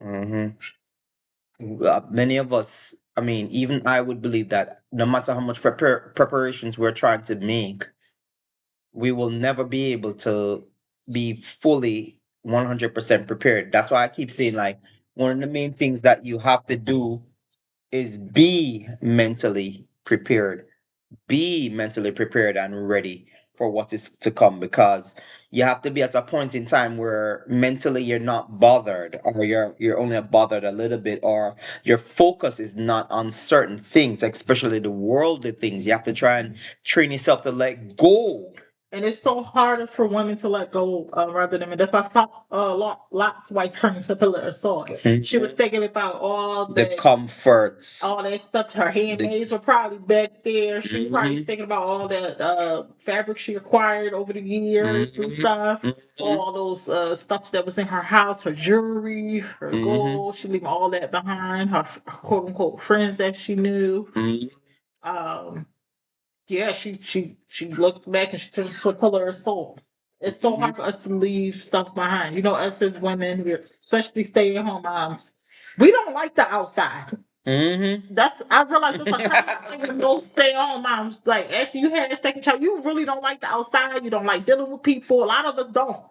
Mm-hmm. Many of us, I mean, even I would believe that no matter how much preparations we're trying to make, we will never be able to be fully 100% prepared. That's why I keep saying, like, one of the main things that you have to do is be mentally prepared. Be mentally prepared and ready for what is to come, because you have to be at a point in time where mentally you're not bothered, or you're only bothered a little bit, or your focus is not on certain things, especially the worldly things. You have to try and train yourself to let go. And it's so harder for women to let go rather than men. That's why Lot's wife turned into a pillar of salt. She was thinking about The comforts. all that stuff. Her handmaids were probably back there. She was probably thinking about all that fabric she acquired over the years and stuff. All those stuff that was in her house, her jewelry, her gold. She leaving all that behind. Her quote unquote friends that she knew. Um, yeah, she looked back and she took a pillar of salt. It's so hard for us to leave stuff behind. You know, us as women, especially stay-at-home moms, we don't like the outside. That's I realize that's a common thing with most stay-at-home moms. Like after you had a second child, you really don't like the outside. You don't like dealing with people. A lot of us don't.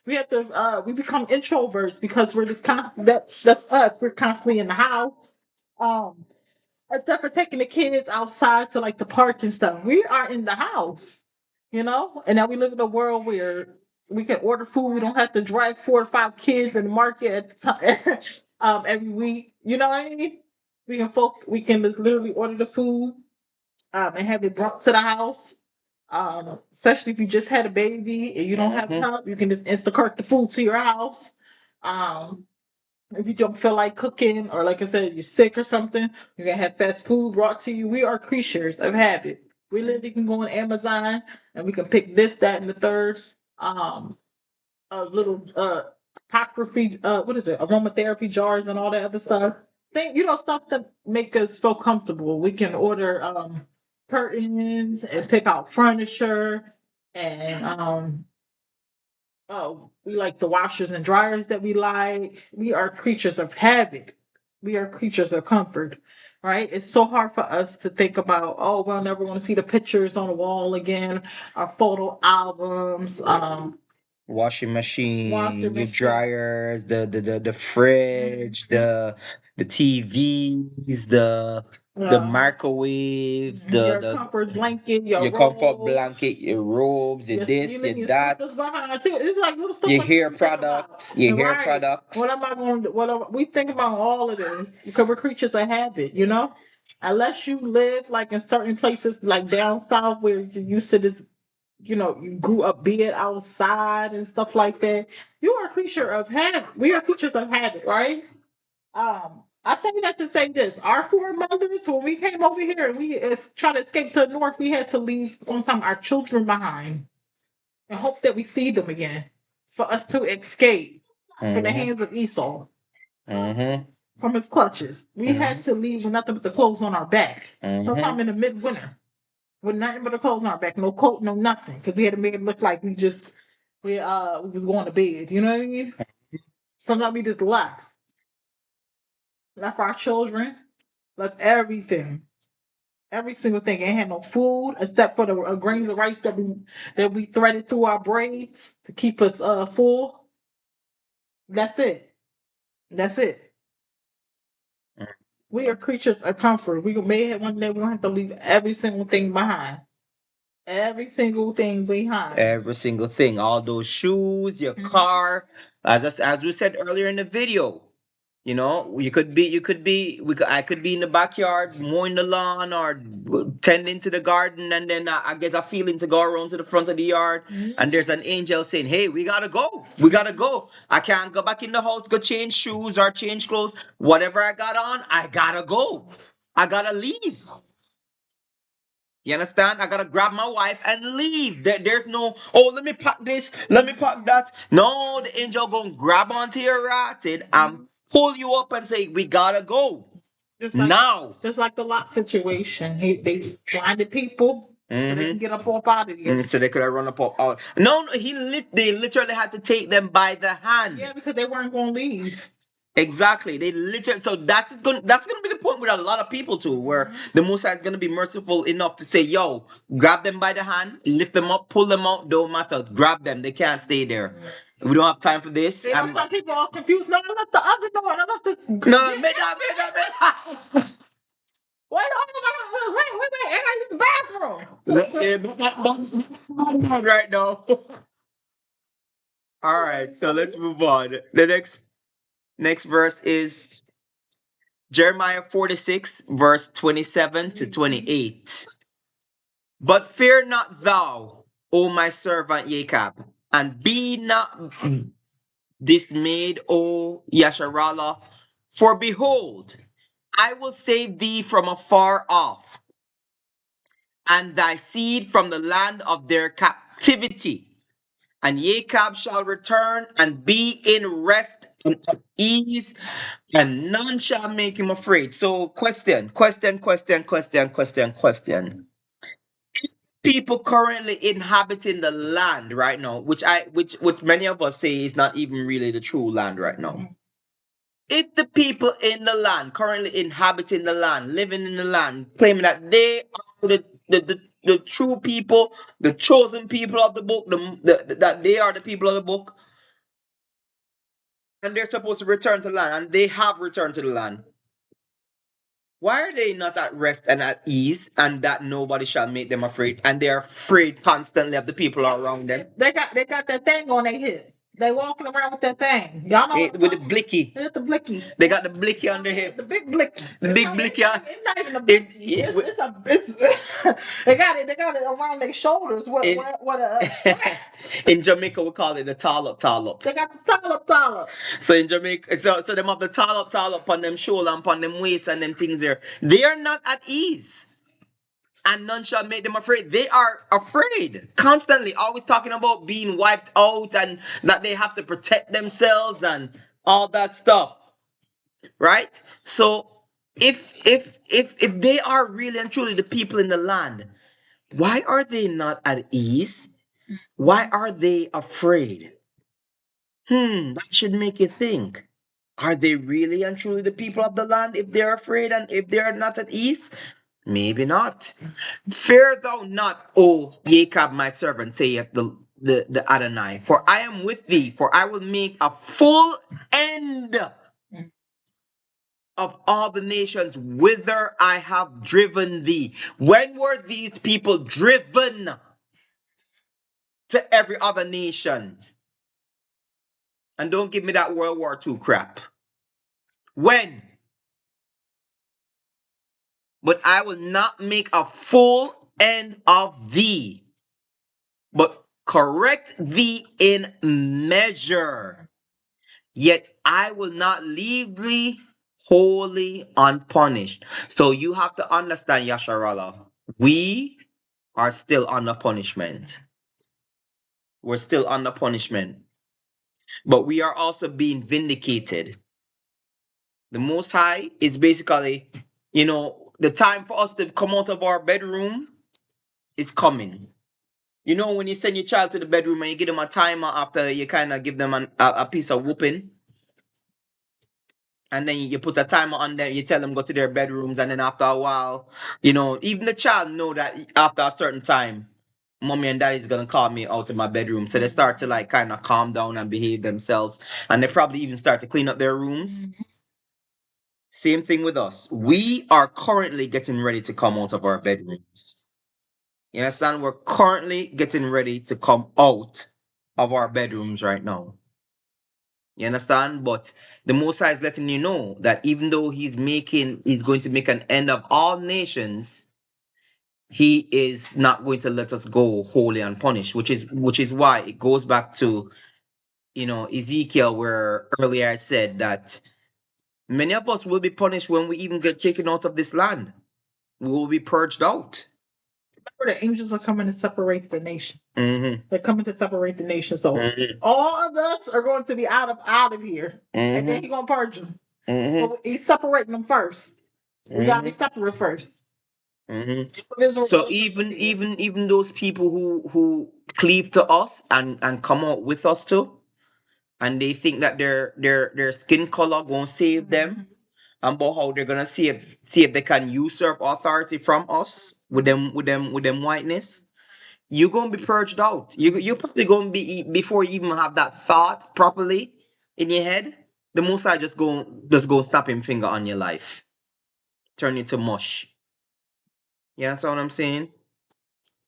We have to we become introverts because we're just constant. That's us. We're constantly in the house. Um, Except for taking the kids outside to like the park and stuff. We are in the house, you know? And now we live in a world where we can order food. We don't have to drag 4 or 5 kids in the market at the time every week. You know what I mean? We can just literally order the food and have it brought to the house. Especially if you just had a baby and you don't have help, you can just Instacart the food to your house. Um, if you don't feel like cooking, or like I said, you're sick or something, you can have fast food brought to you. We are creatures of habit. We literally can go on Amazon and we can pick this, that, and the third. A little apocryphy, what is it? Aromatherapy jars and all that other stuff. Stuff that make us feel comfortable. We can order curtains and pick out furniture and oh, we like the washers and dryers that we like. We are creatures of habit. We are creatures of comfort, right? It's so hard for us to think about, oh, we'll never want to see the pictures on the wall again, our photo albums, Washing machine, washing your machine. dryers, the fridge, the TVs, the microwave, Your comfort blanket, your your comfort robe, blanket, your robes, your you this, your leave your that, slippers behind. See, it's like little stuff your like this hair we think about. products, your And hair right, what am products. I going to? We think about all of this because we're creatures of habit, you know. Unless you live like in certain places, like down south, where you're used to this, you grew up being outside and stuff like that. You are a creature of habit. We are creatures of habit, right? I say that to say this: our foremothers, when we came over here and we tried to escape to the north, we had to leave sometimes our children behind and hope that we see them again for us to escape from the Mm-hmm. hands of Esau. Mm-hmm. from his clutches. We had to leave with nothing but the clothes on our back. Sometime in the midwinter, with nothing but the clothes on our back, no coat, no nothing, because we had to make it look like we was going to bed. You know what I mean? Sometimes we just left our children, left everything. Every single thing. Ain't had no food except for the grains of rice that we threaded through our braids to keep us full. That's it. That's it. We are creatures of comfort. We may have one day we're gonna have to leave every single thing behind. Every single thing behind. Every single thing, all those shoes, your car, as we said earlier in the video. I could be in the backyard mowing the lawn or tending to the garden, and then I get a feeling to go around to the front of the yard, and there's an angel saying, "Hey, we gotta go. We gotta go. I can't go back in the house, go change shoes or change clothes. Whatever I got on, I gotta go. I gotta leave." You understand? I gotta grab my wife and leave. There's no, oh, let me pack this, let me pack that. No, the angel gonna grab onto your ratted and pull you up and say, "We gotta go." Now. Just like the Lot situation. They blinded people so they can get up out of here. So they could have run up out. No, they literally had to take them by the hand. Yeah, because they weren't gonna leave. Exactly. They literally, so that's gonna be the point with a lot of people too, where the Most High is gonna be merciful enough to say, "Yo, grab them by the hand, lift them up, pull them out. Don't matter. Grab them. They can't stay there. We don't have time for this." Some people are confused. No, I left the other door. I left the. No, me. Wait, I gotta use the bathroom. Right now. All right, so let's move on. The next verse is Jeremiah 46, verse 27 to 28. "But fear not thou, O my servant Jacob, and be not dismayed, O Yasharallah, for behold, I will save thee from afar off, and thy seed from the land of their captivity. And Jacob shall return and be in rest and at ease, and none shall make him afraid." So, question. People currently inhabiting the land right now, which many of us say is not even really the true land right now. If the people in the land, currently inhabiting the land, living in the land, claiming that they are the true people, the chosen people of the book, that they are the people of the book, and they're supposed to return to the land, and they have returned to the land, why are they not at rest and at ease, and that nobody shall make them afraid, and they're afraid constantly of the people around them? They got that thing on their hip. They walking around with that thing. Y'all know with the blicky. It's the blicky. They got the blicky on their hip. The big blicky. The big blicky. It's not even a blicky. They got it around their shoulders. What a strap. In Jamaica, we call it the tallop. They got the tallop. So in Jamaica, so them have the tallop on them shoulder and on them waist and them things there. They are not at ease, and none shall make them afraid. They are afraid constantly, always talking about being wiped out and that they have to protect themselves and all that stuff, right? So if they are really and truly the people in the land, why are they not at ease? Why are they afraid? That should make you think. Are they really and truly the people of the land if they're afraid and if they're not at ease? Maybe not. "Fear thou not, O Jacob, my servant, saith the Adonai, for I am with thee, for I will make a full end of all the nations whither I have driven thee." When were these people driven to every other nation? And don't give me that World War II crap. When? "But I will not make a full end of thee, but correct thee in measure. Yet I will not leave thee wholly unpunished." So you have to understand, Yasharallah, we are still under punishment. We're still under punishment. But we are also being vindicated. The Most High is basically, the time for us to come out of our bedroom is coming. When you send your child to the bedroom and you give them a timer after you kind of give them a piece of whooping, and then you put a timer on them, you tell them go to their bedrooms, and then after a while, even the child know that after a certain time, mommy and daddy's gonna call me out of my bedroom. So they start to like kind of calm down and behave themselves, and they probably even start to clean up their rooms. Same thing with us. We are currently getting ready to come out of our bedrooms. You understand? We're currently getting ready to come out of our bedrooms right now. You understand? But the Most High is letting you know that even though he's going to make an end of all nations, he is not going to let us go wholly unpunished, which is why it goes back to Ezekiel, where earlier I said that many of us will be punished when we even get taken out of this land. We will be purged out. Remember, the angels are coming to separate the nation. Mm-hmm. They're coming to separate the nation. So Mm-hmm. all of us are going to be out of here, and then Mm-hmm. he's gonna purge them. Mm-hmm. But he's separating them first. We gotta be separate first. Mm-hmm. Israel So will even disappear. even even those people who cleave to us and come out with us too, and they think that their skin color gonna save them, and about how they're gonna see if they can usurp authority from us with them whiteness. You're gonna be purged out. You're probably gonna be before you even have that thought properly in your head. The Most High just go snap him finger on your life, turn it to mush. Yeah, that's what I'm saying.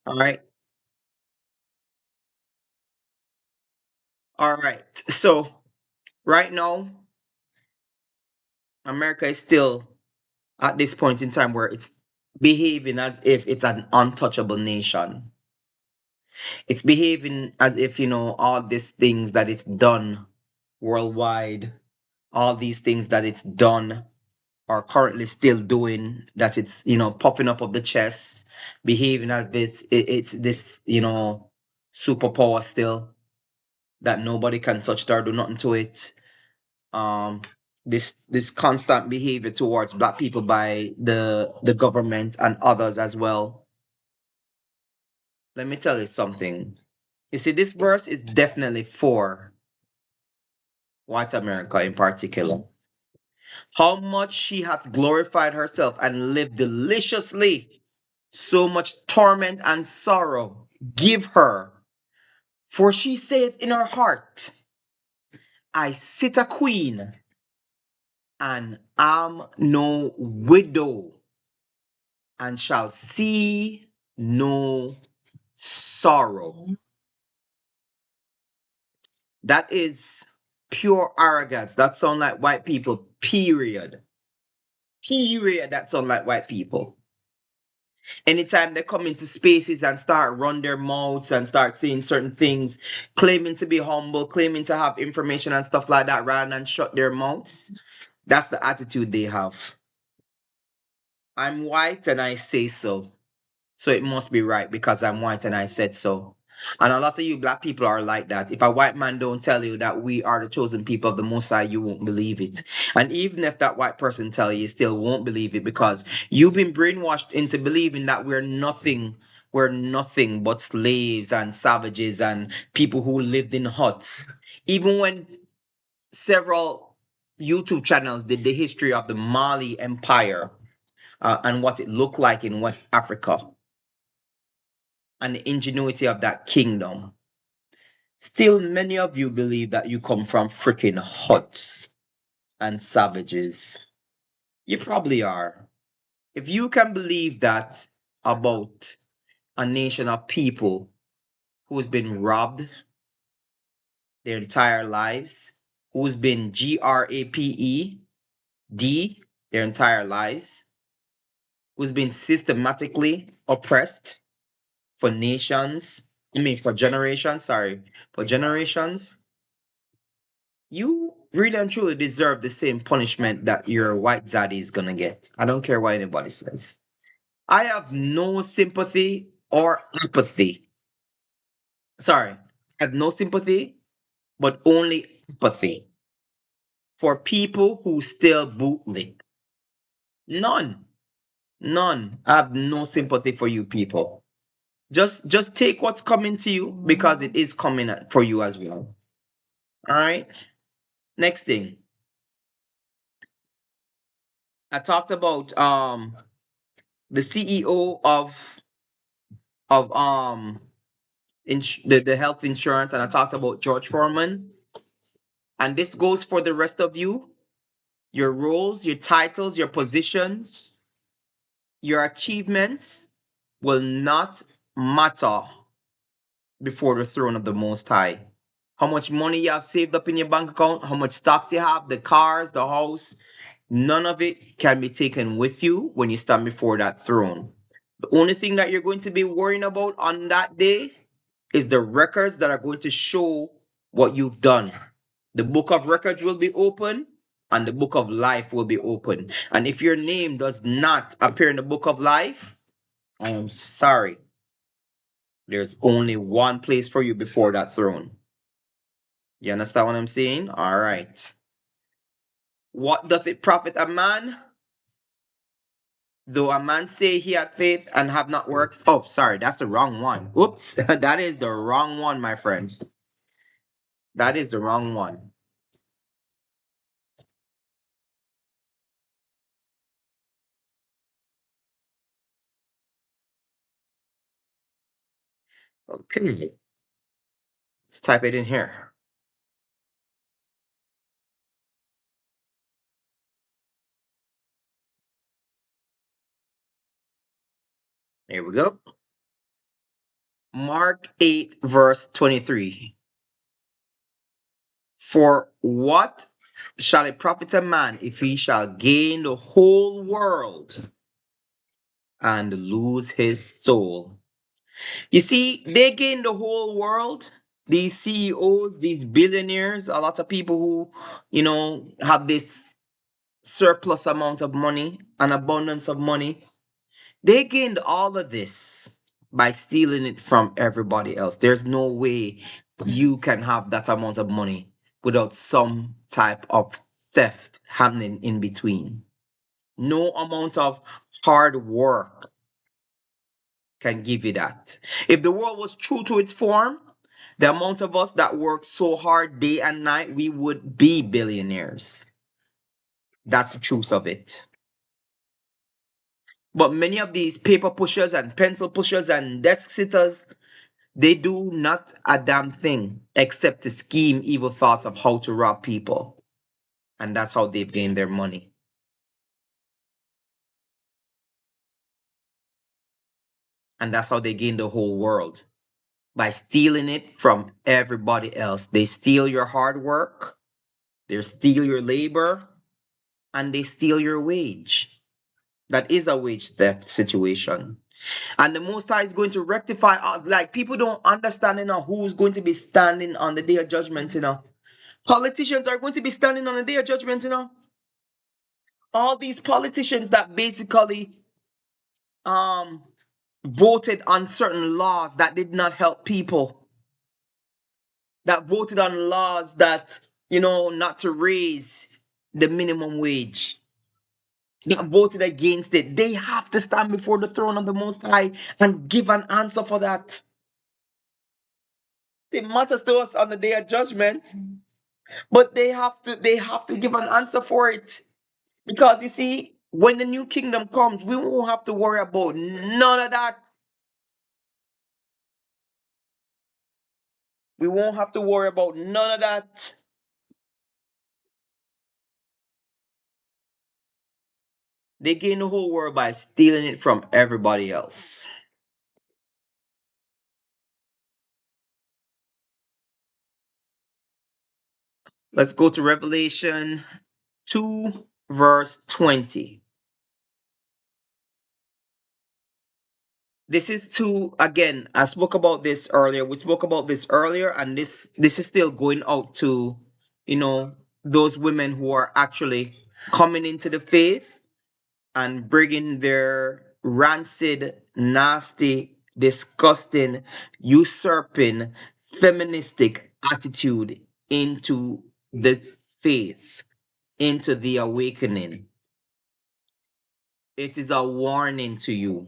All right. All right. So right now, America is still at this point in time where it's behaving as if it's an untouchable nation. It's behaving as if, all these things that it's done worldwide, all these things that it's done are currently still doing, that it's, puffing up of the chest, behaving as if it's this, superpower still, that nobody can touch it or do nothing to it. um this constant behavior towards black people by the government and others as well. Let me tell you something. You see, this verse is definitely for white America in particular. How much she hath glorified herself and lived deliciously, so much torment and sorrow give her, for she saith in her heart, I sit a queen and am no widow, and shall see no sorrow. That is pure arrogance. That sound like white people, period. Period. That sound like white people. Anytime they come into spaces and start run their mouths and start saying certain things, claiming to be humble, claiming to have information and stuff like that, rather than shut their mouths, that's the attitude they have. I'm white and I say so. So it must be right because I'm white and I said so. And a lot of you black people are like that. If a white man don't tell you that we are the chosen people of the Most High, you won't believe it. And even if that white person tell you, you still won't believe it because you've been brainwashed into believing that we're nothing but slaves and savages and people who lived in huts. Even when several YouTube channels did the history of the Mali Empire, and what it looked like in West Africa, and the ingenuity of that kingdom. Still, many of you believe that you come from freaking huts and savages. You probably are. If you can believe that about a nation of people who's been robbed their entire lives, who's been GRAPED their entire lives, who's been systematically oppressed for generations, sorry, for generations, you really and truly deserve the same punishment that your white zaddy is gonna get. I don't care what anybody says. I have no sympathy or empathy. Sorry, I have no sympathy, but only empathy for people who still bootleg. None. None. I have no sympathy for you people. Just take what's coming to you because it is coming for you as well. All right. Next thing. I talked about the CEO of the health insurance, and I talked about George Foreman. And this goes for the rest of you. Your roles, your titles, your positions, your achievements will not matter before the throne of the Most High. How much money you have saved up in your bank account, how much stocks you have, the cars, the house, none of it can be taken with you when you stand before that throne. The only thing that you're going to be worrying about on that day is the records that are going to show what you've done. The book of records will be open and the book of life will be open. And if your name does not appear in the book of life, I am sorry. There's only one place for you before that throne. You understand what I'm saying? All right. What doth it profit a man? Though a man say he had faith and have not works. Oh, sorry, that's the wrong one. Oops, that is the wrong one, my friends. That is the wrong one. Okay, let's type it in here. Here we go. Mark 8, verse 23. For what shall it profit a man if he shall gain the whole world and lose his soul? You see, they gain the whole world. These CEOs, these billionaires, a lot of people who, have this surplus amount of money, an abundance of money. They gained all of this by stealing it from everybody else. There's no way you can have that amount of money without some type of theft happening in between. No amount of hard work can give you that. If the world was true to its form, the amount of us that work so hard day and night, we would be billionaires. That's the truth of it. But many of these paper pushers and pencil pushers and desk sitters, they do not a damn thing except to scheme evil thoughts of how to rob people. And that's how they've gained their money. And that's how they gain the whole world. By stealing it from everybody else. They steal your hard work, they steal your labor, and they steal your wage. That is a wage theft situation. And the Most High is going to rectify, like people don't understand who's going to be standing on the day of judgment. Politicians are going to be standing on the day of judgment. All these politicians that basically um voted on certain laws that did not help people, that voted on laws that, not to raise the minimum wage, that voted against it. They have to stand before the throne of the Most High and give an answer for that. It matters to us on the day of judgment, but they have to give an answer for it. Because you see, when the new kingdom comes, we won't have to worry about none of that. We won't have to worry about none of that. They gain the whole world by stealing it from everybody else. Let's go to Revelation 2, verse 20. This is to, again, I spoke about this earlier. We spoke about this earlier, and this is still going out to, those women who are actually coming into the faith and bringing their rancid, nasty, disgusting, usurping, feministic attitude into the faith. into the awakening. It is a warning to you.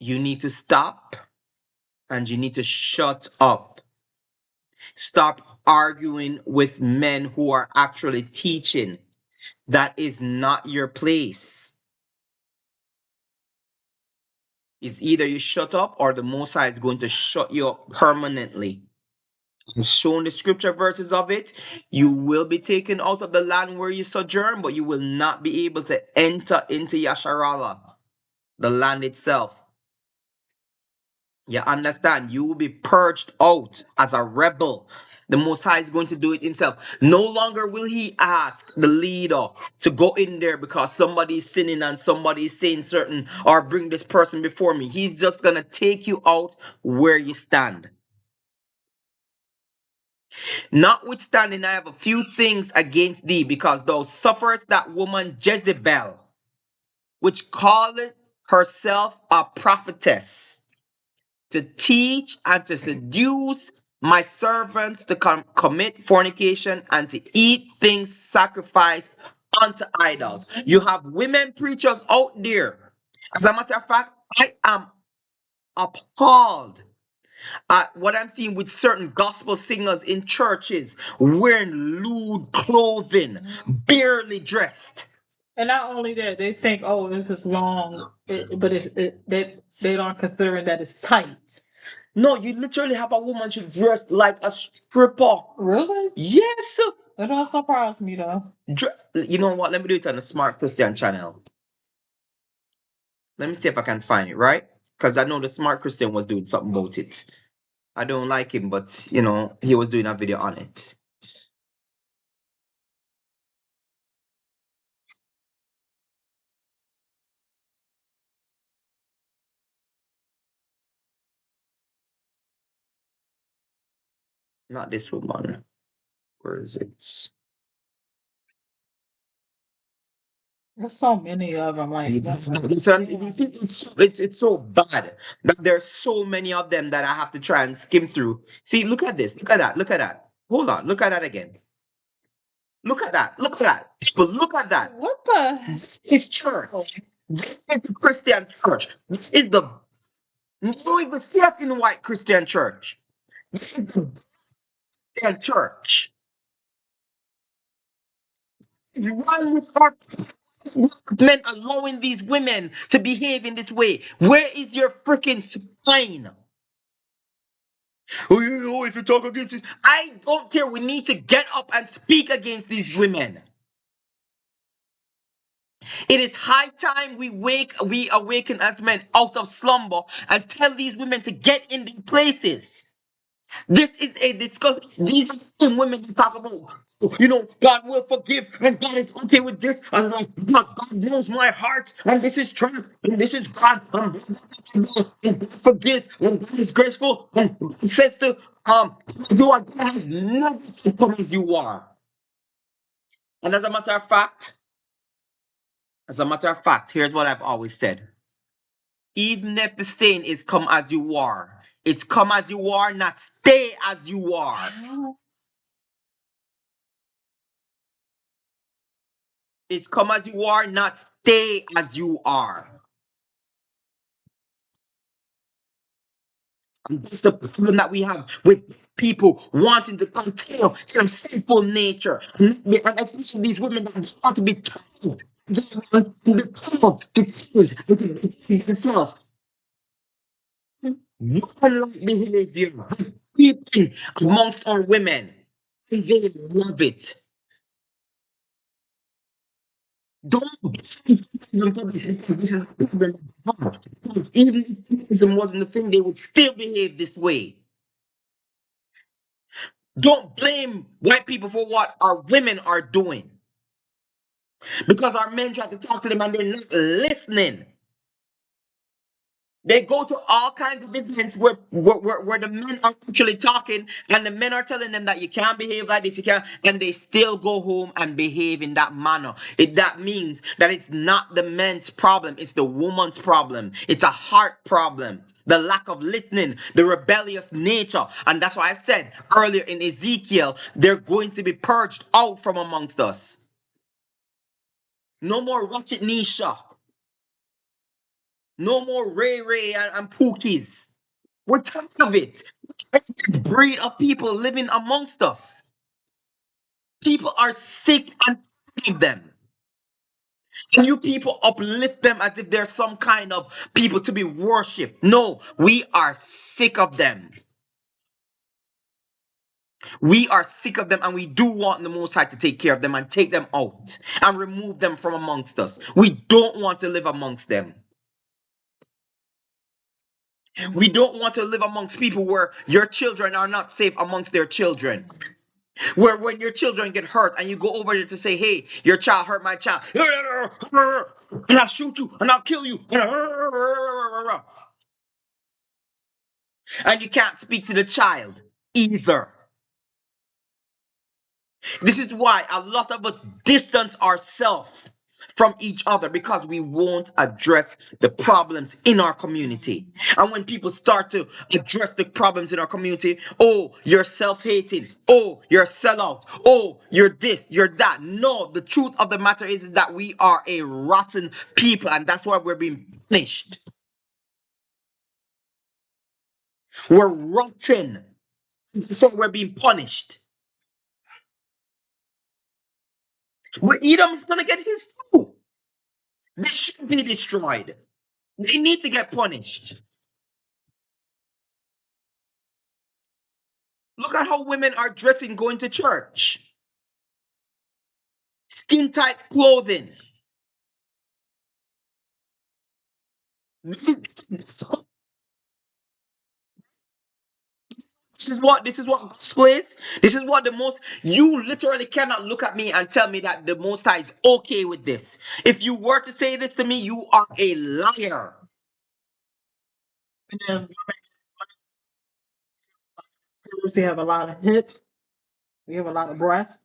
You need to stop and you need to shut up. Stop arguing with men who are actually teaching. That is not your place. It's either you shut up or the Most High is going to shut you up permanently. I'm showing the scripture verses of it. You will be taken out of the land where you sojourn, but you will not be able to enter into Yasharala, the land itself. You understand? You will be purged out as a rebel. The Most High is going to do it himself. No longer will he ask the leader to go in there because somebody's sinning and somebody's saying certain or bring this person before me. He's just going to take you out where you stand. Notwithstanding, I have a few things against thee because thou sufferest that woman Jezebel, which calleth herself a prophetess, to teach and to seduce my servants to commit fornication and to eat things sacrificed unto idols. You have women preachers out there. As a matter of fact, I am appalled at what I'm seeing with certain gospel singers in churches wearing lewd clothing, barely dressed. And not only that, they think, oh, this is long, but they don't consider that it's tight. No, you literally have a woman she dressed like a stripper. Really? Yes. That don't surprise me though. You know what? Let me do it on the Smart Christian channel. Let me see if I can find it, right? Because I know the Smart Christian was doing something about it. I don't like him, but you know, he was doing a video on it. Not this woman. Where is it? There's so many of them. Like, It's so bad that there's so many of them that I have to try and skim through. See, look at this. Look at that. Look at that. Hold on. Look at that again. Look at that. Look at that. People, look at that. what the? It's church. This is the Christian church. This is the not even second white Christian church. This is the Christian church. Why with our men allowing these women to behave in this way? Where is your freaking spine? Oh, you know, if you talk against it, I don't care. We need to get up and speak against these women. It is high time we awaken as men out of slumber and tell these women to get in their places. This is a discuss. These are the same women you talk about. You know, God will forgive and God is okay with this. And like, God knows my heart, and this is true, and this is God. And God forgives, and God is graceful, and He says to you are God has never come as you are. And as a matter of fact, here's what I've always said. Even if the saying is come as you are, it's come as you are, not stay as you are. It's come as you are, not stay as you are. And that's the problem that we have with people wanting to continue their sinful nature. And especially these women that want to be told. They want to be told to themselves. Woman-like behavior creeping amongst our women. And they love it. Don't even if feminism wasn't a thing, they would still behave this way. Don't blame white people for what our women are doing. Because our men try to talk to them and they're not listening. They go to all kinds of events where the men are actually talking and the men are telling them that you can't behave like this, you can't, and they still go home and behave in that manner. That means that it's not the men's problem, it's the woman's problem. It's a heart problem. The lack of listening, the rebellious nature. And that's why I said earlier in Ezekiel, they're going to be purged out from amongst us. No more Ratchet Nisha. No more Ray Ray and Pookies. We're tired of it. Breed of people living amongst us. People are sick and tired of them. And you people uplift them as if they're some kind of people to be worshipped. No, we are sick of them. We are sick of them, and we do want the Most High to take care of them and take them out and remove them from amongst us. We don't want to live amongst them. We don't want to live amongst people where your children are not safe amongst their children. Where when your children get hurt and you go over there to say, hey, your child hurt my child, and I'll shoot you and I'll kill you. And you can't speak to the child either. This is why a lot of us distance ourselves from each other because we won't address the problems in our community. And when people start to address the problems in our community, oh, you're self-hating. Oh, you're a sellout. Oh, you're this, you're that. No, the truth of the matter is that we are a rotten people, and that's why we're being punished. We're rotten. So we're being punished. But Edom is going to get his due. They should be destroyed. They need to get punished. Look at how women are dressing going to church. Skin tight clothing. This is what gospel is. This is what the most, you literally cannot look at me and tell me that the Most High is okay with this. If you were to say this to me, you are a liar. And there's we have a lot of hips, we have a lot of breasts.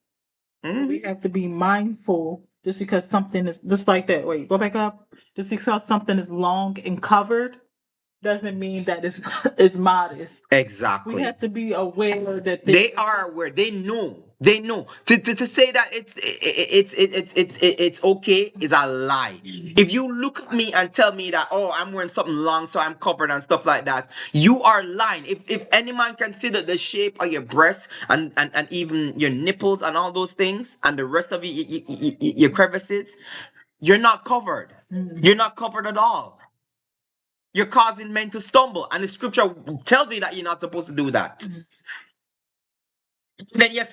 We have to be mindful just because something is just like that. Wait, go back up. Just because something is long and covered doesn't mean that it's it's modest. Exactly. We have to be aware that They are aware. They know. They know. To say that it's okay is a lie. If you look at me and tell me that, oh, I'm wearing something long so I'm covered and stuff like that, you are lying. If any man consider the shape of your breasts and even your nipples and all those things and the rest of your crevices, you're not covered. You're not covered at all. You're causing men to stumble, and the scripture tells you that you're not supposed to do that. Then yes,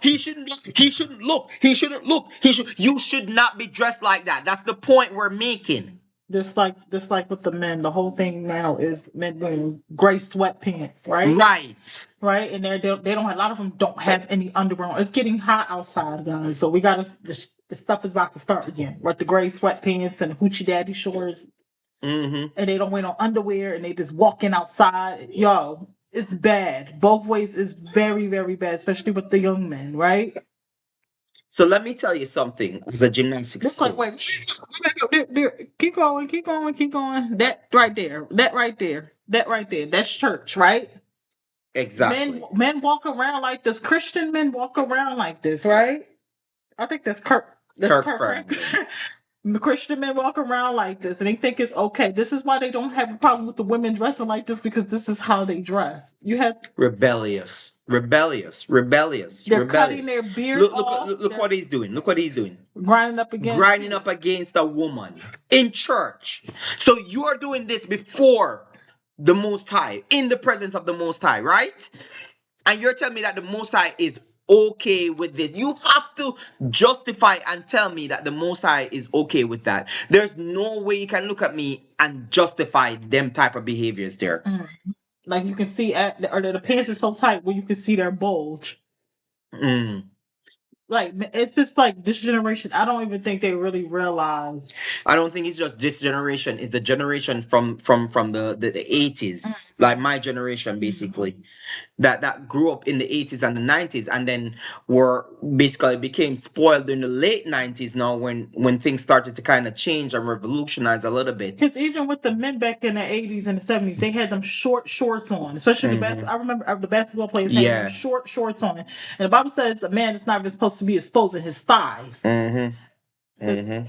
he shouldn't look. He shouldn't look. He shouldn't look. You should not be dressed like that. That's the point we're making. Just like with the men, the whole thing now is men wearing gray sweatpants, right? Right, and they don't. A lot of them don't have any underwear on. It's getting hot outside, guys. So we gotta. The stuff is about to start again. With the gray sweatpants and hoochie daddy shorts, and they don't wear no underwear, and they just walking outside. Yo, it's bad. Both ways is very, very bad, especially with the young men, right? So let me tell you something as a gymnastics Just like coach. wait, keep going, keep going, keep going. That right there, that right there, that right there. That's church, right? Exactly. Men walk around like this. Christian men walk around like this, right? I think that's Kirk. That's Kirk Kirk Franklin. Franklin. The Christian men walk around like this, and they think it's okay. This is why they don't have a problem with the women dressing like this, because this is how they dress. You have Rebellious. they're cutting their beard off. Look what he's doing. Look what he's doing. Grinding up against a woman in church. So you are doing this before the Most High, in the presence of the Most High, right? And you're telling me that the Most High is okay with this. You have to justify and tell me that the Most High is okay with that. There's no way you can look at me and justify them type of behaviors there. Like you can see, or the pants is so tight where you can see their bulge. Like it's just like this generation. I don't even think they really realize. I don't think it's just this generation. It's the generation from the 80s, Mm-hmm. like my generation, basically, that grew up in the 80s and the 90s, and then were basically became spoiled in the late 90s. Now, when things started to kind of change and revolutionize a little bit. Because even with the men back in the 80s and the 70s, they had them short shorts on, especially the Mhm. best. I remember the basketball players having them Yeah. short shorts on. And the Bible says a man is not even supposed to be exposing his thighs. Mm-hmm. Mm-hmm.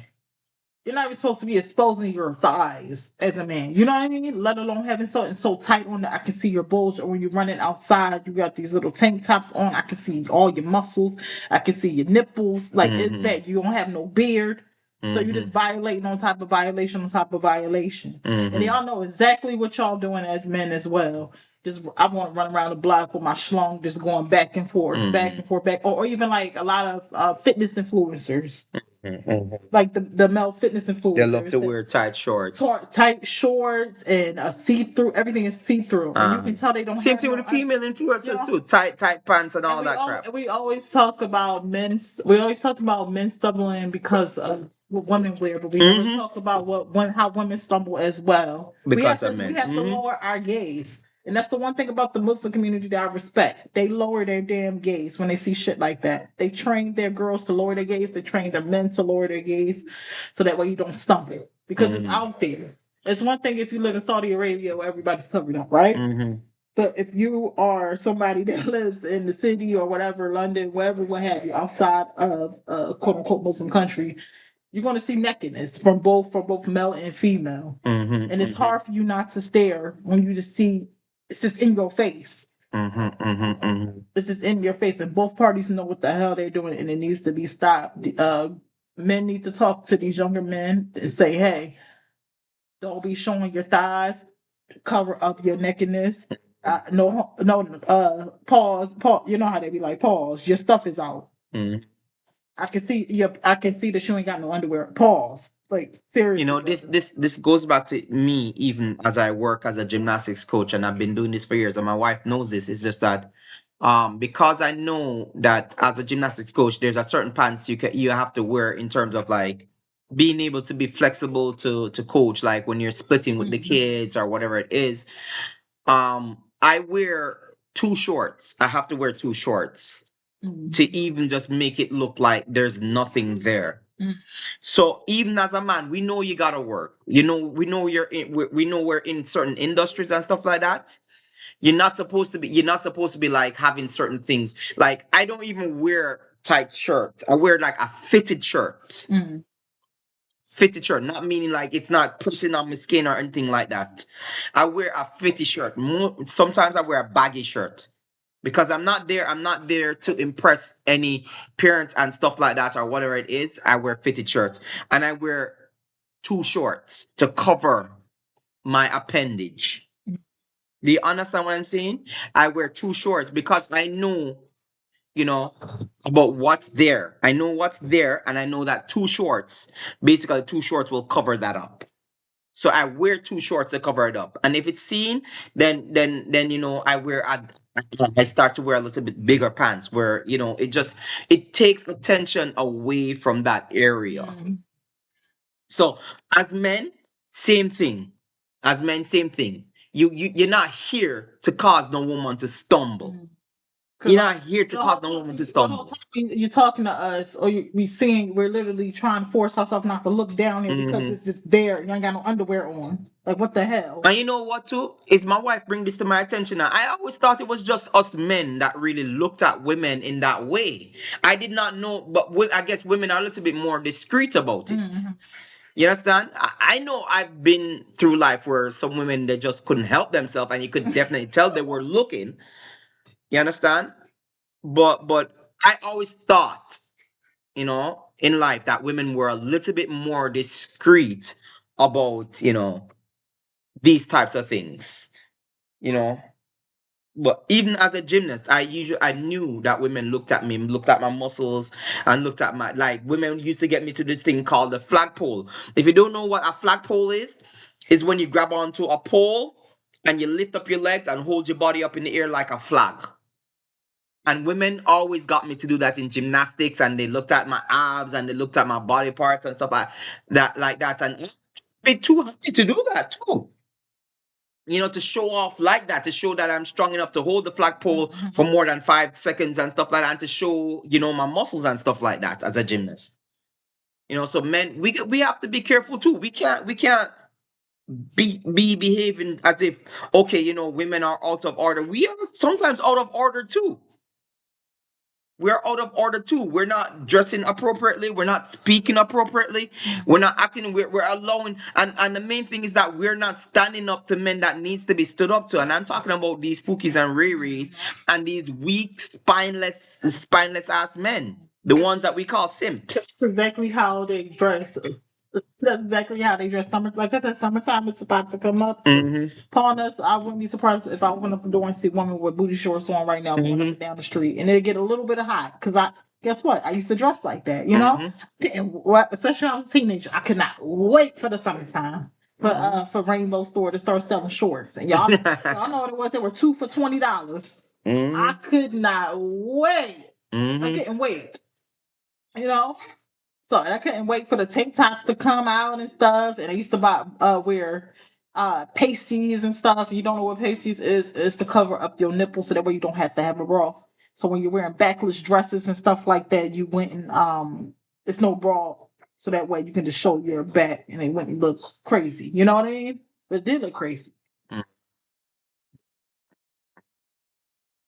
You're not even supposed to be exposing your thighs as a man. You know what I mean? Let alone having something so tight on that I can see your bulge. Or when you're running outside, you got these little tank tops on. I can see all your muscles. I can see your nipples. Like it's Mm-hmm. bad. You don't have no beard. So you're just violating on top of violation on top of violation. And y'all know exactly what y'all doing as men as well. Just I want to run around the block with my schlong just going back and forth, back and forth, back, or even like a lot of fitness influencers, Mm-hmm. like the male fitness They love influencers to that wear tight shorts. tight shorts and see through. Everything is see through, and you can tell they don't Same have thing with no. the female You influencers know, too. Tight pants and and all that crap. we always talk about men. We always talk about men stumbling because of what women wear, but we never Mm-hmm. talk about how women stumble as well. Because of We men. have to Mm-hmm. lower our gaze. And that's the one thing about the Muslim community that I respect. They lower their damn gaze when they see shit like that. They train their girls to lower their gaze. They train their men to lower their gaze so that way you don't stumble. Because it's Mm-hmm. out there. It's one thing if you live in Saudi Arabia where everybody's covered up, right? Mm-hmm. But if you are somebody that lives in the city or whatever, London, wherever, what have you, outside of a quote unquote Muslim country, you're going to see nakedness from both male and female, Mm-hmm. and it's Mm-hmm. hard for you not to stare when you just see it's just in your face. Mm-hmm. Mm-hmm. Mm-hmm. It's just in your face, and both parties know what the hell they're doing, and it needs to be stopped. Men need to talk to these younger men and say, "Hey, don't be showing your thighs. Cover up your nakedness. No, pause, pause. You know how they be like, pause. Your stuff is out. Mm-hmm. I can see I can see that you ain't got no underwear. Pause. Like You seriously, know, this brother. this this goes back to me even as I work as a gymnastics coach, and I've been doing this for years, and my wife knows this. It's just that because I know that as a gymnastics coach, there's a certain pants you have to wear in terms of like being able to be flexible to coach, like when you're splitting with the kids or whatever it is. I wear two shorts. I have to wear two shorts Mhm. to even just make it look like there's nothing there. Mhm. So even as a man, we know you gotta work. You know, we know we know we're in certain industries and stuff like that. You're not supposed to be. You're not supposed to be like having certain things. Like I don't even wear tight shirt. I wear like a fitted shirt. Mhm. Fitted shirt, not meaning like it's not pressing on my skin or anything like that. I wear a fitted shirt. Sometimes I wear a baggy shirt because I'm not there to impress any parents and stuff like that or whatever it is. I wear fitted shirts and I wear two shorts to cover my appendage. Do you understand what I'm saying? I wear two shorts because I know, you know, about what's there. I know what's there, and I know that basically two shorts will cover that up. So I wear two shorts to cover it up. And if it's seen, then I start to wear a little bit bigger pants where, it takes attention away from that area. Mhm. So as men, same thing. As men, same thing. You're not here to cause no woman to stumble. Cause You're not here to cause no woman to the whole stumble. time you're talking to us, or we seeing, we're literally trying to force ourselves not to look down there because Hmm. it's just there. You ain't got no underwear on. Like what the hell? And you know what too? Is my wife bring this to my attention now. I always thought it was just us men that really looked at women in that way. I did not know, but I guess women are a little bit more discreet about it. Mhm. You understand? I know I've been through life where some women they just couldn't help themselves, and you could definitely tell they were looking. You understand? But I always thought, in life that women were a little bit more discreet about, these types of things. You know, but even as a gymnast, I knew that women looked at me, looked at my muscles, and looked at my like women used to get me to this thing called the flagpole. If you don't know what a flagpole is when you grab onto a pole and you lift up your legs and hold your body up in the air like a flag. And women always got me to do that in gymnastics, and they looked at my abs and they looked at my body parts and stuff like that. And I'd be too happy to do that too. To show off like that, to show that I'm strong enough to hold the flagpole for more than 5 seconds and stuff like that, and to show, my muscles and stuff like that as a gymnast. So men, we have to be careful too. We can't be behaving as if, okay, women are out of order. We are sometimes out of order too. We're out of order too. We're not dressing appropriately. We're not speaking appropriately. We're not acting. We're allowing. And the main thing is that we're not standing up to men that needs to be stood up to. And I'm talking about these Pookies and Riris and these weak, spineless ass men. The ones that we call simps. That's exactly how they dress. That's exactly how they dress. Summer, like I said, summertime is about to come up upon us. I wouldn't be surprised if I open up the door and see a woman with booty shorts on right now going up and down the street, and it get a little bit of hot. Because I guess what? I used to dress like that, And especially when I was a teenager, I could not wait for the summertime. For Rainbow Store to start selling shorts, and y'all know what it was. They were 2 for $20. I could not wait. I couldn't wait. You know, so I couldn't wait for the tank tops to come out and stuff. And I used to wear pasties and stuff. You don't know what pasties is to cover up your nipples so that way you don't have to have a bra. So when you're wearing backless dresses and stuff like that, you went and it's no bra. So that way you can just show your back and it wouldn't look crazy. You know what I mean? But it did look crazy.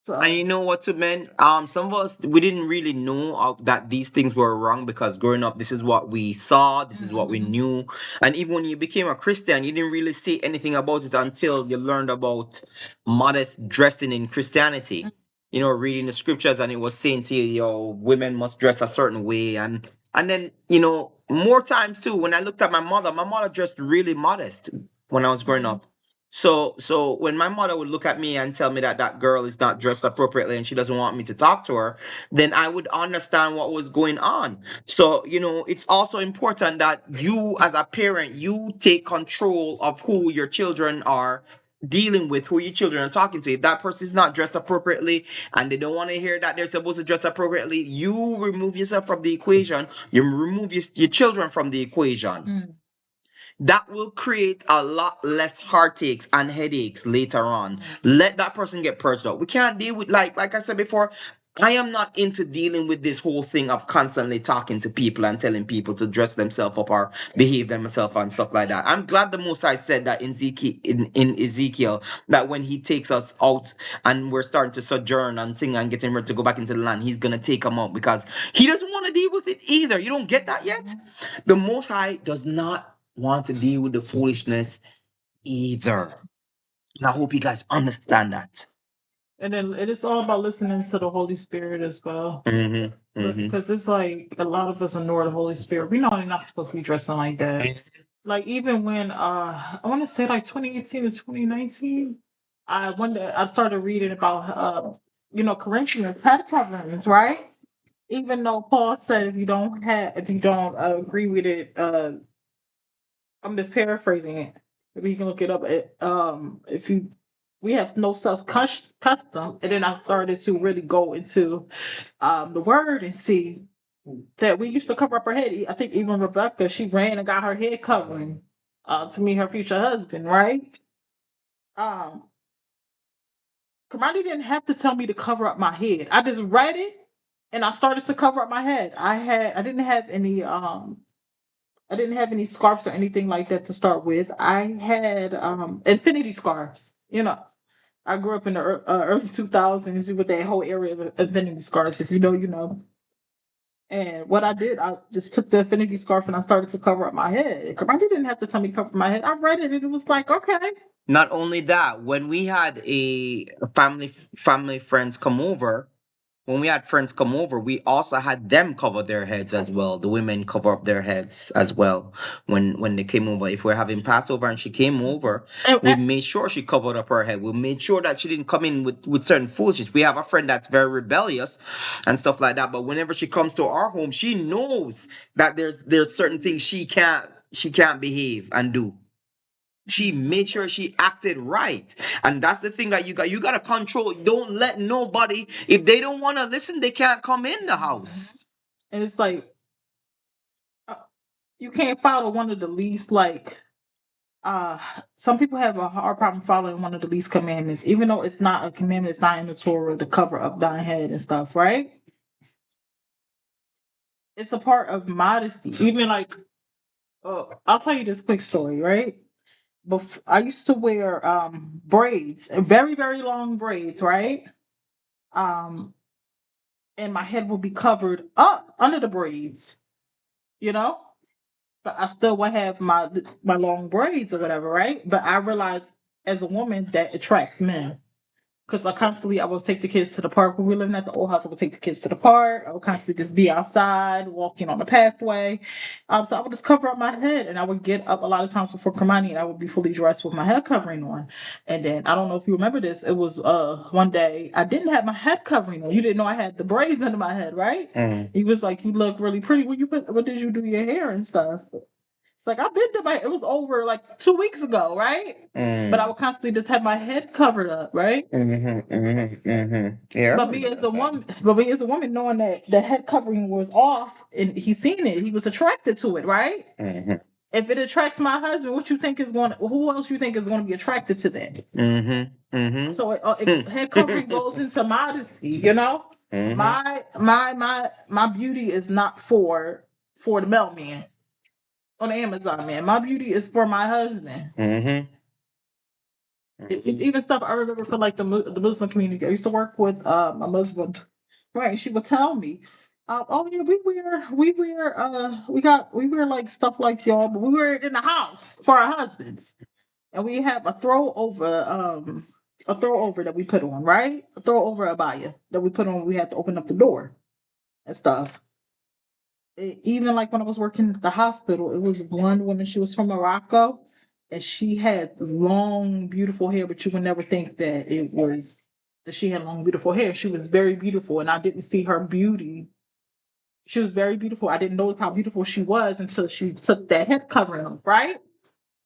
So And you know what, too, man? Some of us we didn't really know that these things were wrong because growing up, this is what we saw, this is what we knew, and even when you became a Christian, you didn't really see anything about it until you learned about modest dressing in Christianity. Reading the scriptures, and it was saying to you, women must dress a certain way, and then more times too. When I looked at my mother dressed really modest when I was growing up. So when my mother would look at me and tell me that that girl is not dressed appropriately and she doesn't want me to talk to her, then I would understand what was going on. So, it's also important that you as a parent, you take control of who your children are dealing with, who your children are talking to. If that person is not dressed appropriately and they don't want to hear that they're supposed to dress appropriately, you remove yourself from the equation. You remove your children from the equation. That will create a lot less heartaches and headaches later on. Let that person get purged out. We can't deal with, like I said before, I am not into dealing with this whole thing of constantly talking to people and telling people to dress themselves up or behave themselves and stuff like that. I'm glad the Most High said that in Ezekiel, that when he takes us out and we're starting to sojourn and thing and getting ready to go back into the land, he's gonna take them out because he doesn't want to deal with it either. You don't get that yet? The Most High does not want to deal with the foolishness either. And I hope you guys understand that. and then it is all about listening to the Holy Spirit as well. Mm-hmm. Because it's like a lot of us ignore the Holy Spirit. We know they're not supposed to be dressing like that. Like even when I want to say like 2018 to 2019, I started reading about Corinthians had coverings, right? Even though Paul said if you don't agree with it, I'm just paraphrasing it. Maybe you can look it up. If you we have no self custom, and then I started to really go into the word and see that we used to cover up her head. I think even Rebecca, she ran and got her head covering to meet her future husband, right? Um, Kamani didn't have to tell me to cover up my head. I just read it and I started to cover up my head. I didn't have any scarves or anything like that to start with. I had infinity scarves. I grew up in the early 2000s with that whole area of infinity scarves. If you know, you know. And what I did, I just took the infinity scarf and I started to cover up my head. I didn't have to tell me to cover my head. I read it and it was like, okay. Not only that, when we had a family friends come over, when we had friends come over, we also had them cover their heads as well. The women cover up their heads as well when they came over. If we're having Passover and she came over, we made sure she covered up her head. We made sure that she didn't come in with certain foolishness. We have a friend that's very rebellious and stuff like that. But whenever she comes to our home, she knows that there's certain things she can't behave and do. She made sure she acted right. And that's the thing that you got to control. Don't let nobody, if they don't want to listen, they can't come in the house. And it's like uh, you can't follow one of the least like uh some people have a hard problem following one of the least commandments, even though it's not a commandment, it's not in the Torah to cover up thine head and stuff, right? It's a part of modesty. Even like I'll tell you this quick story, right? I used to wear braids, very, very long braids, right? Um and my head would be covered up under the braids, you know? But I still would have my long braids or whatever, right? But I realized as a woman that attracts men. Because I would take the kids to the park. When we were living at the old house, I would take the kids to the park. I would constantly just be outside, walking on the pathway. So I would just cover up my head, and I would get up a lot of times before Kermani, and I would be fully dressed with my head covering on. And then I don't know if you remember this. It was one day I didn't have my head covering on. You didn't know I had the braids under my head, right? He was like, "You look really pretty. When did you do your hair and stuff?" It's like I've been to it was over like 2 weeks ago, right? But I would constantly just have my head covered up, right? Yeah. But me as a woman, knowing that the head covering was off, and he seen it, he was attracted to it, right? If it attracts my husband, what you think is going? Who else you think is going to be attracted to that? So head covering goes into modesty, you know. My beauty is not for the mailman on Amazon, man. My beauty is for my husband. It's even stuff I remember for like the Muslim community. I used to work with a Muslim, right? And she would tell me, "Oh yeah, we wear like stuff like y'all, but we wear it in the house for our husbands, and we have a throw over that we put on, right? A throw over abaya that we put on. When we had to open up the door and stuff." Even like when I was working at the hospital, it was one woman. She was from Morocco, and she had long, beautiful hair. But you would never think that she had long, beautiful hair. She was very beautiful, and I didn't see her beauty. She was very beautiful. I didn't know how beautiful she was until she took that head covering off, right?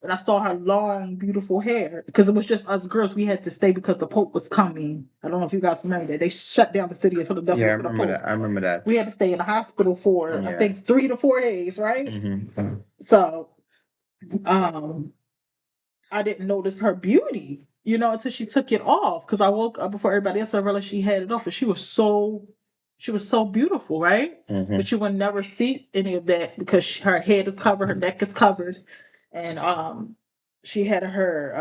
And I saw her long, beautiful hair because it was just us girls. We had to stay because the Pope was coming. I don't know if you guys remember that. They shut down the city of Philadelphia for the Pope. I remember that. We had to stay in the hospital for I think 3 to 4 days, right? So I didn't notice her beauty, until she took it off. Because I woke up before everybody else. I realized she had it off, and she was so beautiful, right? But you would never see any of that because her head is covered, her neck is covered, and she had her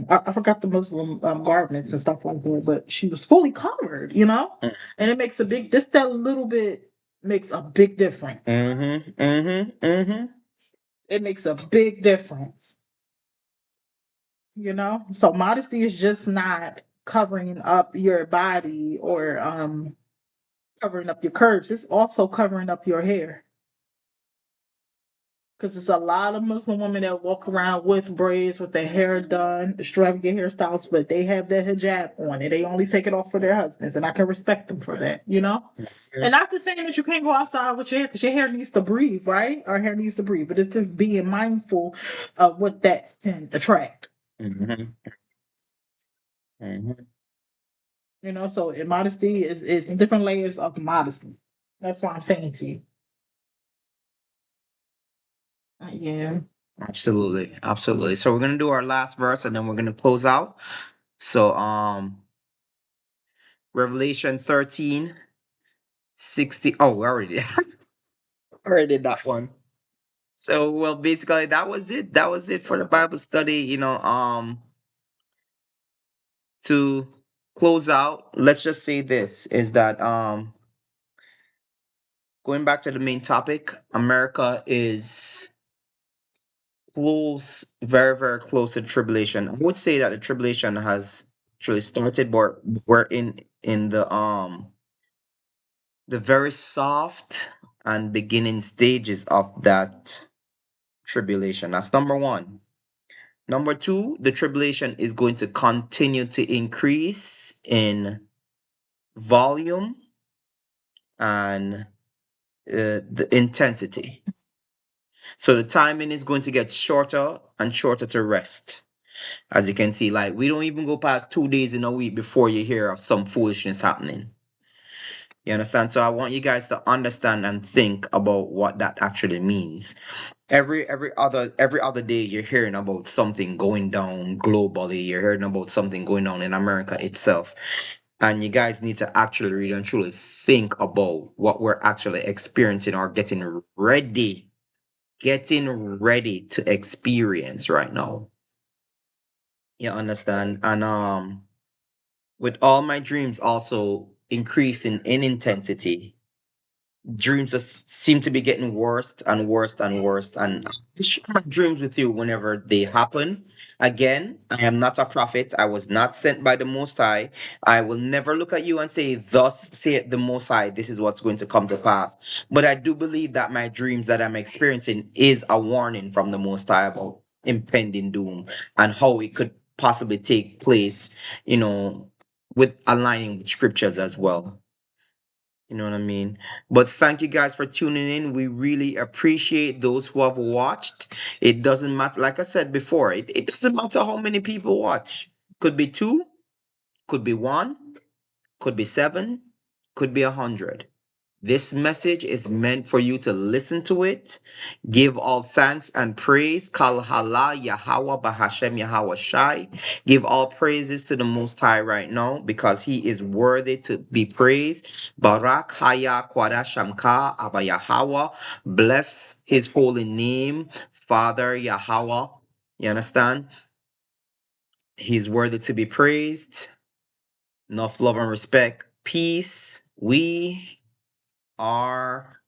I forgot the Muslim garments and stuff like that, but she was fully covered, and it makes that little bit makes a big difference. It makes a big difference, So modesty is just not covering up your body or covering up your curves. It's also covering up your hair. Because there's a lot of Muslim women that walk around with braids, with their hair done, extravagant hairstyles, but they have their hijab on and they only take it off for their husbands. And I can respect them for that. And not to saying that you can't go outside with your hair, because your hair needs to breathe, right? Our hair needs to breathe, but it's just being mindful of what that can attract. So in modesty is different layers of modesty. That's what I'm saying to you. Yeah. Absolutely. Absolutely. So we're going to do our last verse and then we're going to close out. So, Revelation 13:60. Oh, we already, already did that one. So, well, basically that was it. That was it for the Bible study, to close out. Let's just say this is that, going back to the main topic, America is close, very, very close to tribulation. I would say that the tribulation has actually started, but we're in the very soft and beginning stages of that tribulation. That's number one. Number two, the tribulation is going to continue to increase in volume and the intensity. So the timing is going to get shorter and shorter to rest. As you can see, like we don't even go past 2 days in a week before you hear of some foolishness happening. You understand? So I want you guys to understand and think about what that actually means. Every other day you're hearing about something going down globally. You're hearing about something going on in America itself. And you guys need to actually really and truly think about what we're actually experiencing or getting ready to experience right now. You understand? And with all my dreams also increasing in intensity, dreams just seem to be getting worse and worse and worse. And I share my dreams with you whenever they happen. Again, I am not a prophet. I was not sent by the Most High. I will never look at you and say, "Thus saith the Most High, this is what's going to come to pass." But I do believe that my dreams that I'm experiencing is a warning from the Most High about impending doom and how it could possibly take place, you know, with aligning with scriptures as well. You know what I mean? But thank you guys for tuning in. We really appreciate those who have watched. It doesn't matter, like I said before, it doesn't matter how many people watch. Could be two, could be one, could be seven, could be 100. This message is meant for you to listen to it, give all thanks and praise. Kal hala Yahweh Bahashem Yahweh Shai. Give all praises to the Most High right now because He is worthy to be praised. Barak Haya Kwada Shamka Abba Yahweh. Bless His holy name, Father Yahweh. You understand? He's worthy to be praised. Enough love and respect. Peace. We are